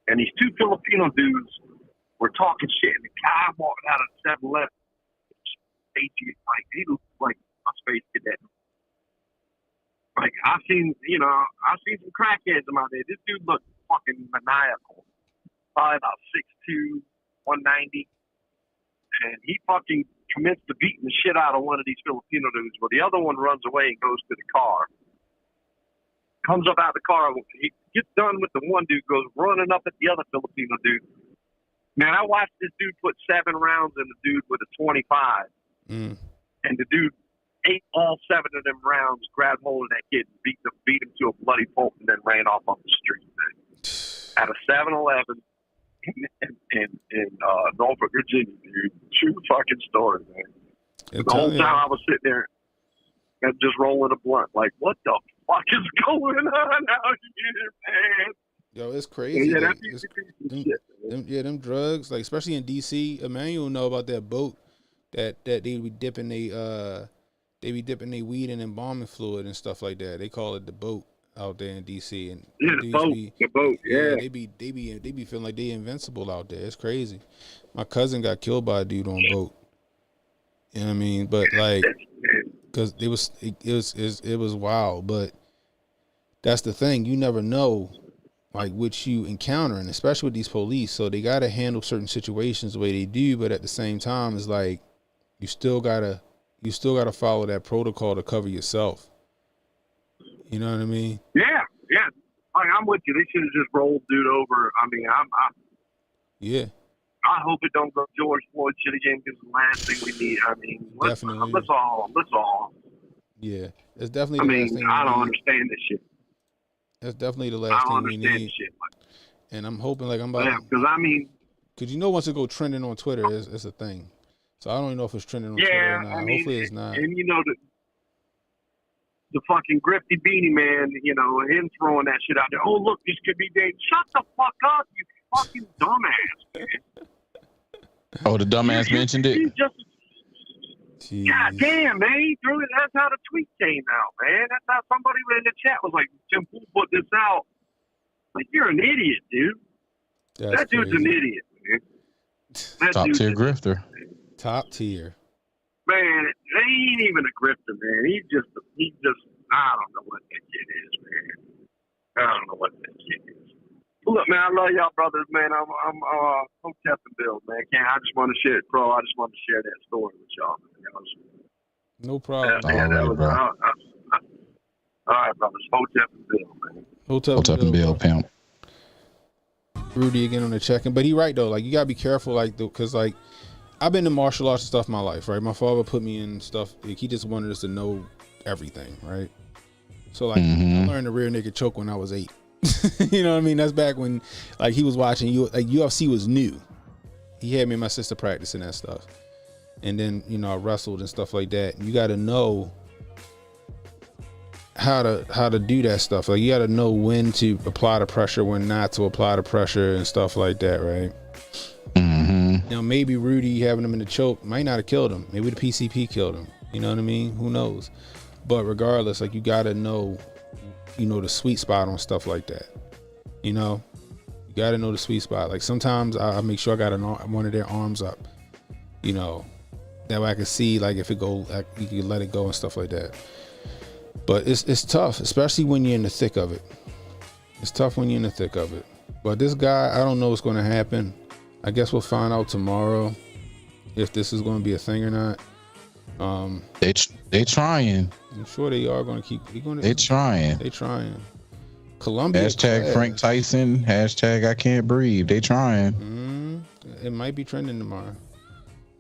and these two Filipino dudes were talking shit. And the guy walking out of 7-Eleven, like he looked like a space cadet. Like I've seen some crackheads in my day. This dude looked fucking maniacal. Probably about 6'2". 190, and he fucking commenced to beating the shit out of one of these Filipino dudes. Well, the other one runs away and goes to the car. Comes up out of the car. He gets done with the one dude, goes running up at the other Filipino dude. Man, I watched this dude put 7 rounds in the dude with a 25, and the dude ate all 7 of them rounds, grabbed hold of that kid, and beat him to a bloody pulp, and then ran off on the street. Man. At a 7-Eleven. In Norfolk, Virginia, dude. True fucking story, man. The whole time I was sitting there and just rolling a blunt, like, what the fuck is going on out here, man? Yo, it's crazy. Yeah, them drugs, like especially in DC. Emmanuel know about that boat that they be dipping their weed in embalming fluid and stuff like that. They call it the boat out there in DC, and the boat. They be feeling like they invincible out there. It's crazy. My cousin got killed by a dude on a boat. You know what I mean? But like, because it was wild. But that's the thing. You never know, like, what you encounter, and especially with these police. So they gotta handle certain situations the way they do. But at the same time, it's like you still gotta follow that protocol to cover yourself. You know what I mean? Yeah. Like, I'm with you. They should have just rolled dude over. I mean, yeah. I hope it don't go George Floyd shit again, because the last thing we need. I mean, let's all. Yeah, it's definitely. I don't understand this shit. That's definitely the last thing we need. Shit. And I'm hoping, like, I'm about. Because once it go trending on Twitter, it's a thing. So I don't even know if it's trending on Twitter or not. Hopefully it's not. And the fucking grifty beanie man, him throwing that shit out there. Oh, look, this could be dangerous. Shut the fuck up, you fucking dumbass, man. Oh, the dumbass mentioned it? God damn, man. He threw it. That's how the tweet came out, man. That's how somebody in the chat was like, Tim Pool put this out. Like, you're an idiot, dude. That dude's an idiot, man. Top tier grifter. Top tier. Man, he ain't even a grifter, man. He just, I don't know what that kid is, man. I don't know what that kid is. Well, look, man, I love y'all brothers, man. I'm Hotep and Bill, man. I just want to share it, bro. I just want to share that story with y'all, man. No problem. All right, brothers. Hotep and Bill, man. Hotep and Bill, pimp. Rudy again on the check-in, but he right though. Like, you gotta be careful, like, because like I've been in martial arts and stuff in my life, right? My father put me in stuff. Like, he just wanted us to know everything, right? So like, I learned the rear naked choke when I was 8. You know what I mean? That's back when, like, he was watching like UFC was new. He had me and my sister practicing that stuff, and then I wrestled and stuff like that. And you got to know how to do that stuff. Like, you got to know when to apply the pressure, when not to apply the pressure, and stuff like that, right? Now, maybe Rudy having him in the choke might not have killed him. Maybe the PCP killed him. You know what I mean? Who knows? But regardless, like, you got to know, the sweet spot on stuff like that. You got to know the sweet spot. Like, sometimes I make sure I got one of their arms up, that way I can see, like, if it go, like, you can let it go and stuff like that. But it's tough, especially when you're in the thick of it. It's tough when you're in the thick of it. But this guy, I don't know what's going to happen. I guess we'll find out tomorrow if this is going to be a thing or not. They trying. I'm sure they are going to keep. They trying. They trying. Columbia. Hashtag Frank Tyson. Hashtag I can't breathe. They trying. It might be trending tomorrow.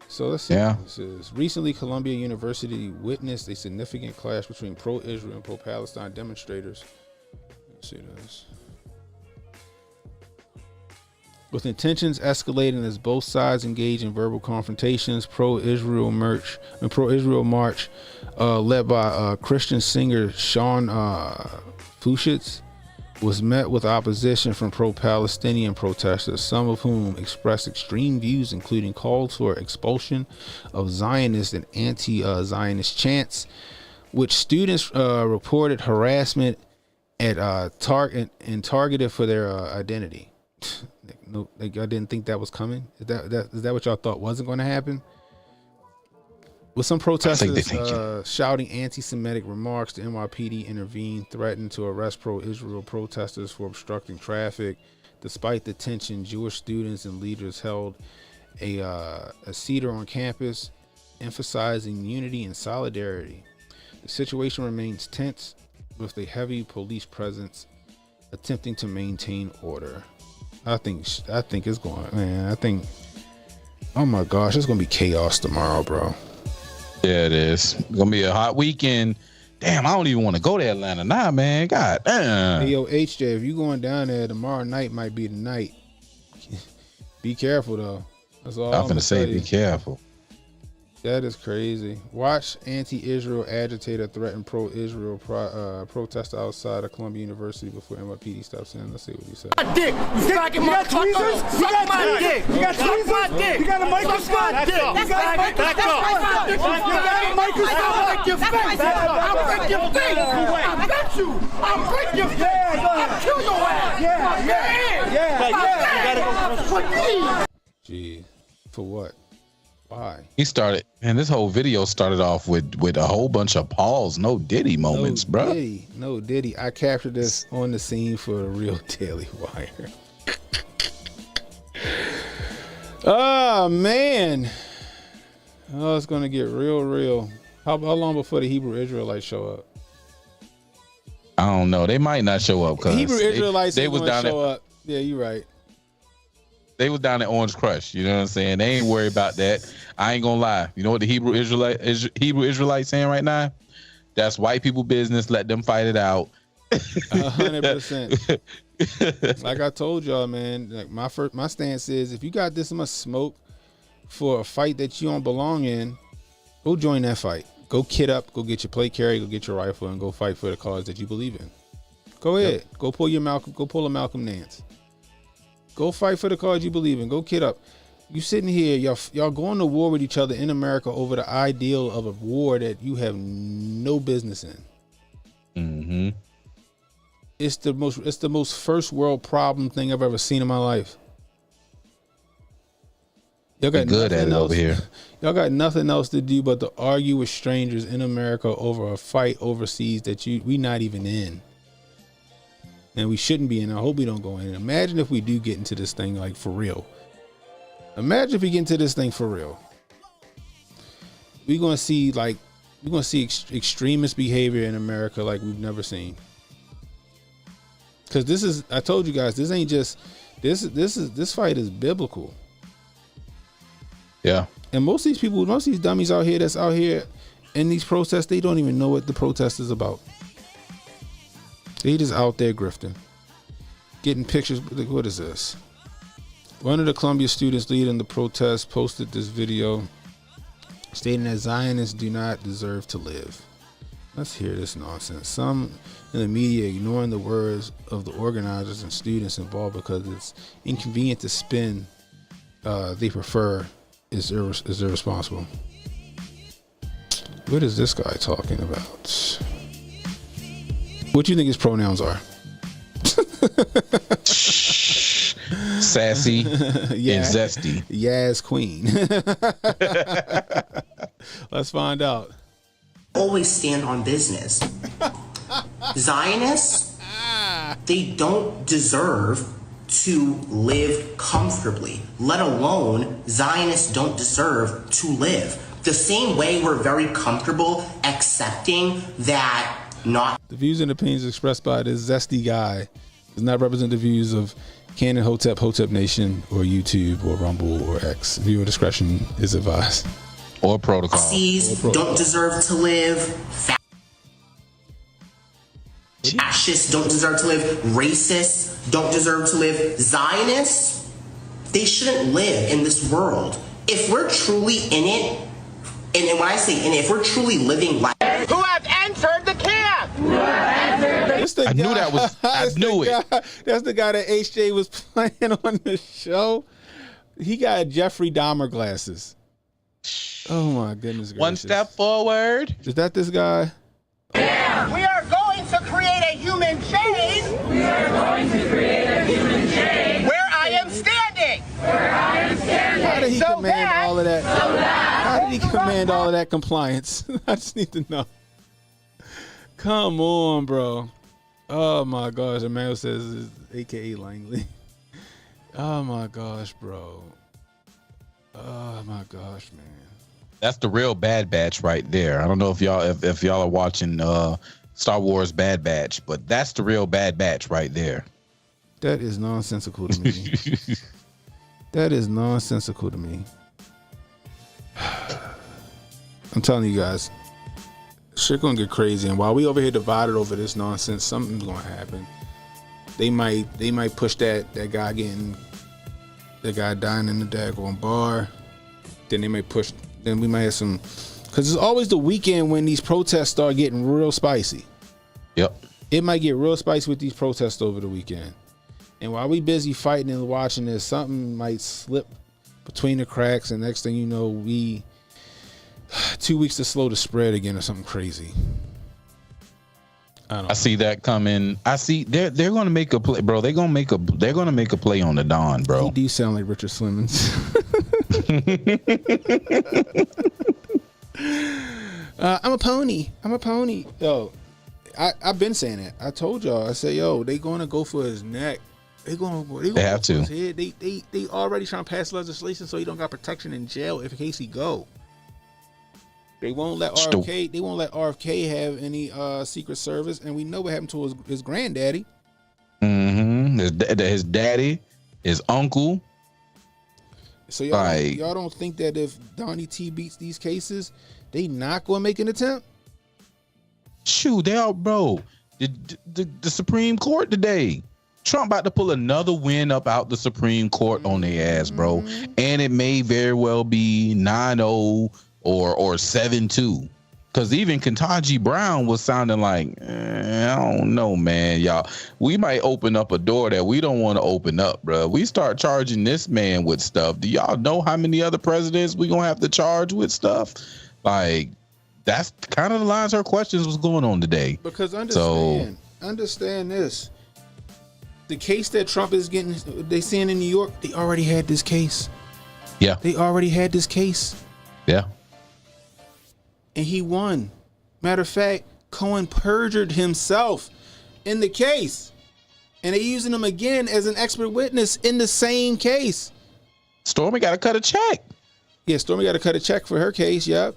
So let's see. Yeah. This is recently Columbia University witnessed a significant clash between pro-Israel and pro-Palestine demonstrators. Let's see this. With tensions escalating as both sides engage in verbal confrontations, pro-Israel march led by Christian singer Sean Fushitz was met with opposition from pro-Palestinian protesters, some of whom expressed extreme views, including calls for expulsion of Zionist and anti-Zionist chants, which students reported harassment at targeted for their identity. No, I didn't think that was coming. Is that what y'all thought wasn't going to happen? With some protesters shouting anti-Semitic remarks, the NYPD intervened, threatened to arrest pro-Israel protesters for obstructing traffic. Despite the tension, Jewish students and leaders held a seder on campus, emphasizing unity and solidarity. The situation remains tense, with a heavy police presence attempting to maintain order. I think it's going, man. Oh my gosh, it's gonna be chaos tomorrow, bro. Yeah, it is. It's gonna be a hot weekend. Damn, I don't even want to go to Atlanta now, man. God damn. Hey, yo, HJ, if you going down there tomorrow night, might be the night. Be careful though. That's all I'm gonna say. Be careful. That is crazy. Watch anti-Israel agitator threaten pro-Israel protester outside of Columbia University before NYPD stops in. Let's see what he said. Dick. You got tweezers? You got my dick. You got tweezers? You got a microscope? You got a microscope? You got a microscope? I'll break your face. I'll break your face. I bet you. I'll break your face. I'll kill your ass. Yeah. Gee, for what? Why? He started, and this whole video started off with a whole bunch of pause, no Diddy moments, bro. No Diddy. I captured this on the scene for the real Daily Wire. Oh man. Oh, it's gonna get real. How long before the Hebrew Israelites show up? I don't know. They might not show up because Hebrew Israelites they was down show up. Yeah, you're right. They was down at Orange Crush. You know what I'm saying? They ain't worried about that. I ain't gonna lie. You know what the Hebrew Israelite saying right now? That's white people business. Let them fight it out. 100%. Like I told y'all, man. Like my stance is, if you got this much smoke for a fight that you don't belong in, go join that fight. Go kit up. Go get your plate carry. Go get your rifle and go fight for the cause that you believe in. Go ahead. Yep. Go pull a Malcolm Nance. Go fight for the cause you believe in. Go kid up. You sitting here, y'all going to war with each other in America over the ideal of a war that you have no business in. Mm-hmm. It's the most first world problem thing I've ever seen in my life. Y'all got good at it over here. Y'all got nothing else to do but to argue with strangers in America over a fight overseas that we not even in. And we shouldn't be in. I hope we don't go in. Imagine if we do get into this thing, like, for real. Imagine if we get into this thing for real. We're going to see extremist behavior in America like we've never seen. Because I told you guys, this ain't just, this fight is biblical. Yeah. And most of these dummies out here that's out here in these protests, they don't even know what the protest is about. They just out there grifting, getting pictures. What is this? One of the Columbia students leading the protest posted this video stating that Zionists do not deserve to live. Let's hear this nonsense. Some in the media ignoring the words of the organizers and students involved because it's inconvenient to spin they prefer is irresponsible. What is this guy talking about? What do you think his pronouns are? Sassy and zesty. Yaz Queen. Let's find out. Always stand on business. Zionists, they don't deserve to live comfortably, let alone Zionists don't deserve to live. The same way we're very comfortable accepting that not the views and opinions expressed by this zesty guy does not represent the views of CannonHotep, Hotep Nation, or YouTube, or Rumble, or X. Viewer discretion is advised. Or protocol. Don't deserve to live. Fascists don't deserve to live. Racists don't deserve to live. Zionists, they shouldn't live in this world. If we're truly in it, and when I say in it, if we're truly living life. Who have entered the camp? I knew that was. I knew it. That's the guy that HJ was playing on the show. He got Jeffrey Dahmer glasses. Oh my goodness gracious. One step forward. Is that this guy? Yeah. We are going to create a human chain. We are going to create a human chain. Where I am standing. Where I am standing. How did he command all of that? How did he command all of that compliance? I just need to know. Come on, bro. Oh my gosh. Emmanuel says AKA Langley. Oh my gosh, bro. Oh my gosh, man. That's the real Bad Batch right there. I don't know if y'all are watching Star Wars Bad Batch, but that's the real Bad Batch right there. That is nonsensical to me. That is nonsensical to me. I'm telling you guys, shit gonna get crazy, and while we over here divided over this nonsense, something's gonna happen. They might push that guy dying in the daggone bar. Then they may push. Then we might have some, because it's always the weekend when these protests start getting real spicy. Yep. It might get real spicy with these protests over the weekend. And while we busy fighting and watching this, something might slip between the cracks, and next thing you know, we 2 weeks to slow the spread again or something crazy. I see that coming. I see they're going to make a play, bro. They're going to make a play on the Dawn, bro. He do sound like Richard Slimmons. I'm a pony. Yo, I've been saying that. I told y'all. I said, yo, they going to go for his neck. They have to. His head. They already trying to pass legislation so he don't got protection in jail in case he go. They won't let RFK. They won't let RFK have any Secret Service, and we know what happened to his granddaddy. Mm-hmm. His daddy, his uncle. So y'all don't think that if Donnie T beats these cases, they not going to make an attempt? Shoot, they are, bro. The Supreme Court today. Trump about to pull another win up out the Supreme Court on their ass, bro. And it may very well be 9-0 or 7-2. Because even Ketanji Brown was sounding like, I don't know, man, y'all. We might open up a door that we don't want to open up, bro. We start charging this man with stuff. Do y'all know how many other presidents we going to have to charge with stuff? Like, that's kind of the lines her questions was going on today. Because understand this. The case that Trump is getting, they seeing in New York, they already had this case. Yeah. They already had this case. Yeah. And he won. Matter of fact, Cohen perjured himself in the case. And they're using him again as an expert witness in the same case. Stormy got to cut a check. Yeah, Stormy got to cut a check for her case, yep.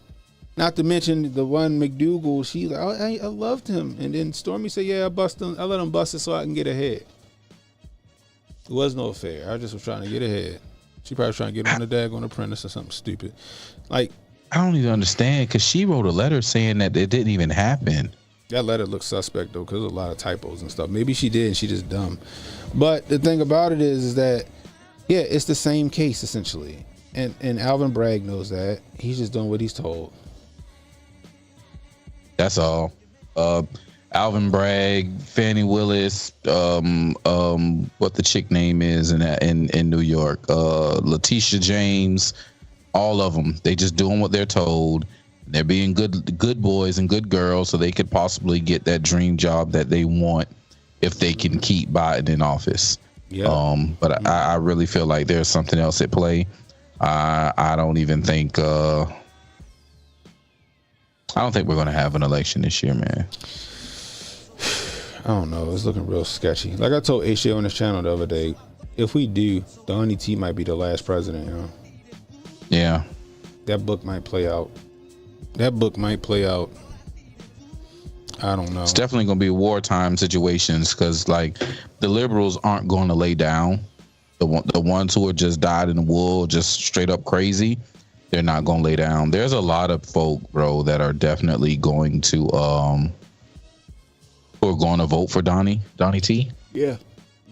Not to mention the one McDougal, she's like, I loved him. And then Stormy said, yeah, I let him bust it so I can get ahead. It was no affair. I just was trying to get ahead. She probably was trying to get on the daggone apprentice or something stupid. Like, I don't even understand, because she wrote a letter saying that it didn't even happen. That letter looks suspect, though, because there's a lot of typos and stuff. Maybe she did and she just dumb. But the thing about it is that, yeah, it's the same case, essentially. And Alvin Bragg knows that. He's just doing what he's told. That's all. Alvin Bragg, Fannie Willis, what the chick name is in New York, Letitia James, all of them. They just doing what they're told. They're being good boys and good girls, so they could possibly get that dream job that they want if they can keep Biden in office. Yeah. But I really feel like there's something else at play. I don't even think. I don't think we're going to have an election this year, man. I don't know. It's looking real sketchy. Like I told HJ on this channel the other day, if we do, Donnie T might be the last president, you know? Yeah. That book might play out. I don't know. It's definitely going to be wartime situations because, like, the liberals aren't going to lay down. The ones who are just dyed in the wool, just straight up crazy, they're not going to lay down. There's a lot of folk, bro, that are definitely going to who are going to vote for Donnie T. Yeah.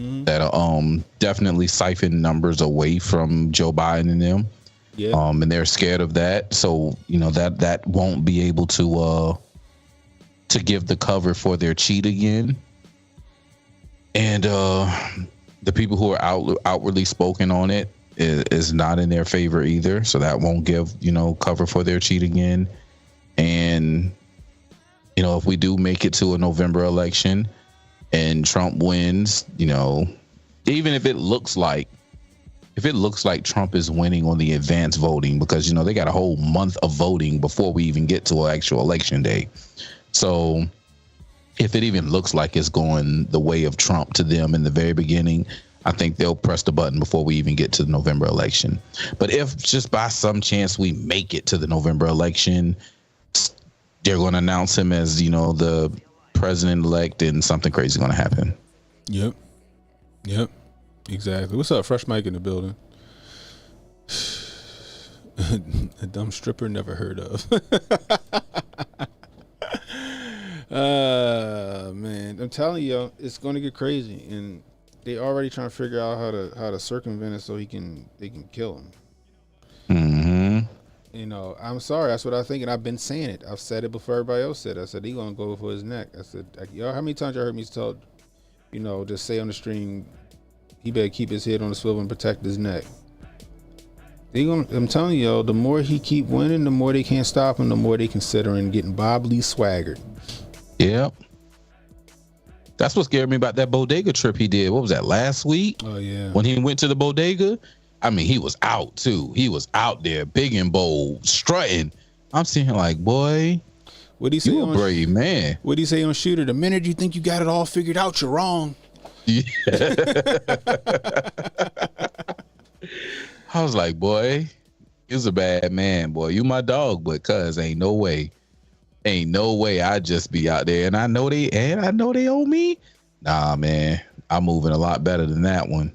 Mm-hmm. That definitely siphon numbers away from Joe Biden and them. Yeah. And they're scared of that. So, you know, that won't be able to give the cover for their cheat again. And the people who are outwardly spoken on it is not in their favor either. So that won't give, you know, cover for their cheat again. And, you know, if we do make it to a November election and Trump wins, you know, even if it looks like Trump is winning on the advanced voting, because, you know, they got a whole month of voting before we even get to an actual election day. So if it even looks like it's going the way of Trump to them in the very beginning, I think they'll press the button before we even get to the November election. But if just by some chance we make it to the November election, they're going to announce him as, you know, the president-elect, and something crazy is going to happen. Yep. Exactly. What's up, Fresh Mike in the building? A dumb stripper never heard of. Man, I'm telling you, it's going to get crazy, and they already trying to figure out how to circumvent it so they can kill him. Mm-hmm. You know, I'm sorry, that's what I think, and I've been saying it. I've said it before everybody else said it. I said he gonna go for his neck. I said, y'all, how many times y'all heard me tell, you know, just say on the stream, he better keep his head on the swivel and protect his neck. I'm telling you, the more he keep winning, the more they can't stop him, the more they considering getting Bob Lee swaggered. Yep. That's what scared me about that bodega trip he did. What was that, last week? Oh, yeah. When he went to the bodega, I mean, he was out, too. He was out there, big and bold, strutting. I'm seeing him like, boy, what'd he say? You a brave man. What'd he say on Shooter? The minute you think you got it all figured out, you're wrong. Yeah. I was like, boy, you's a bad man, boy. You my dog, but cuz ain't no way I'd just be out there. And I know they owe me. Nah, man, I'm moving a lot better than that one.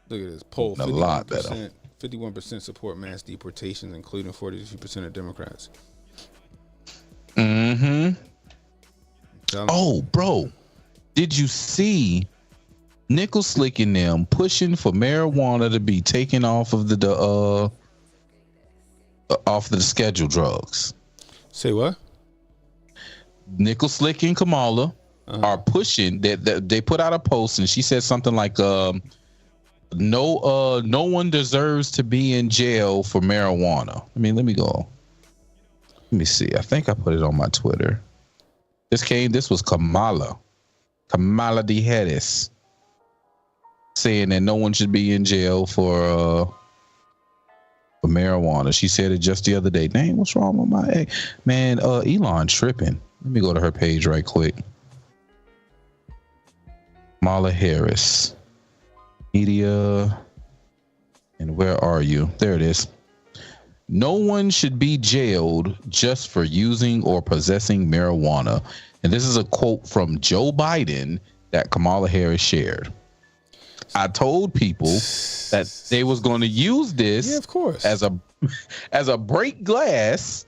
Look at this poll. A lot better. 51% support mass deportations, including 42% of Democrats. Mm-hmm. Oh, bro, did you see Nickel Slick and them pushing for marijuana to be taken off of the scheduled drugs? Say what? Nickel Slick and Kamala are pushing that. They put out a post and she said something like, no one deserves to be in jail for marijuana. I mean, let me go. Let me see. I think I put it on my Twitter. This was Kamala D. Harris saying that no one should be in jail for marijuana. She said it just the other day. Dang, what's wrong with my egg? Man, Elon tripping. Let me go to her page right quick. Kamala Harris. Media. And where are you? There it is. No one should be jailed just for using or possessing marijuana. And this is a quote from Joe Biden that Kamala Harris shared. I told people that they was going to use this, yeah, of course, as a break glass.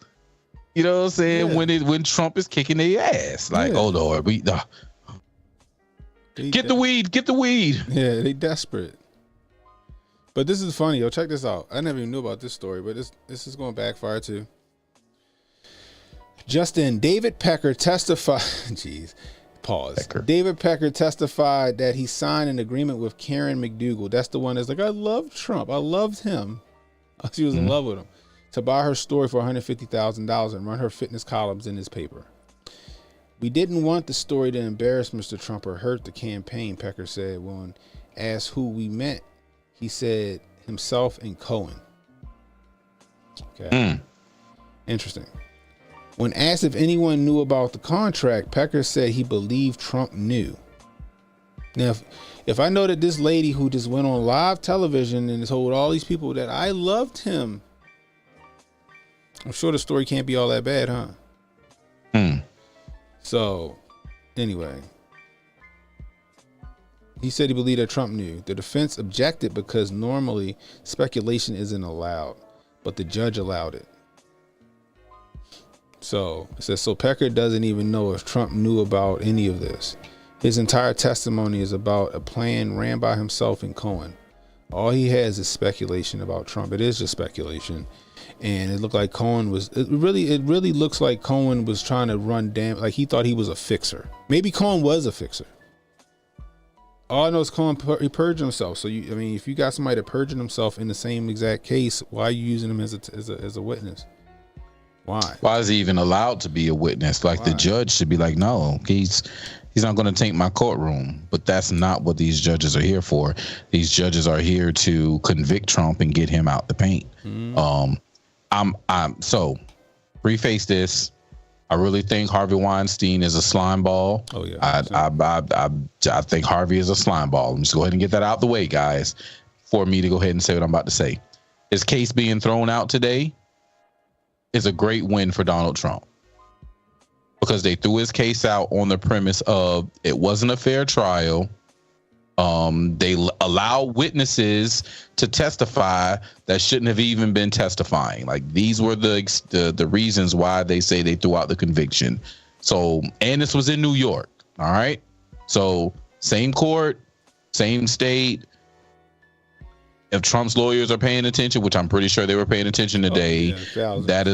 You know what I'm saying? Yeah. When Trump is kicking their ass, like, oh Lord, get the weed. Yeah, they desperate. But this is funny, yo. Check this out. I never even knew about this story, but this is going to backfire too. Justin, David Pecker testified. Jeez, pause. Pecker. David Pecker testified that he signed an agreement with Karen McDougal. That's the one that's like, I loved Trump. I loved him. She was in love with him. To buy her story for $150,000 and run her fitness columns in his paper. We didn't want the story to embarrass Mr. Trump or hurt the campaign, Pecker said. When asked who we meant, he said himself and Cohen. Okay. Interesting. When asked if anyone knew about the contract, Pecker said he believed Trump knew. Now, if I know that this lady who just went on live television and told all these people that I loved him, I'm sure the story can't be all that bad, huh? So, anyway, he said he believed that Trump knew. The defense objected because normally speculation isn't allowed, but the judge allowed it. So it says, so Pecker doesn't even know if Trump knew about any of this. His entire testimony is about a plan ran by himself and Cohen. All he has is speculation about Trump. It is just speculation. And it looked like Cohen was, it really looks like Cohen was trying to run like he thought he was a fixer. Maybe Cohen was a fixer. All I know is Cohen, he purged himself. So if you got somebody that purging himself in the same exact case, why are you using him as a witness? Why? Why is he even allowed to be a witness? Like, the judge should be like, no, he's not going to take my courtroom. But that's not what these judges are here for. These judges are here to convict Trump and get him out the paint. So preface this. I really think Harvey Weinstein is a slime ball. Oh yeah. I think Harvey is a slime ball. Let me just go ahead and get that out the way, guys, for me to go ahead and say what I'm about to say. His case being thrown out today is a great win for Donald Trump, because they threw his case out on the premise of it wasn't a fair trial. They allow witnesses to testify that shouldn't have even been testifying. Like, these were the reasons why they say they threw out the conviction. So, and this was in New York. All right. So same court, same state. If Trump's lawyers are paying attention, which I'm pretty sure they were paying attention today, that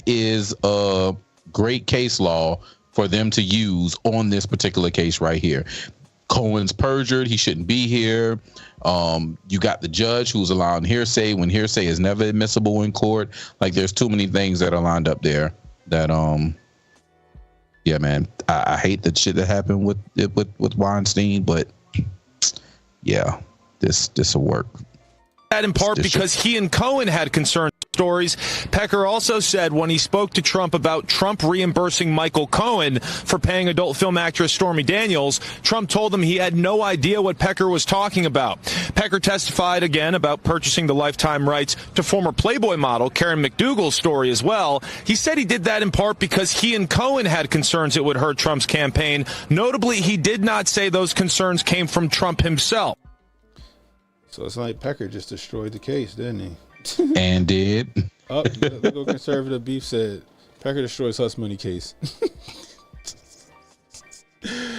is a great case law for them to use on this particular case right here. Cohen's perjured. He shouldn't be here. You got the judge who's allowing hearsay when hearsay is never admissible in court. Like, there's too many things that are lined up there that, yeah, man, I hate the shit that happened with Weinstein, but yeah, this will work. That in part because he and Cohen had concerned stories. Pecker also said when he spoke to Trump about Trump reimbursing Michael Cohen for paying adult film actress Stormy Daniels, Trump told him he had no idea what Pecker was talking about. Pecker testified again about purchasing the lifetime rights to former Playboy model Karen McDougal's story as well. He said he did that in part because he and Cohen had concerns it would hurt Trump's campaign. Notably, he did not say those concerns came from Trump himself. So it's like Pecker just destroyed the case, didn't he? And did. Look, conservative beef said Pecker destroys Huss Money case.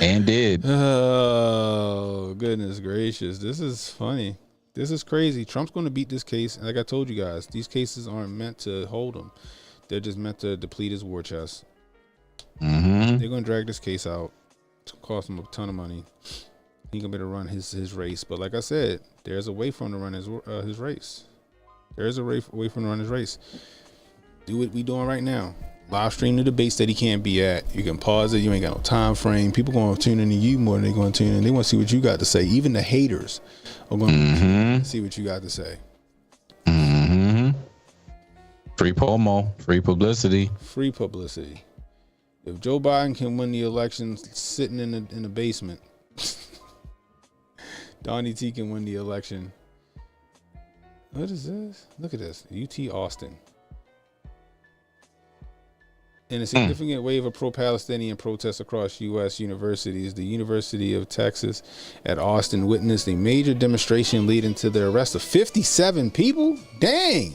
And did. Oh, goodness gracious. This is funny. This is crazy. Trump's going to beat this case. Like I told you guys, these cases aren't meant to hold him. They're just meant to deplete his war chest. They're going to drag this case out. It's going to cost him a ton of money. He's going to be able to run his race. But like I said, there's a way for him to run his race. There's a way for him to run his race. Do what we doing right now. Live stream the debates that he can't be at. You can pause it. You ain't got no time frame. People going to tune into you more than they're going to tune in. They want to see what you got to say. Even the haters are going to see what you got to say. Free promo. Free publicity. Free publicity. If Joe Biden can win the election sitting in the basement, Donnie T can win the election. What is this? Look at this. UT Austin. In a significant wave of pro-Palestinian protests across U.S. universities, the University of Texas at Austin witnessed a major demonstration leading to the arrest of 57 people? Dang!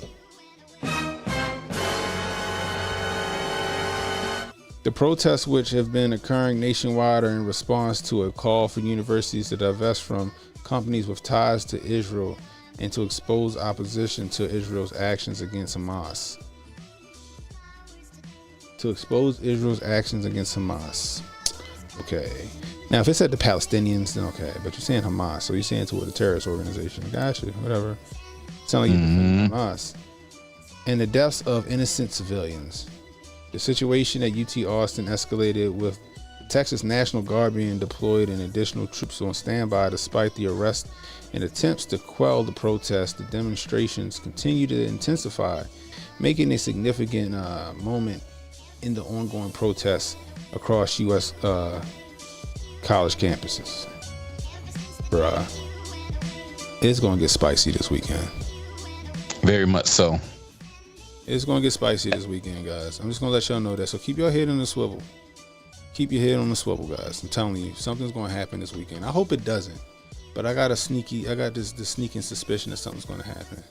The protests, which have been occurring nationwide, are in response to a call for universities to divest from companies with ties to Israel and to expose opposition to Israel's actions against Hamas. to expose Israel's actions against Hamas. Okay. Now, if it said the Palestinians, then okay. But you're saying Hamas, so you're saying toward a terrorist organization. Gotcha. Whatever. Sound like you're defending Hamas. And the deaths of innocent civilians. The situation at UT Austin escalated with the Texas National Guard being deployed and additional troops on standby despite the arrest and attempts to quell the protests. The demonstrations continue to intensify, making a significant moment in the ongoing protests across U.S. College campuses. Bruh, it's gonna get spicy this weekend. Very much so. It's gonna get spicy this weekend, guys. I'm just gonna let y'all know that. So keep your head on the swivel. Keep your head on the swivel, guys. I'm telling you, something's gonna happen this weekend. I hope it doesn't, but I got this sneaking suspicion that something's gonna happen.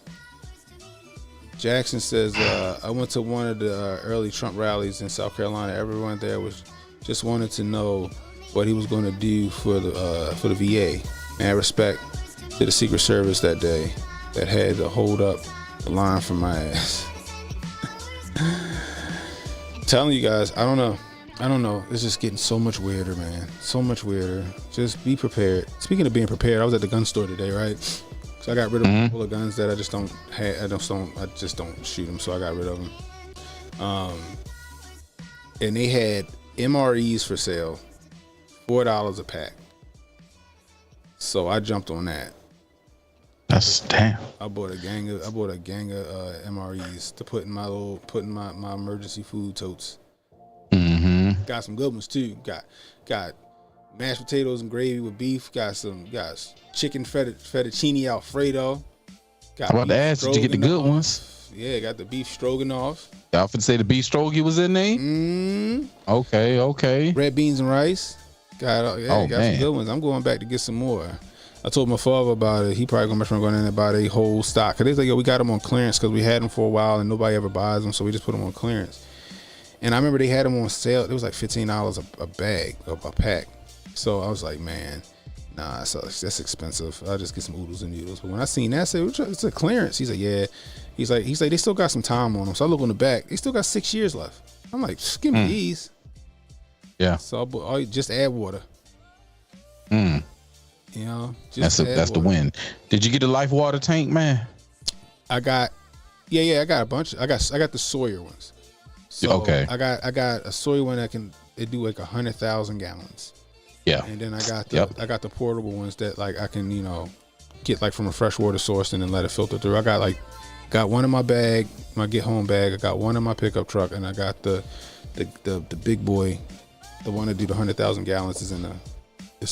Jackson says, I went to one of the early Trump rallies in South Carolina. Everyone there was just wanted to know what he was going to do for the VA. And respect to the Secret Service that day that had to hold up the line for my ass. Telling you guys, I don't know. It's just getting so much weirder, man. So much weirder. Just be prepared. Speaking of being prepared, I was at the gun store today, right? So I got rid of a couple of guns that I just don't shoot them. So I got rid of them. And they had MREs for sale, $4 a pack. So I jumped on that. That's damn. I bought a gang of MREs to put in my emergency food totes. Mm-hmm. Got some good ones too. Got mashed potatoes and gravy with beef. Got chicken fettuccine Alfredo. How about to ask, did you get the good ones? Yeah, got the beef stroganoff. Y'all finna say the beef stroganoff was in there? Okay. Red beans and rice. Got some good ones. I'm going back to get some more. I told my father about it. He probably gonna mess around going in there and buy a whole stock. Cause they like, yo, we got them on clearance because we had them for a while and nobody ever buys them, so we just put them on clearance. And I remember they had them on sale. It was like $15 a bag, a pack. So I was like, man, nah, that's expensive. I'll just get some oodles and noodles. But when I seen that, I said, it's a clearance. He's like, yeah. He's like, they still got some time on them. So I look on the back. They still got 6 years left. I'm like, just give me these. Yeah. So just add water. You know, that's the win. Did you get a life water tank, man? I got a bunch. I got the Sawyer ones. So okay. I got a Sawyer one that it do like 100,000 gallons. Yeah. And then I got the portable ones that like I can, get like from a freshwater source and then let it filter through. I got one in my bag, my get home bag. I got one in my pickup truck, and I got the big boy, the one that do the 100,000 gallons is in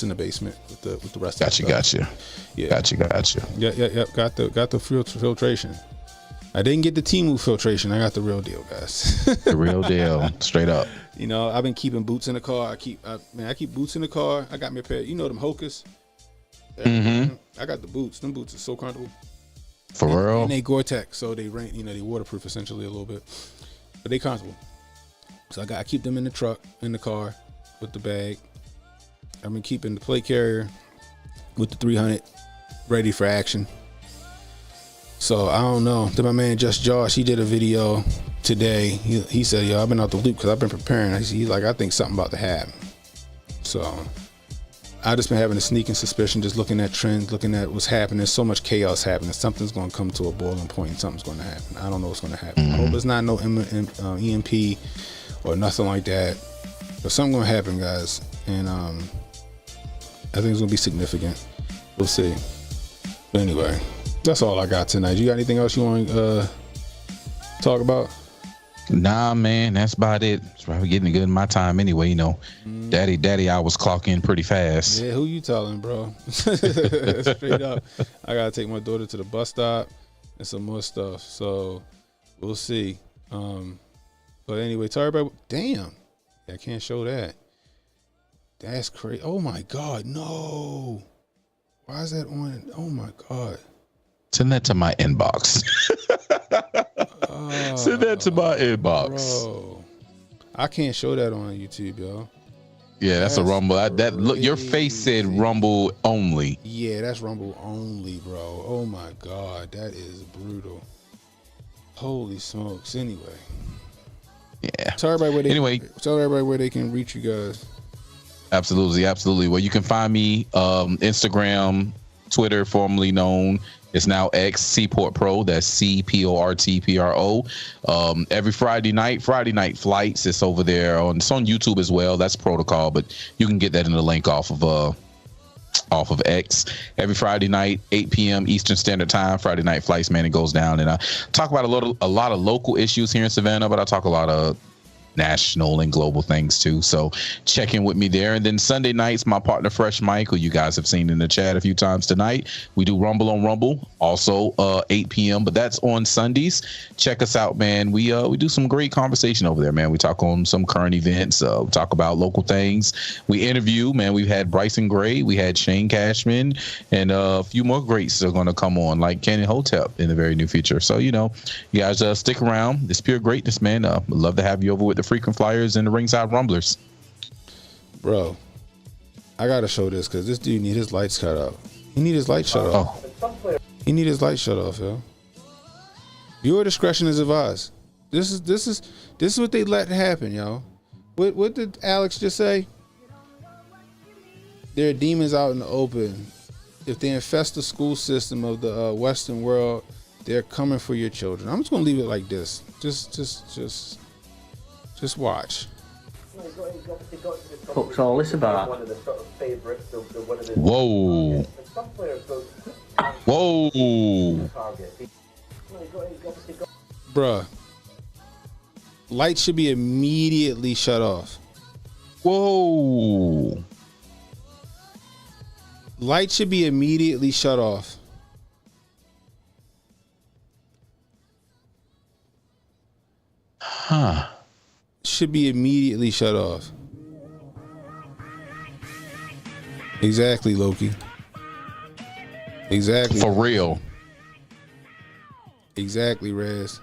the basement with the rest of the stuff. Gotcha. Yeah. Gotcha. Yeah. Got the filtration. I didn't get the Temu filtration. I got the real deal, guys. The real deal, straight up. I've been keeping boots in the car. I keep boots in the car. I got me a pair. Them Hokas. Mm-hmm. I got the boots. Them boots are so comfortable. For real. And they Gore-Tex, so they rain. They waterproof essentially a little bit, but they comfortable. So I keep them in the car, with the bag. I've been keeping the plate carrier with the 300 ready for action. So I don't know. Then my man Just Josh, he did a video today. He said, yo, I've been out the loop because I've been preparing. He's like, I think something about to happen. So I just been having a sneaking suspicion, just looking at trends, looking at what's happening. There's so much chaos happening. Something's going to come to a boiling point and something's going to happen. I don't know what's going to happen. I hope it's not no EMP or nothing like that. But something's going to happen, guys. And I think it's going to be significant. We'll see. But anyway, that's all I got tonight. You got anything else you want to talk about? Nah, man, that's about it. It's probably getting good in my time anyway. Daddy, I was clocking pretty fast. Yeah, who you telling, bro? Straight up. I gotta take my daughter to the bus stop and some more stuff. So we'll see. But anyway, tell everybody. Damn, I can't show that. That's crazy. Oh my God, no. Why is that on? Oh my God. Send that to my inbox. Send that to my inbox. Bro, I can't show that on YouTube, y'all. Yeah, that's a Rumble. Look, your face said Rumble only. Yeah, that's Rumble only, bro. Oh my God, that is brutal. Holy smokes. Anyway, Yeah. Tell everybody where they can reach you guys. Absolutely. Well, you can find me Instagram, Twitter, formerly known. It's now X Seaport Pro. That's CPORTPRO. Every Friday night flights. It's over there it's on YouTube as well. That's protocol, but you can get that in the link off of X. Every Friday night, 8 p.m. Eastern Standard Time. Friday night flights, man, it goes down. And I talk about a lot of local issues here in Savannah, but I talk a lot of national and global things too. So check in with me there. And then Sunday nights, my partner Fresh Mike, who you guys have seen in the chat a few times tonight, we do Rumble on Rumble, also 8 p.m. But that's on Sundays. Check us out, man. We do some great conversation over there, man. We talk on some current events, we talk about local things. We interview, man. We've had Bryson Gray, we had Shane Cashman, and a few more greats are going to come on, like CannonHotep in the very near future. So you guys stick around. It's pure greatness, man. I'd love to have you over with the Frequent Flyers and the Ringside Rumblers. Bro, I gotta show this because this dude need his lights cut out. He need his light shut off. He need his light shut off, yo. Your discretion is advised. This is what they let happen, yo. What did Alex just say? There are demons out in the open. If they infest the school system of the Western world, they're coming for your children. I'm just gonna leave it like this. Just watch. Fuck's all this about? Whoa. Bruh. Lights should be immediately shut off. Whoa. Lights should be immediately shut off. Huh. Should be immediately shut off. Exactly, Loki. Exactly. For real. Exactly, Rez.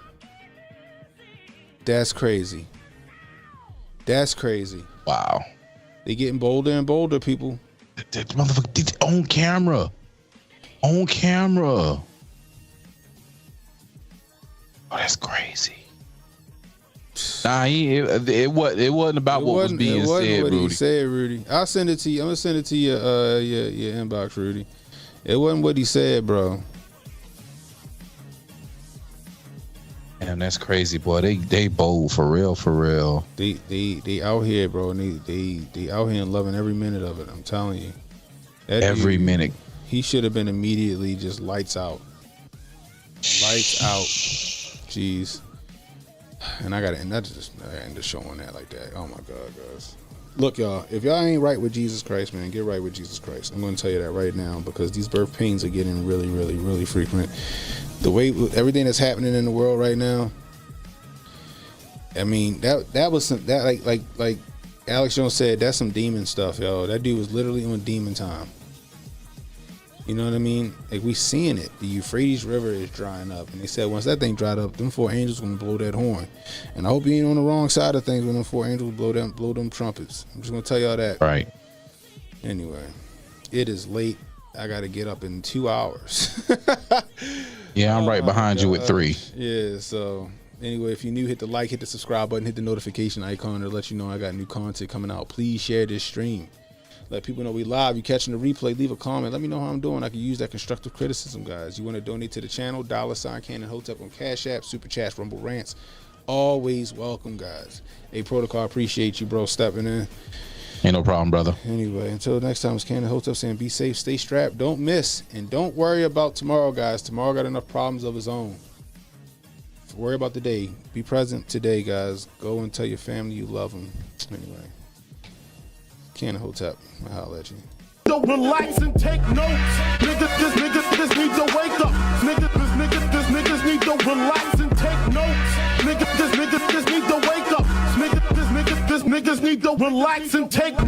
That's crazy. That's crazy. Wow. They getting bolder and bolder, people. That motherfucker on camera. On camera. Oh, that's crazy. Nah, it wasn't about what was being said, Rudy. It wasn't what he said, Rudy. I'll send it to you. I'm gonna send it to your inbox, Rudy. It wasn't what he said, bro. Damn, that's crazy, boy. They bold for real. They out here, bro, and they out here and loving every minute of it. I'm telling you. Every minute. He should have been immediately just lights out. Lights out. Jeez. And I gotta end the show on that like that. Oh my God, guys. Look, y'all, if y'all ain't right with Jesus Christ, man, get right with Jesus Christ. I'm gonna tell you that right now because these birth pains are getting really, really, really frequent. The way everything that's happening in the world right now, I mean, that was some like Alex Jones said, that's some demon stuff, yo. That dude was literally on demon time. You know what I mean? Like, we seeing it. The Euphrates River is drying up. And they said once that thing dried up, them 4 angels gonna blow that horn. And I hope you ain't on the wrong side of things when them 4 angels blow them trumpets. I'm just gonna tell y'all that. Right. Anyway, it is late. I gotta get up in 2 hours. Yeah, I'm right behind you with 3. Yeah, so anyway, if you're new, hit the like, hit the subscribe button, hit the notification icon to let you know I got new content coming out. Please share this stream. Let people know we live. You catching the replay, leave a comment. Let me know how I'm doing. I can use that constructive criticism, guys. You want to donate to the channel, $ CannonHotep on CashApp, Super Chats, Rumble Rants. Always welcome, guys. Hey, Protocol, appreciate you, bro, stepping in. Ain't no problem, brother. Anyway, until next time, it's CannonHotep saying be safe, stay strapped, don't miss, and don't worry about tomorrow, guys. Tomorrow got enough problems of his own. Worry about the day. Be present today, guys. Go and tell your family you love them. Anyway. CannonHotep, I'll holler at you. So relax and take notes. Niggas need to wake up. Niggas need to relax and take notes. Niggas need to wake up. Niggas need to relax and take notes.